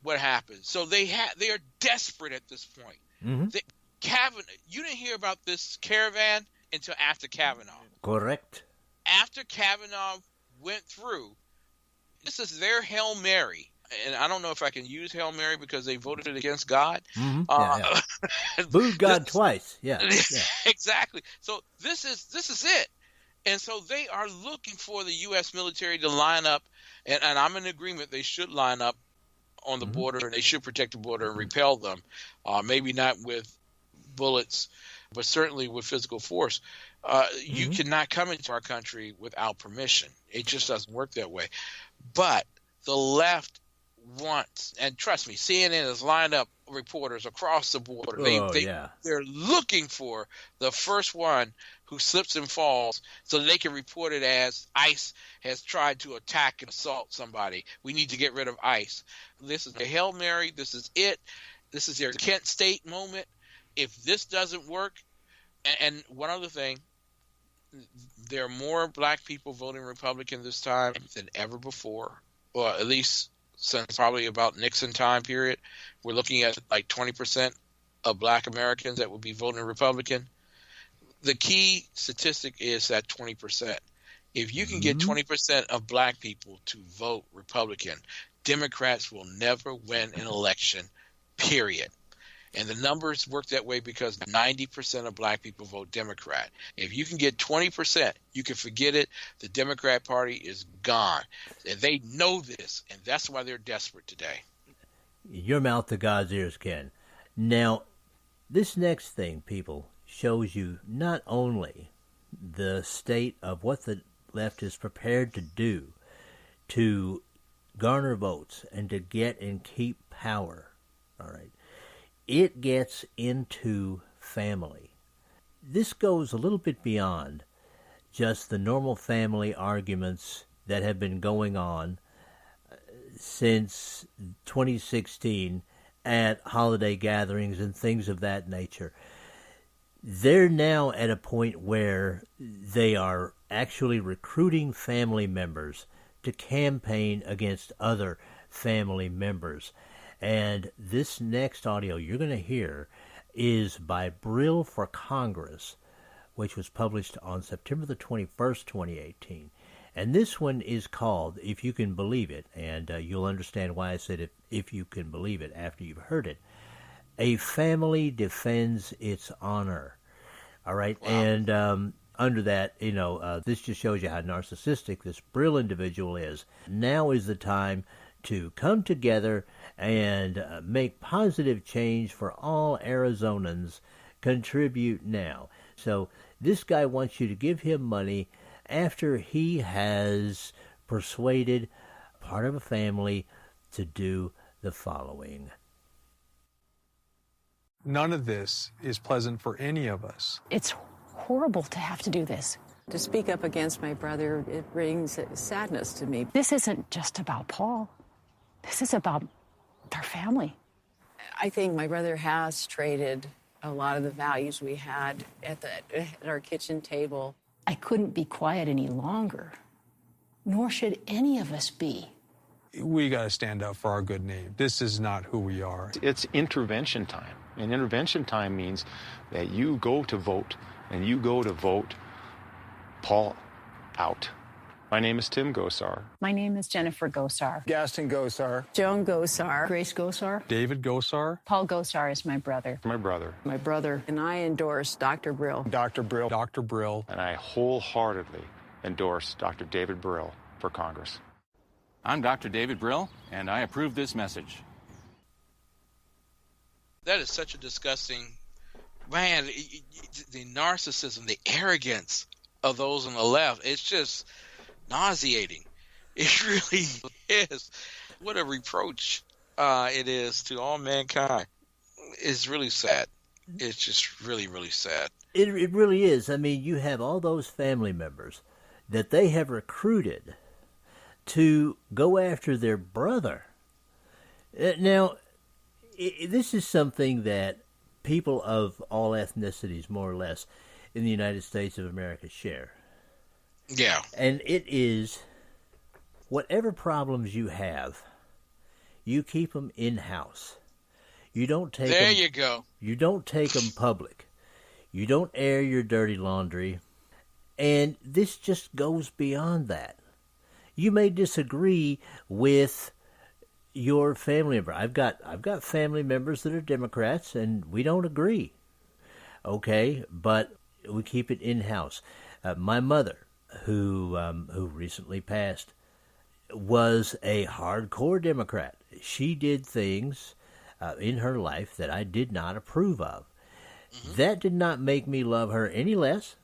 what happens? So they are desperate at this point. You didn't hear about this caravan until after Kavanaugh. Correct. After Kavanaugh went through, this is their Hail Mary. And I don't know if I can use Hail Mary because they voted it against God. Booed God twice. Yeah. Exactly. So this is it. And so they are looking for the U.S. military to line up, and I'm in agreement they should line up on the border, and they should protect the border and repel them. Maybe not with bullets, but certainly with physical force. You cannot come into our country without permission. It just doesn't work that way. But the left wants, and trust me, CNN has lined up reporters across the border. They're looking for the first one who slips and falls so that they can report it as ICE has tried to attack and assault somebody. We need to get rid of ICE. This is the Hail Mary. This is it. This is their Kent State moment. if this doesn't work, and one other thing, there are more black people voting Republican this time than ever before, or at least since probably about Nixon time period. We're looking at like 20% of black Americans that would be voting Republican. The key statistic is that 20%. If you can get 20% of black people to vote Republican, Democrats will never win an election, period. And the numbers work that way because 90% of black people vote Democrat. If you can get 20%, you can forget it. The Democrat Party is gone. And they know this, and that's why they're desperate today. Your mouth to God's ears, Ken. Now, this next thing, people, shows you not only the state of what the left is prepared to do to garner votes and to get and keep power, all right? It gets into family. This goes a little bit beyond just the normal family arguments that have been going on since 2016 at holiday gatherings and things of that nature. They're now at a point where they are actually recruiting family members to campaign against other family members. And this next audio you're going to hear is by Brill for Congress, which was published on September the 21st, 2018. And this one is called, If You Can Believe It, and you'll understand why I said if you can believe it after you've heard it. A family defends its honor. All right? Wow. And under that, this just shows you how narcissistic this Brill individual is. Now is the time to come together and make positive change for all Arizonans. Contribute now. So this guy wants you to give him money after he has persuaded part of a family to do the following. None of this is pleasant for any of us. It's horrible to have to do this. To speak up against my brother, it brings sadness to me. This isn't just about Paul. This is about their family. I think my brother has traded a lot of the values we had at our kitchen table. I couldn't be quiet any longer, nor should any of us be. We got to stand up for our good name. This is not who we are. It's intervention time. And intervention time means that you go to vote, and you go to vote Paul out. My name is Tim Gosar. My name is Jennifer Gosar. Gaston Gosar. Joan Gosar. Grace Gosar. David Gosar. Paul Gosar is my brother. My brother. My brother. And I endorse Dr. Brill. Dr. Brill. Dr. Brill. And I wholeheartedly endorse Dr. David Brill for Congress. I'm Dr. David Brill, and I approve this message. That is such a disgusting, man, the narcissism, the arrogance of those on the left. It's just nauseating. It really is. What a reproach it is to all mankind. It's really sad. It's just really, really sad. It really is. I mean, you have all those family members that they have recruited to go after their brother. Now, this is something that people of all ethnicities, more or less, in the United States of America share. Yeah. And it is, whatever problems you have, you keep them in-house. You don't take there them, you go. You don't take them public. You don't air your dirty laundry. And this just goes beyond that. You may disagree with your family member. I've got family members that are Democrats, and we don't agree. Okay, but we keep it in-house. My mother, who recently passed, was a hardcore Democrat. She did things in her life that I did not approve of. Mm-hmm. That did not make me love her any less.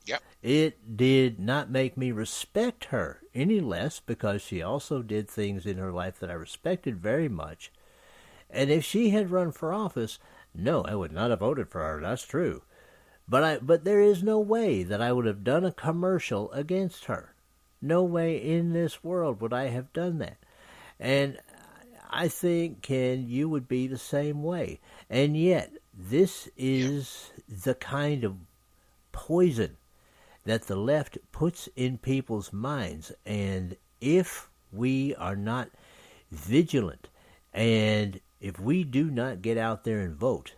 Yep. It did not make me respect her any less, because she also did things in her life that I respected very much. And if she had run for office, no, I would not have voted for her. That's true. But there is no way that I would have done a commercial against her. No way in this world would I have done that. And I think, Ken, you would be the same way. And yet, This is the kind of poison that the left puts in people's minds. And if we are not vigilant, and if we do not get out there and vote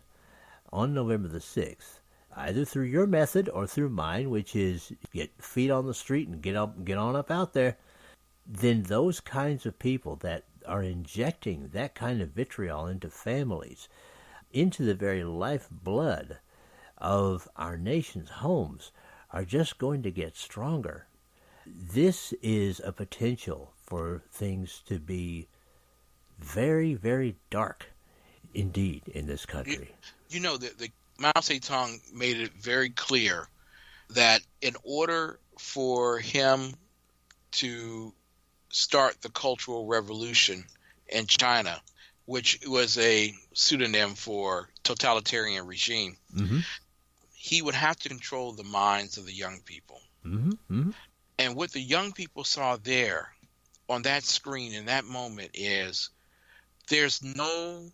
on November the 6th, either through your method or through mine, which is get feet on the street and get on up out there, then those kinds of people that are injecting that kind of vitriol into families, into the very lifeblood of our nation's homes, are just going to get stronger. This is a potential for things to be very, very dark indeed in this country. You know, the Mao Zedong made it very clear that in order for him to start the Cultural Revolution in China, which was a pseudonym for totalitarian regime, he would have to control the minds of the young people. And what the young people saw there on that screen in that moment is there's no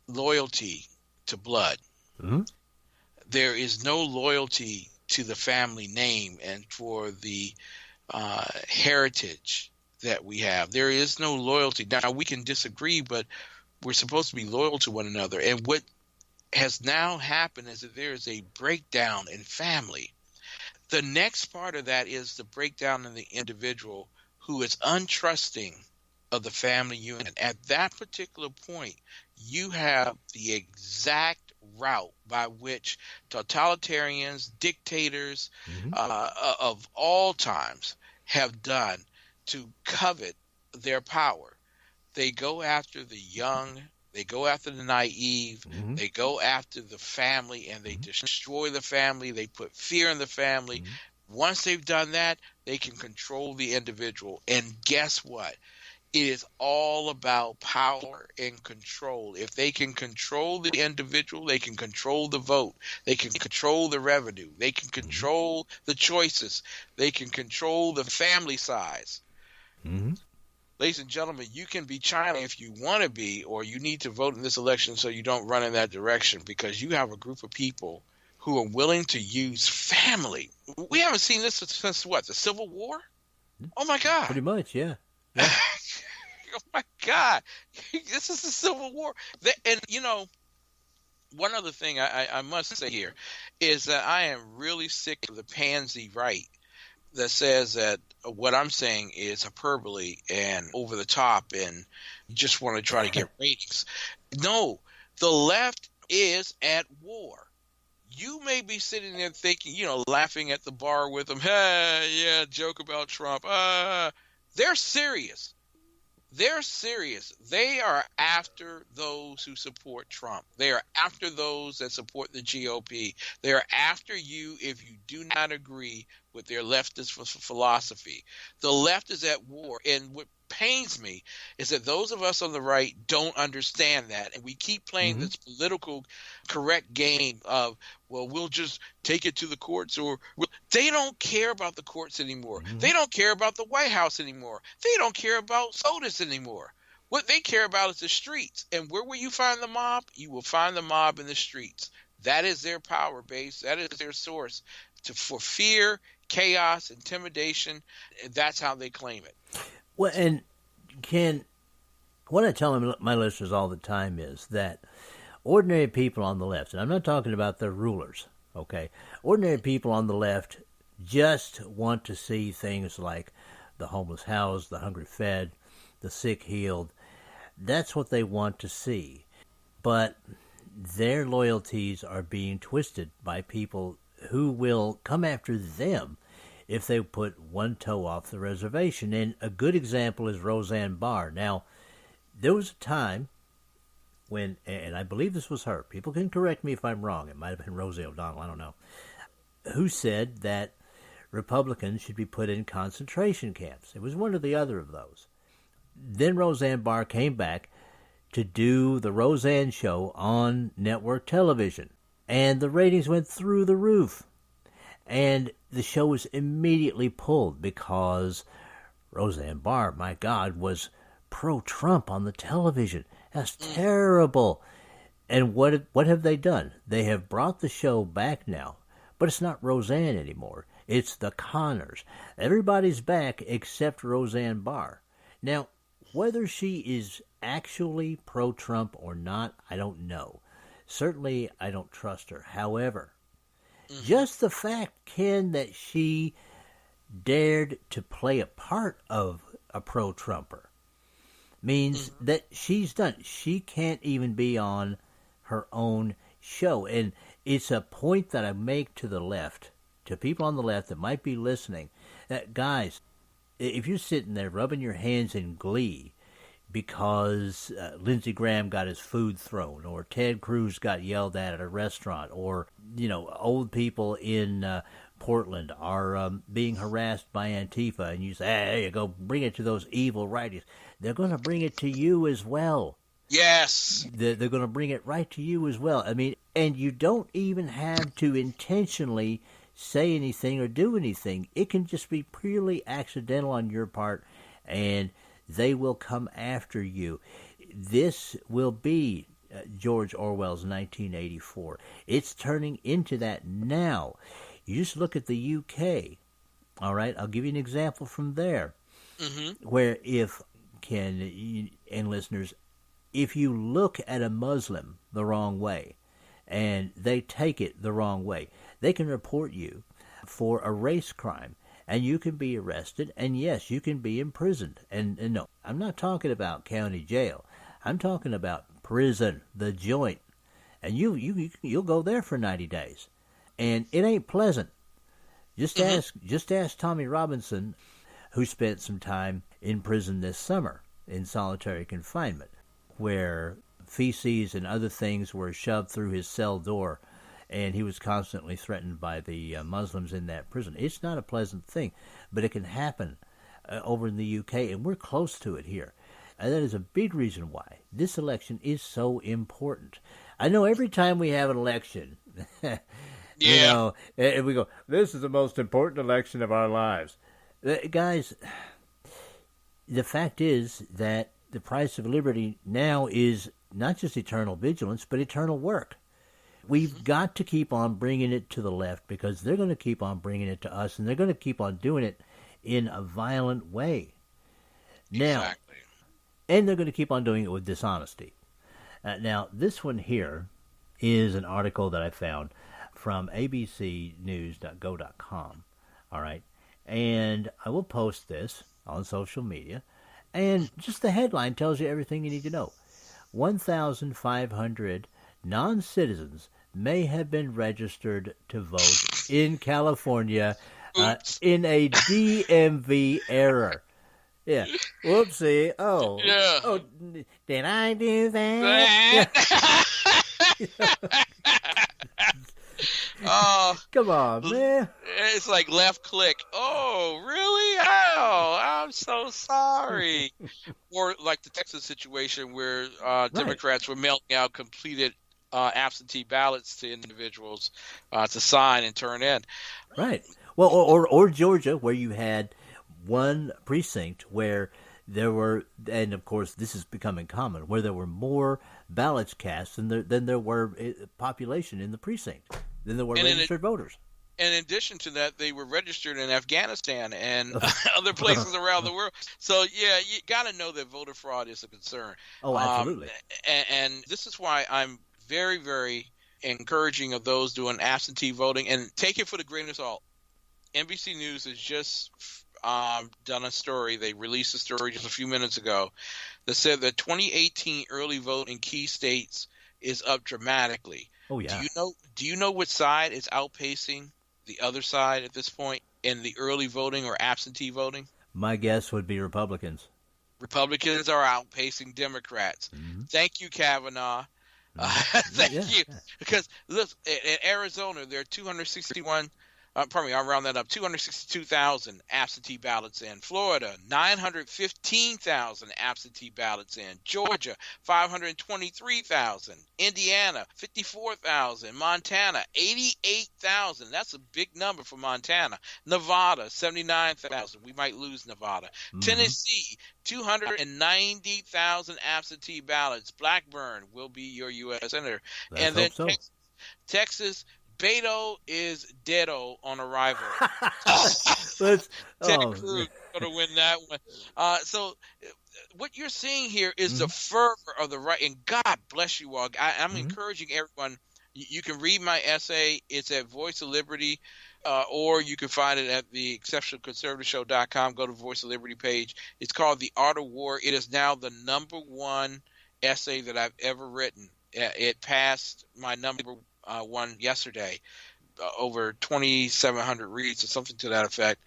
loyalty to blood. There is no loyalty to the family name and for the heritage that we have. There is no loyalty. Now, we can disagree, but we're supposed to be loyal to one another. And what has now happened is that there is a breakdown in family. The next part of that is the breakdown in the individual who is untrusting of the family unit. At that particular point, you have the exact route by which totalitarians, dictators of all times have done to covet their power. They go after the young, they go after the naive, they go after the family, and they destroy the family. They put fear in the family. Once they've done that, they can control the individual. And guess what? It is all about power and control. If they can control the individual, they can control the vote. They can control the revenue. They can control the choices. They can control the family size. Ladies and gentlemen, you can be China if you want to be, or you need to vote in this election so you don't run in that direction, because you have a group of people who are willing to use family. We haven't seen this since what, the Civil War? Oh, my God. Pretty much, yeah. Oh, my God. This is the Civil War. And, you know, one other thing I must say here is that I am really sick of the pansy right that says that what I'm saying is hyperbole and over the top and you just want to try to get ratings. No, the left is at war. You may be sitting there thinking, you know, laughing at the bar with them. Hey, yeah, joke about Trump. They're serious. They're serious. They are after those who support Trump. They are after those that support the GOP. They are after you if you do not agree with their leftist philosophy. The left is at war. And what pains me is that those of us on the right don't understand that. And we keep playing this political correct game of, well, we'll just take it to the courts. Or they don't care about the courts anymore. They don't care about the White House anymore. They don't care about SOTUS anymore. What they care about is the streets. And where will you find the mob? You will find the mob in the streets. That is their power base. That is their source for fear, chaos, intimidation. And that's how they claim it. Well, and Ken, what I tell my listeners all the time is that ordinary people on the left, and I'm not talking about the rulers, okay? Ordinary people on the left just want to see things like the homeless housed, the hungry fed, the sick healed. That's what they want to see. But their loyalties are being twisted by people who will come after them if they put one toe off the reservation. And a good example is Roseanne Barr. Now, there was a time when, and I believe this was her, people can correct me if I'm wrong, it might have been Rosie O'Donnell, I don't know, who said that Republicans should be put in concentration camps. It was one or the other of those. Then Roseanne Barr came back to do the Roseanne Show on network television, and the ratings went through the roof. And the show was immediately pulled because Roseanne Barr, my God, was pro-Trump on the television. That's terrible. And what have they done? They have brought the show back now, but it's not Roseanne anymore. It's the Connors. Everybody's back except Roseanne Barr. Now, whether she is actually pro-Trump or not, I don't know. Certainly, I don't trust her. However, just the fact, Ken, that she dared to play a part of a pro-Trumper means that she's done. She can't even be on her own show. And it's a point that I make to the left, to people on the left that might be listening, that, guys, if you're sitting there rubbing your hands in glee because Lindsey Graham got his food thrown, or Ted Cruz got yelled at a restaurant, or, old people in Portland are being harassed by Antifa, and you say, hey, there you go, bring it to those evil righties. They're going to bring it to you as well. Yes. They're going to bring it right to you as well. I mean, and you don't even have to intentionally say anything or do anything. It can just be purely accidental on your part, and they will come after you. This will be George Orwell's 1984. It's turning into that now. You just look at the UK. All right, I'll give you an example from there, where if, Ken and listeners, if you look at a Muslim the wrong way and they take it the wrong way, they can report you for a race crime, and you can be arrested, and yes, you can be imprisoned. And no, I'm not talking about county jail. I'm talking about prison, the joint. And you'll go there for 90 days. And it ain't pleasant. Just ask Tommy Robinson, who spent some time in prison this summer in solitary confinement, where feces and other things were shoved through his cell door, and he was constantly threatened by the Muslims in that prison. It's not a pleasant thing, but it can happen over in the UK, and we're close to it here. And that is a big reason why this election is so important. I know every time we have an election, and we go, this is the most important election of our lives. Guys, the fact is that the price of liberty now is not just eternal vigilance, but eternal work. We've got to keep on bringing it to the left, because they're going to keep on bringing it to us, and they're going to keep on doing it in a violent way. Now, and they're going to keep on doing it with dishonesty. Now, this one here is an article that I found from abcnews.go.com, all right? And I will post this on social media, and just the headline tells you everything you need to know. 1,500 non-citizens may have been registered to vote in California in a DMV error. Yeah. Whoopsie. Oh. Yeah. Oh, did I do that? Come on, man. It's like left click. Oh, really? Oh, I'm so sorry. Or like the Texas situation where Democrats were mailing out completed absentee ballots to individuals to sign and turn in. Right. Well, or Georgia, where you had one precinct where there were, and of course this is becoming common, where there were more ballots cast than there were population in the precinct, than there were registered voters. And in addition to that, they were registered in Afghanistan and other places around the world. So, yeah, you got to know that voter fraud is a concern. Oh, absolutely. And this is why I'm very, very encouraging of those doing absentee voting. And take it for the grain of salt. NBC News has just done a story. They released a story just a few minutes ago that said that 2018 early vote in key states is up dramatically. Oh, yeah. Do you know which side is outpacing the other side at this point in the early voting or absentee voting? My guess would be Republicans. Republicans are outpacing Democrats. Mm-hmm. Thank you, Kavanaugh. Thank you. Because look, in Arizona, there are 261 I'll round that up, 262,000 absentee ballots in. Florida, 915,000 absentee ballots in. Georgia, 523,000. Indiana, 54,000. Montana, 88,000. That's a big number for Montana. Nevada, 79,000. We might lose Nevada. Tennessee, 290,000 absentee ballots. Blackburn will be your U.S. Senator. And then Texas, Beto is deado on arrival. Ted Cruz going to win that one. So what you're seeing here is the fervor of the right, and God bless you all. I'm encouraging everyone. You can read my essay. It's at Voice of Liberty, or you can find it at the exceptionalconservativeshow.com. Go to Voice of Liberty page. It's called The Art of War. It is now the #1 essay that I've ever written. It passed my #1 yesterday, over 2,700 reads or something to that effect.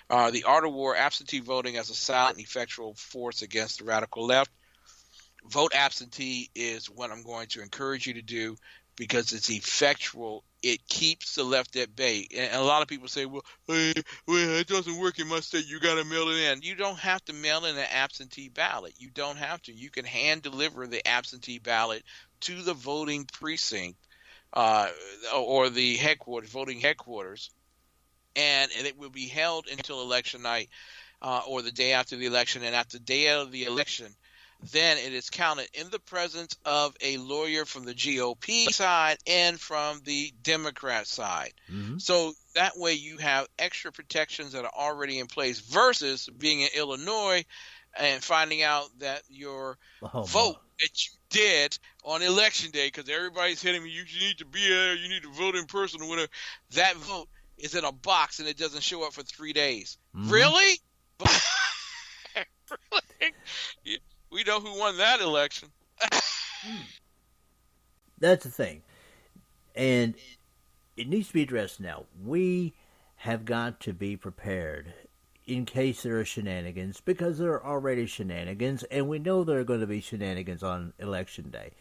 The Art of War, Absentee Voting as a Silent and Effectual Force Against the Radical Left. Vote absentee is what I'm going to encourage you to do because it's effectual. It keeps the left at bay. And a lot of people say, well, it doesn't work in my state. You got to mail it in. You don't have to mail in an absentee ballot. You don't have to. You can hand deliver the absentee ballot to the voting precinct or the voting headquarters, and it will be held until election night or the day after the election. And at the day of the election, then it is counted in the presence of a lawyer from the GOP side and from the Democrat side. So that way you have extra protections that are already in place versus being in Illinois and finding out that your vote that you did on election day, because everybody's hitting me, you need to be there, you need to vote in person or whatever, that vote is in a box and it doesn't show up for 3 days. Really? Really? We know who won that election. That's the thing. And it needs to be addressed now. We have got to be prepared in case there are shenanigans, because there are already shenanigans, and we know there are going to be shenanigans on Election Day.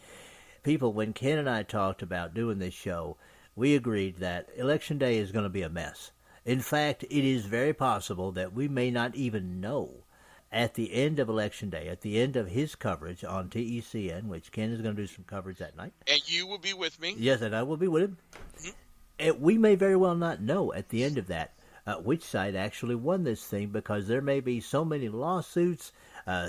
People, when Ken and I talked about doing this show, we agreed that Election Day is going to be a mess. In fact, it is very possible that we may not even know at the end of Election Day, at the end of his coverage on TECN, which Ken is going to do some coverage that night. And you will be with me. Yes, and I will be with him. And we may very well not know at the end of that which side actually won this thing, because there may be so many lawsuits,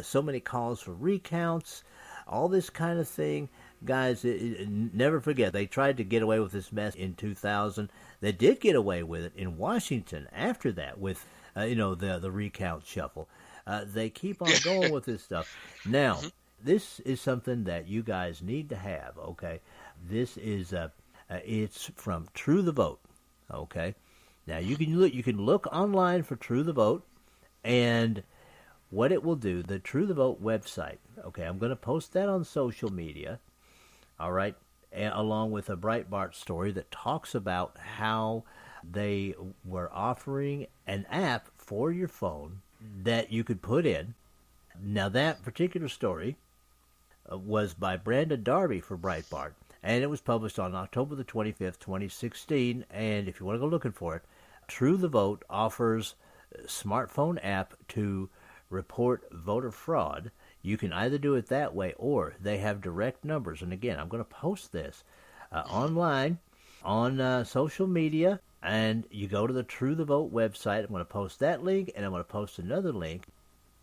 so many calls for recounts, all this kind of thing. Guys, never forget, they tried to get away with this mess in 2000. They did get away with it in Washington after that with, the recount shuffle. They keep on going with this stuff. Now, this is something that you guys need to have, okay? This is, it's from True the Vote, okay? Now, you can look online for True the Vote, and what it will do, the True the Vote website, okay, I'm going to post that on social media, all right, along with a Breitbart story that talks about how they were offering an app for your phone that you could put in. Now, that particular story was by Brandon Darby for Breitbart, and it was published on October the 25th, 2016, and if you want to go looking for it, True the Vote offers a smartphone app to report voter fraud. You can either do it that way, or they have direct numbers, and again, I'm going to post this online on social media, and you go to the True the Vote website. I'm going to post that link, and I'm going to post another link.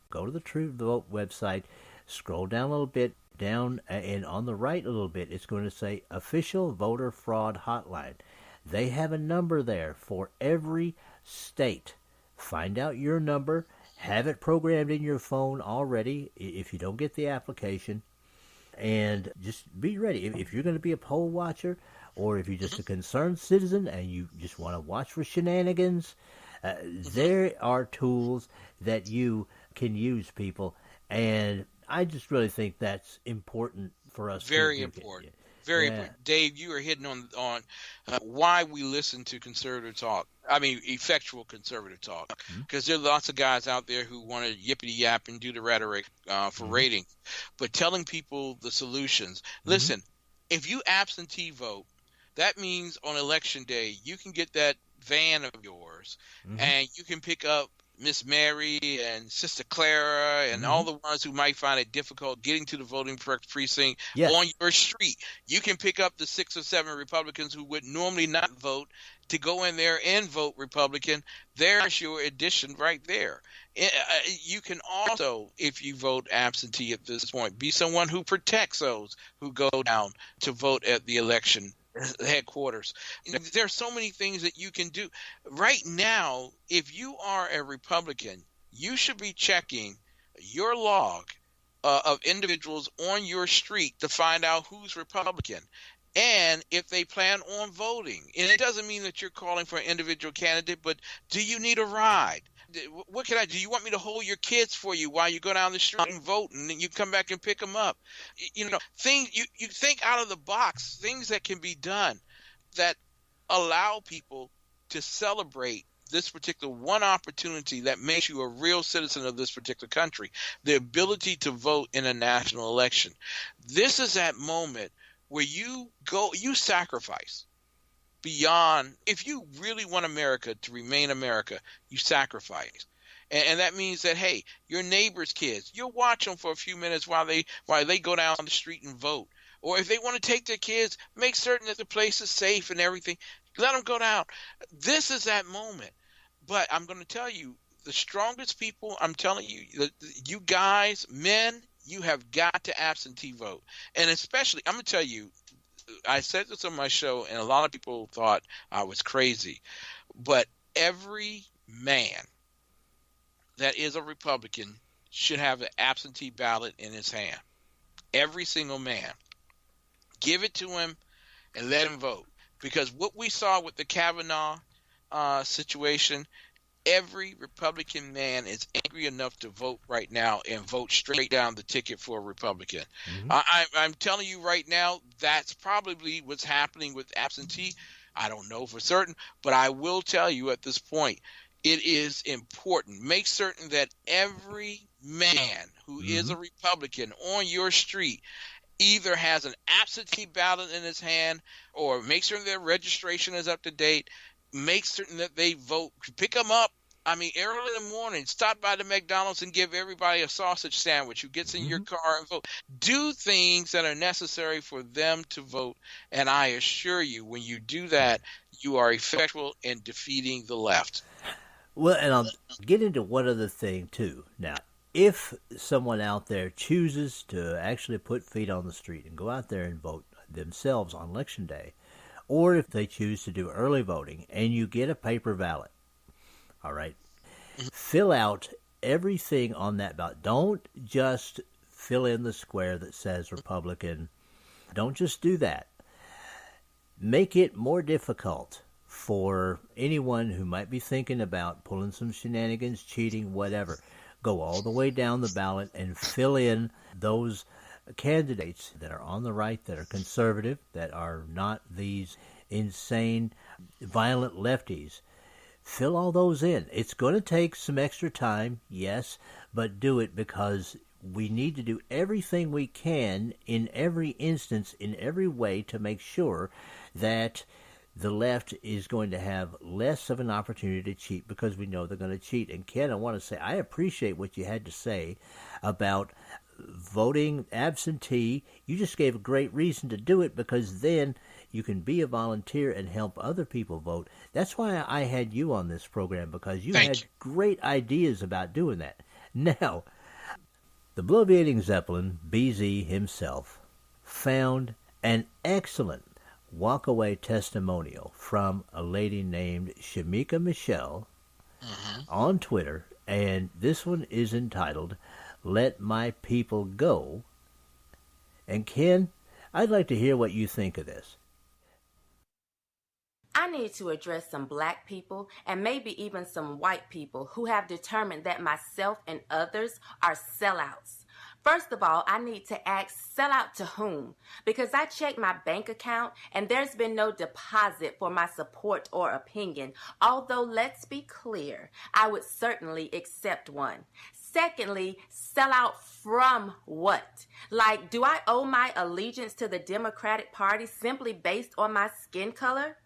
Go to the True the Vote website, scroll down a little bit, down, and on the right a little bit, it's going to say Official Voter Fraud Hotline. They have a number there for every state. Find out your number, have it programmed in your phone already if you don't get the application, and just be ready. If you're going to be a poll watcher, or if you're just a concerned citizen and you just want to watch for shenanigans, there are tools that you can use, people. And I just really think that's important for us. Very important. Very important. Dave, you are hitting on why we listen to conservative talk. I mean, effectual conservative talk. Because there are lots of guys out there who want to yippity-yap and do the rhetoric for ratings. But telling people the solutions. Listen, if you absentee vote, that means on Election Day you can get that van of yours, and you can pick up Miss Mary and Sister Clara and all the ones who might find it difficult getting to the voting precinct on your street. You can pick up the 6 or 7 Republicans who would normally not vote to go in there and vote Republican. There's your addition right there. You can also, if you vote absentee at this point, be someone who protects those who go down to vote at the election headquarters. There are so many things that you can do. Right now, if you are a Republican, you should be checking your log of individuals on your street to find out who's Republican and if they plan on voting. And it doesn't mean that you're calling for an individual candidate, but do you need a ride? What can I do? You want me to hold your kids for you while you go down the street and vote, and then you come back and pick them up? Things you think out of the box, things that can be done that allow people to celebrate this particular one opportunity that makes you a real citizen of this particular country, the ability to vote in a national election. This is that moment where you sacrifice beyond. If you really want America to remain America, you sacrifice. And that means that, hey, your neighbor's kids, you'll watch them for a few minutes while they go down the street and vote. Or if they want to take their kids, make certain that the place is safe and everything. Let them go down. This is that moment. But I'm going to tell you, the strongest people, I'm telling you, you guys, men, you have got to absentee vote. And especially, I'm going to tell you, I said this on my show, and a lot of people thought I was crazy. But every man that is a Republican should have an absentee ballot in his hand. Every single man. Give it to him and let him vote. Because what we saw with the Kavanaugh situation, every Republican man is angry enough to vote right now and vote straight down the ticket for a Republican. I'm telling you right now, that's probably what's happening with absentee. I don't know for certain, but I will tell you at this point, it is important. Make certain that every man who is a Republican on your street either has an absentee ballot in his hand, or make certain their registration is up to date. Make certain that they vote. Pick them up. I mean, early in the morning, stop by the McDonald's and give everybody a sausage sandwich who gets in your car and vote. Do things that are necessary for them to vote. And I assure you, when you do that, you are effectual in defeating the left. Well, and I'll get into one other thing, too. Now, if someone out there chooses to actually put feet on the street and go out there and vote themselves on Election Day, or if they choose to do early voting and you get a paper ballot, all right, fill out everything on that ballot. Don't just fill in the square that says Republican. Don't just do that. Make it more difficult for anyone who might be thinking about pulling some shenanigans, cheating, whatever. Go all the way down the ballot and fill in those candidates that are on the right, that are conservative, that are not these insane, violent lefties. Fill all those in. It's going to take some extra time, yes, but do it, because we need to do everything we can in every instance, in every way, to make sure that the left is going to have less of an opportunity to cheat, because we know they're going to cheat. And Ken, I want to say, I appreciate what you had to say about voting absentee. You just gave a great reason to do it, because then you can be a volunteer and help other people vote. That's why I had you on this program, because you had great ideas about doing that. Now, the bloviating Zeppelin, BZ himself, found an excellent walk-away testimonial from a lady named Shamika Michelle on Twitter, and this one is entitled, "Let My People Go." And Ken, I'd like to hear what you think of this. I need to address some black people and maybe even some white people who have determined that myself and others are sellouts. First of all, I need to ask, sell out to whom? Because I checked my bank account and there's been no deposit for my support or opinion. Although, let's be clear, I would certainly accept one. Secondly, sell out from what? Like, do I owe my allegiance to the Democratic Party simply based on my skin color?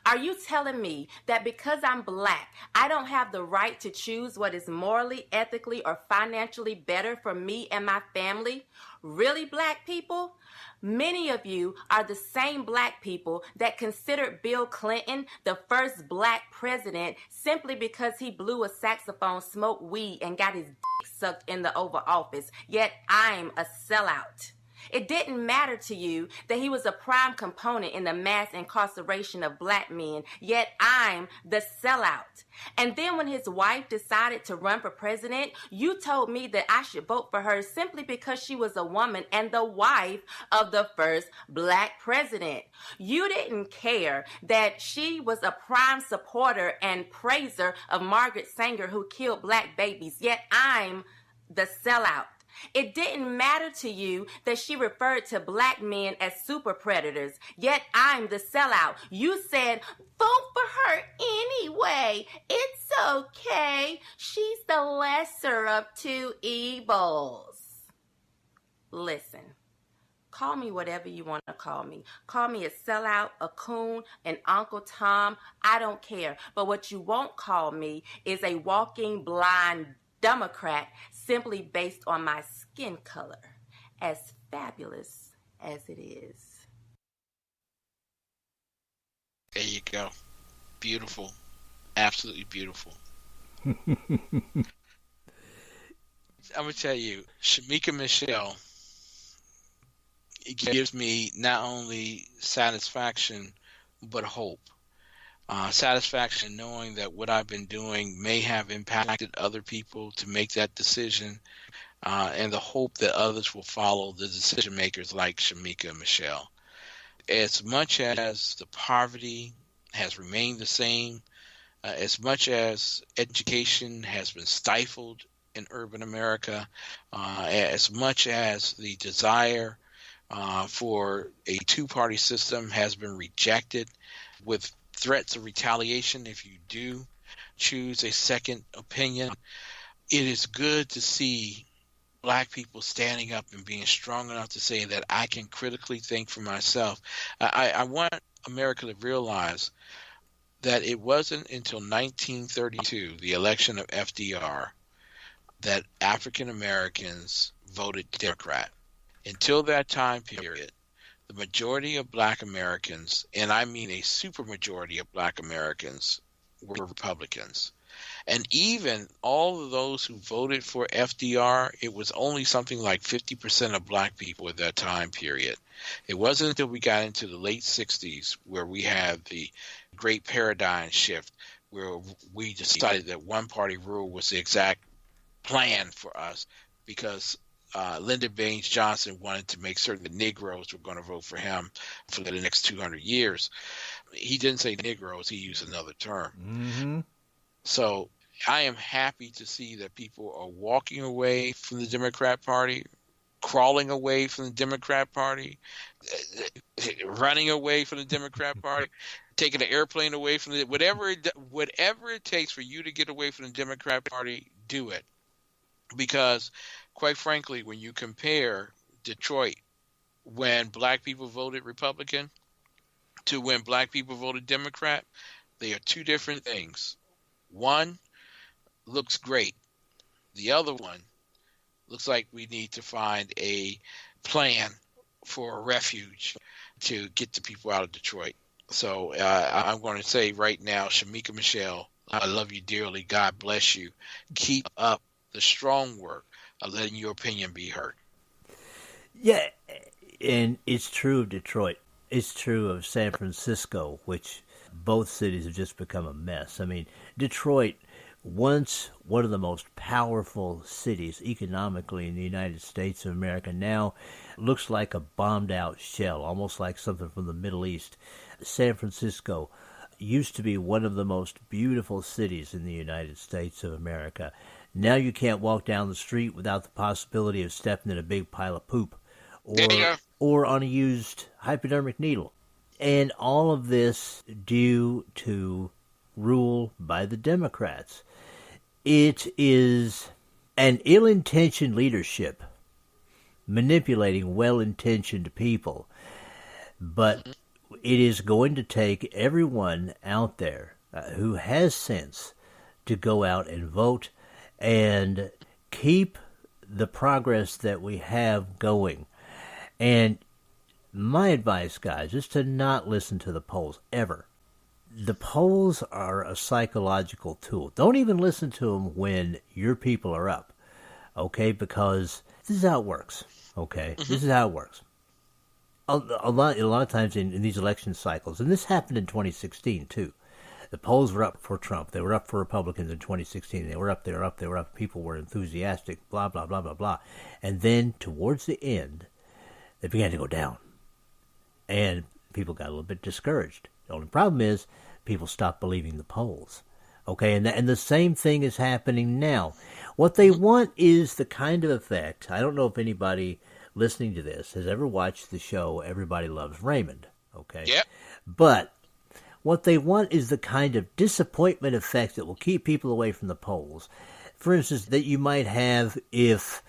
Are you telling me that because I'm black, I don't have the right to choose what is morally, ethically, or financially better for me and my family? Really, black people? Many of you are the same black people that considered Bill Clinton the first black president simply because he blew a saxophone, smoked weed, and got his dick sucked in the Oval Office. Yet I'm a sellout. It didn't matter to you that he was a prime component in the mass incarceration of black men, yet I'm the sellout. And then when his wife decided to run for president, you told me that I should vote for her simply because she was a woman and the wife of the first black president. You didn't care that she was a prime supporter and praiser of Margaret Sanger, who killed black babies, yet I'm the sellout. It didn't matter to you that she referred to black men as super predators, yet I'm the sellout. You said, vote for her anyway. It's okay. She's the lesser of two evils. Listen, call me whatever you want to call me. Call me a sellout, a coon, an Uncle Tom. I don't care. But what you won't call me is a walking blind Democrat simply based on my skin color, as fabulous as it is. There you go. Beautiful. Absolutely beautiful. I'm going to tell you, Shamika Michelle, it gives me not only satisfaction, but hope. Satisfaction knowing that what I've been doing may have impacted other people to make that decision, and the hope that others will follow the decision makers like Shamika Michelle. As much as the poverty has remained the same, as much as education has been stifled in urban America, as much as the desire for a two-party system has been rejected with threats of retaliation if you do choose a second opinion, it is good to see black people standing up and being strong enough to say that I can critically think for myself. I want America to realize that it wasn't until 1932, the election of FDR, that African Americans voted Democrat. Until that time period, the majority of black Americans, and I mean a supermajority of black Americans, were Republicans. And even all of those who voted for FDR, it was only something like 50% of black people at that time period. It wasn't until we got into the late 60s where we had the great paradigm shift, where we decided that one-party rule was the exact plan for us, because Lyndon Baines Johnson wanted to make certain that Negroes were going to vote for him for the next 200 years. He didn't say Negroes, he used another term. Mm-hmm. So I am happy to see that people are walking away from the Democrat Party, crawling away from the Democrat Party, running away from the Democrat Party, taking an airplane away from it. Whatever it takes for you to get away from the Democrat Party, do it. Because quite frankly, when you compare Detroit, when black people voted Republican, to when black people voted Democrat, they are two different things. One looks great. The other one looks like we need to find a plan for a refuge to get the people out of Detroit. So I'm going to say right now, Shamika Michelle, I love you dearly. God bless you. Keep up the strong work of letting your opinion be heard. Yeah, and it's true of Detroit. It's true of San Francisco, which both cities have just become a mess. I mean, Detroit, once one of the most powerful cities economically in the United States of America, now looks like a bombed-out shell, almost like something from the Middle East. San Francisco used to be one of the most beautiful cities in the United States of America. Now you can't walk down the street without the possibility of stepping in a big pile of poop or on a used hypodermic needle. And all of this due to rule by the Democrats. It is an ill-intentioned leadership manipulating well-intentioned people. But it is going to take everyone out there who has sense to go out and vote and keep the progress that we have going. And my advice, guys, is to not listen to the polls, ever. The polls are a psychological tool. Don't even listen to them when your people are up, okay? Because this is how it works, okay? Mm-hmm. This is how it works. A lot of times in these election cycles, and this happened in 2016 too, the polls were up for Trump. They were up for Republicans in 2016. They were up. People were enthusiastic, blah, blah, blah, blah, blah. And then towards the end, they began to go down. And people got a little bit discouraged. The only problem is people stopped believing the polls. Okay, and the same thing is happening now. What they want is the kind of effect. I don't know if anybody listening to this has ever watched the show Everybody Loves Raymond. Okay? Yep. But what they want is the kind of disappointment effect that will keep people away from the polls. For instance, that you might have if,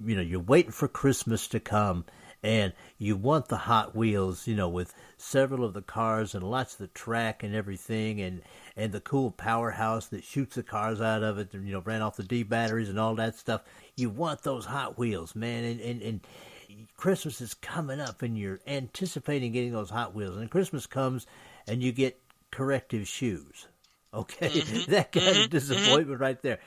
you're waiting for Christmas to come and you want the Hot Wheels, with several of the cars and lots of the track and everything and the cool powerhouse that shoots the cars out of it and, ran off the D batteries and all that stuff. You want those Hot Wheels, man, and Christmas is coming up and you're anticipating getting those Hot Wheels. And Christmas comes and you get corrective shoes. Okay? Mm-hmm. That kind of disappointment right there.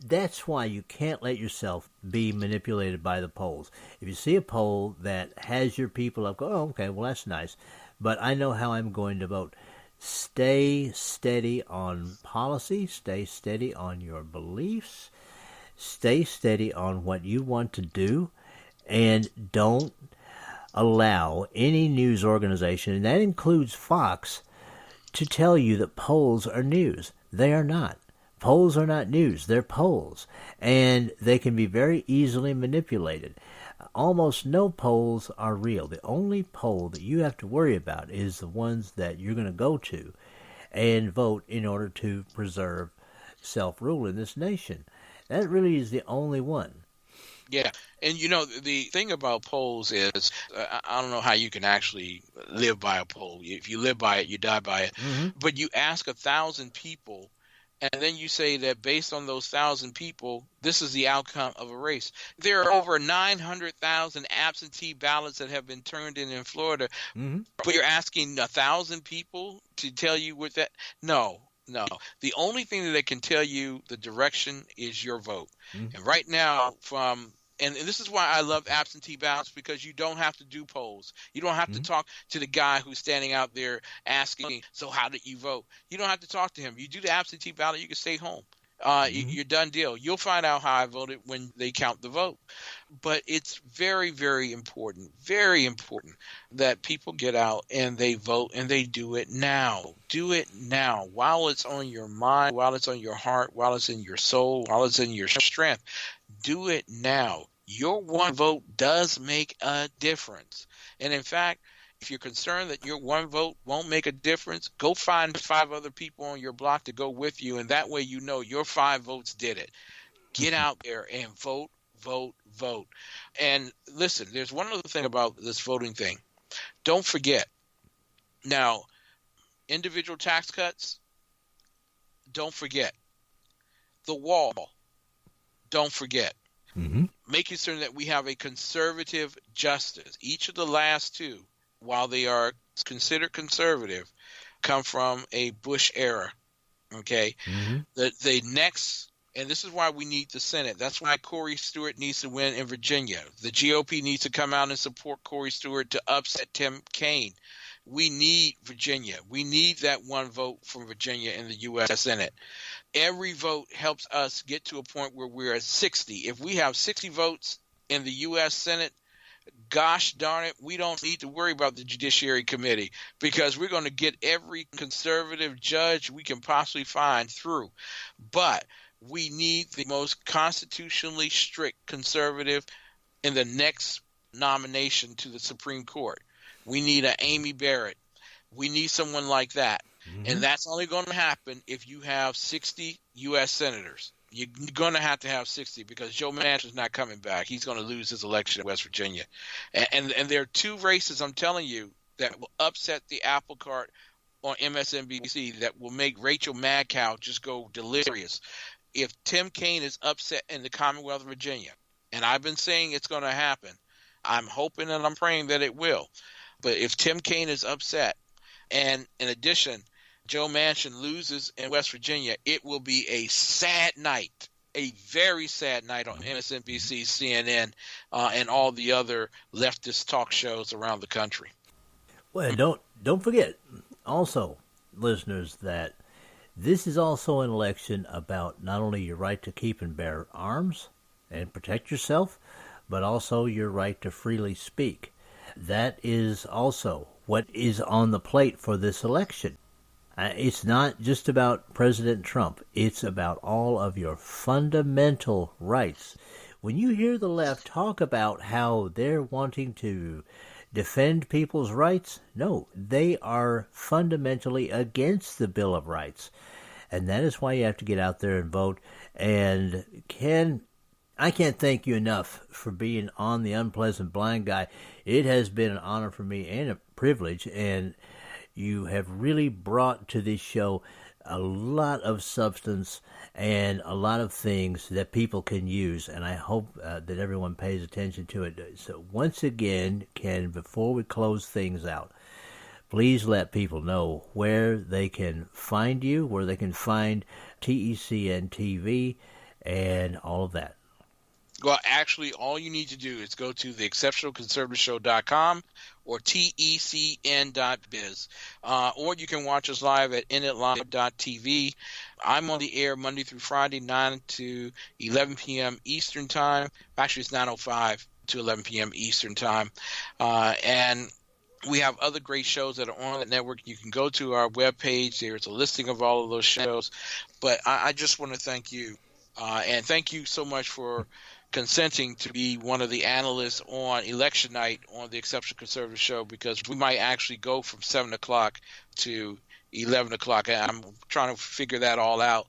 That's why you can't let yourself be manipulated by the polls. If you see a poll that has your people up, go, oh, okay, well, that's nice, but I know how I'm going to vote. Stay steady on policy. Stay steady on your beliefs. Stay steady on what you want to do, and don't allow any news organization, and that includes Fox, to tell you that polls are news. They are not. Polls are not news. They're polls, and they can be very easily manipulated. Almost no polls are real. The only poll that you have to worry about is the ones that you're going to go to and vote in order to preserve self-rule in this nation. That really is the only one. Yeah, and the thing about polls is I don't know how you can actually live by a poll. If you live by it, you die by it. Mm-hmm. But you ask 1,000 people, and then you say that based on those 1,000 people, this is the outcome of a race. There are over 900,000 absentee ballots that have been turned in Florida. Mm-hmm. But you're asking 1,000 people to tell you what that? No. The only thing that they can tell you the direction is your vote. Mm-hmm. And right now, and this is why I love absentee ballots, because you don't have to do polls. You don't have to talk to the guy who's standing out there asking, so how did you vote? You don't have to talk to him. You do the absentee ballot, you can stay home. You're done deal. You'll find out how I voted when they count the vote. But it's very, very important that people get out and they vote, and they do it now. Do it now while it's on your mind, while it's on your heart, while it's in your soul, while it's in your strength. Do it now. Your one vote does make a difference. And in fact, if you're concerned that your one vote won't make a difference, go find 5 other people on your block to go with you, and that way your 5 votes did it. Get out there and vote, vote, vote. And listen, there's one other thing about this voting thing. Don't forget. Now, individual tax cuts, don't forget. The wall, don't forget. Mm-hmm. Making certain that we have a conservative justice. Each of the last 2, while they are considered conservative, come from a Bush era. Okay? Mm-hmm. The next, and this is why we need the Senate. That's why Corey Stewart needs to win in Virginia. The GOP needs to come out and support Corey Stewart to upset Tim Kaine. We need Virginia. We need that one vote from Virginia in the U.S. Senate. Every vote helps us get to a point where we're at 60. If we have 60 votes in the U.S. Senate, gosh darn it, we don't need to worry about the Judiciary Committee, because we're going to get every conservative judge we can possibly find through. But we need the most constitutionally strict conservative in the next nomination to the Supreme Court. We need an Amy Barrett. We need someone like that. Mm-hmm. And that's only going to happen if you have 60 U.S. senators. You're going to have 60, because Joe Manchin's not coming back. He's going to lose his election in West Virginia. And there are 2 races, I'm telling you, that will upset the apple cart on MSNBC, that will make Rachel Madcow just go delirious. If Tim Kaine is upset in the Commonwealth of Virginia, and I've been saying it's going to happen, I'm hoping and I'm praying that it will. But if Tim Kaine is upset, and in addition, Joe Manchin loses in West Virginia, it will be a sad night, a very sad night on MSNBC, CNN, and all the other leftist talk shows around the country. Well, don't forget, also, listeners, that this is also an election about not only your right to keep and bear arms and protect yourself, but also your right to freely speak. That is also what is on the plate for this election. It's not just about President Trump. It's about all of your fundamental rights. When you hear the left talk about how they're wanting to defend people's rights, no, they are fundamentally against the Bill of Rights. And that is why you have to get out there and vote. And I can't thank you enough for being on The Unpleasant Blind Guy. It has been an honor for me and a privilege, and you have really brought to this show a lot of substance and a lot of things that people can use, and I hope that everyone pays attention to it. So once again, Ken, before we close things out, please let people know where they can find you, where they can find TECN-TV, and all of that. Well, actually, all you need to do is go to theexceptionalconservativeshow.com or TECN.biz. Or you can watch us live at initlive.tv. I'm on the air Monday through Friday, 9 to 11 p.m. Eastern Time. Actually, it's 9:05 to 11 p.m. Eastern Time. And we have other great shows that are on the network. You can go to our webpage. There's a listing of all of those shows. But I just want to thank you. And thank you so much for consenting to be one of the analysts on election night on the Exceptional Conservative Show, because we might actually go from 7 o'clock to 11 o'clock. I'm trying to figure that all out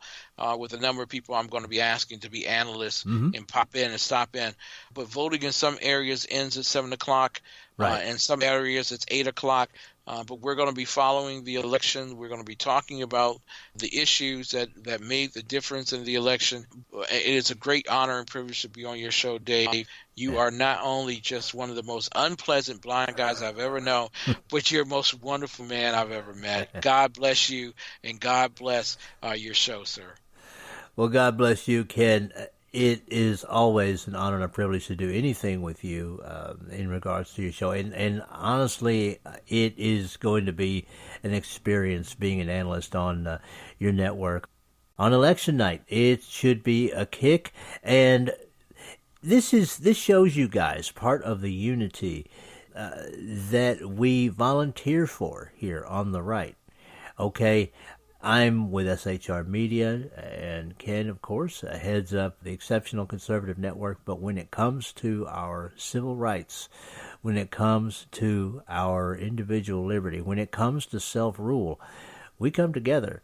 with the number of people I'm going to be asking to be analysts and pop in and stop in. But voting in some areas ends at 7 o'clock. Right. In some areas it's 8 o'clock. But we're going to be following the election. We're going to be talking about the issues that made the difference in the election. It is a great honor and privilege to be on your show, Dave. You are not only just one of the most unpleasant blind guys I've ever known, but you're the most wonderful man I've ever met. God bless you, and God bless your show, sir. Well, God bless you, Ken. It is always an honor and a privilege to do anything with you in regards to your show. And honestly, it is going to be an experience being an analyst on your network. On election night, it should be a kick. And this shows you guys part of the unity that we volunteer for here on the right. Okay? I'm with SHR Media, and Ken, of course, heads up the Exceptional Conservative Network. But when it comes to our civil rights, when it comes to our individual liberty, when it comes to self-rule, we come together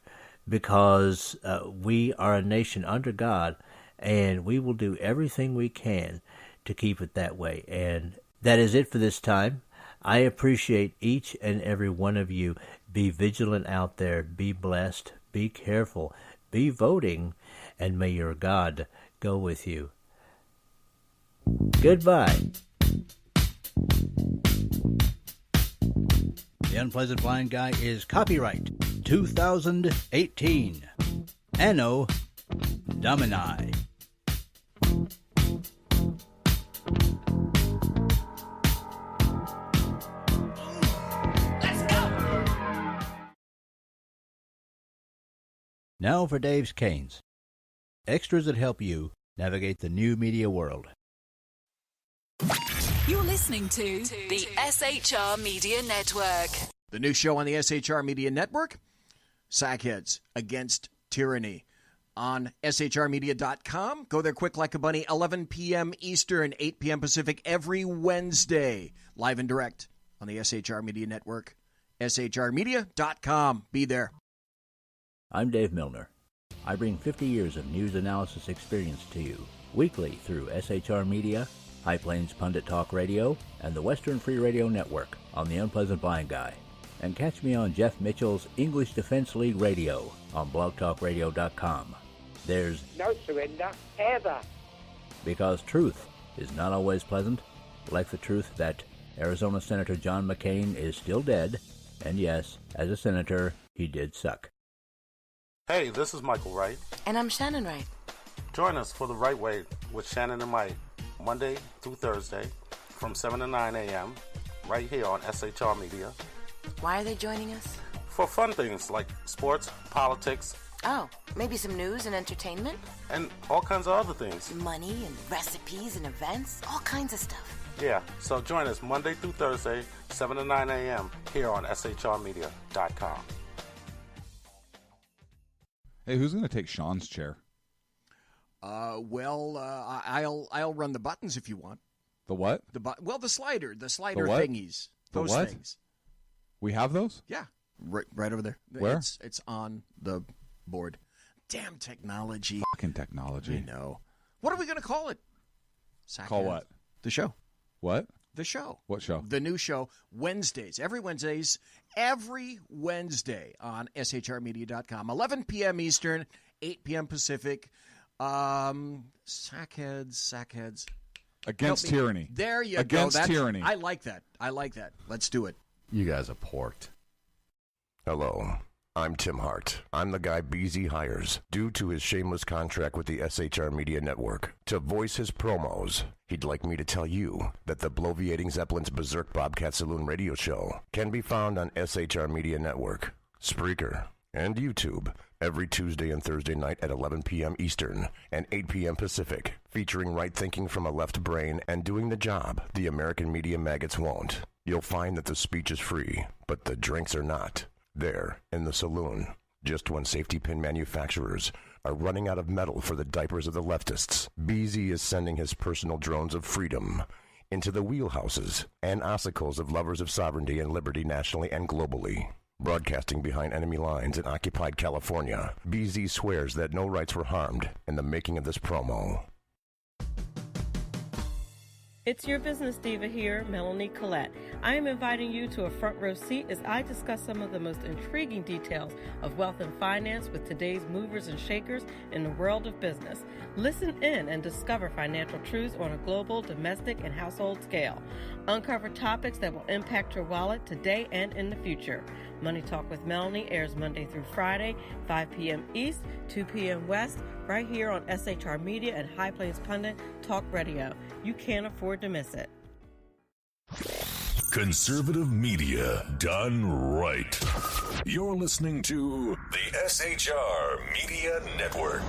because we are a nation under God, and we will do everything we can to keep it that way. And that is it for this time. I appreciate each and every one of you. Be vigilant out there. Be blessed. Be careful. Be voting. And may your God go with you. Goodbye. The Unpleasant Blind Guy is copyright 2018. Anno Domini. Now for Dave's Canes. Extras that help you navigate the new media world. You're listening to the SHR Media Network. The new show on the SHR Media Network, Sackheads Against Tyranny. On shrmedia.com. Go there quick like a bunny, 11 p.m. Eastern, 8 p.m. Pacific, every Wednesday. Live and direct on the SHR Media Network. shrmedia.com. Be there. I'm Dave Milner. I bring 50 years of news analysis experience to you weekly through SHR Media, High Plains Pundit Talk Radio, and the Western Free Radio Network on The Unpleasant Blind Guy. And catch me on Jeff Mitchell's English Defense League Radio on blogtalkradio.com. There's no surrender, ever. Because truth is not always pleasant, like the truth that Arizona Senator John McCain is still dead, and yes, as a senator, he did suck. Hey, this is Michael Wright. And I'm Shannon Wright. Join us for The Right Way with Shannon and Mike, Monday through Thursday from 7 to 9 a.m., right here on SHR Media. Why are they joining us? For fun things like sports, politics. Oh, maybe some news and entertainment? And all kinds of other things. Money and recipes and events, all kinds of stuff. Yeah, so join us Monday through Thursday, 7 to 9 a.m. here on shrmedia.com. Hey, who's going to take Sean's chair? I'll run the buttons if you want. The what? The slider the thingies. Those what? Things. We have those? Yeah, right over there. Where? It's on the board. Damn technology. Fucking technology. I know. What are we going to call it? Call what? The show. What? The show. What show? The new show, Wednesdays. Every Wednesday on shrmedia.com. 11 p.m. Eastern, 8 p.m. Pacific. Sackheads. Against tyranny. There you Against go. Against tyranny. I like that. Let's do it. You guys are porked. Hello. I'm Tim Hart. I'm the guy BZ hires, due to his shameless contract with the SHR Media Network, to voice his promos. He'd like me to tell you that the Bloviating Zeppelin's Berserk Bobcat Saloon radio show can be found on SHR Media Network, Spreaker, and YouTube every Tuesday and Thursday night at 11 p.m. Eastern and 8 p.m. Pacific, featuring right thinking from a left brain and doing the job the American media maggots won't. You'll find that the speech is free, but the drinks are not. There, in the saloon, just when safety pin manufacturers are running out of metal for the diapers of the leftists, BZ is sending his personal drones of freedom into the wheelhouses and ossicles of lovers of sovereignty and liberty nationally and globally. Broadcasting behind enemy lines in occupied California, BZ swears that no rights were harmed in the making of this promo. It's your business diva here, Melanie Collette. I am inviting you to a front row seat as I discuss some of the most intriguing details of wealth and finance with today's movers and shakers in the world of business. Listen in and discover financial truths on a global, domestic, and household scale. Uncover topics that will impact your wallet today and in the future. Money Talk with Melanie airs Monday through Friday, 5 p.m. East, 2 p.m. West, right here on SHR Media and High Plains Pundit Talk Radio. You can't afford to miss it. Conservative media done right. You're listening to the SHR Media Network.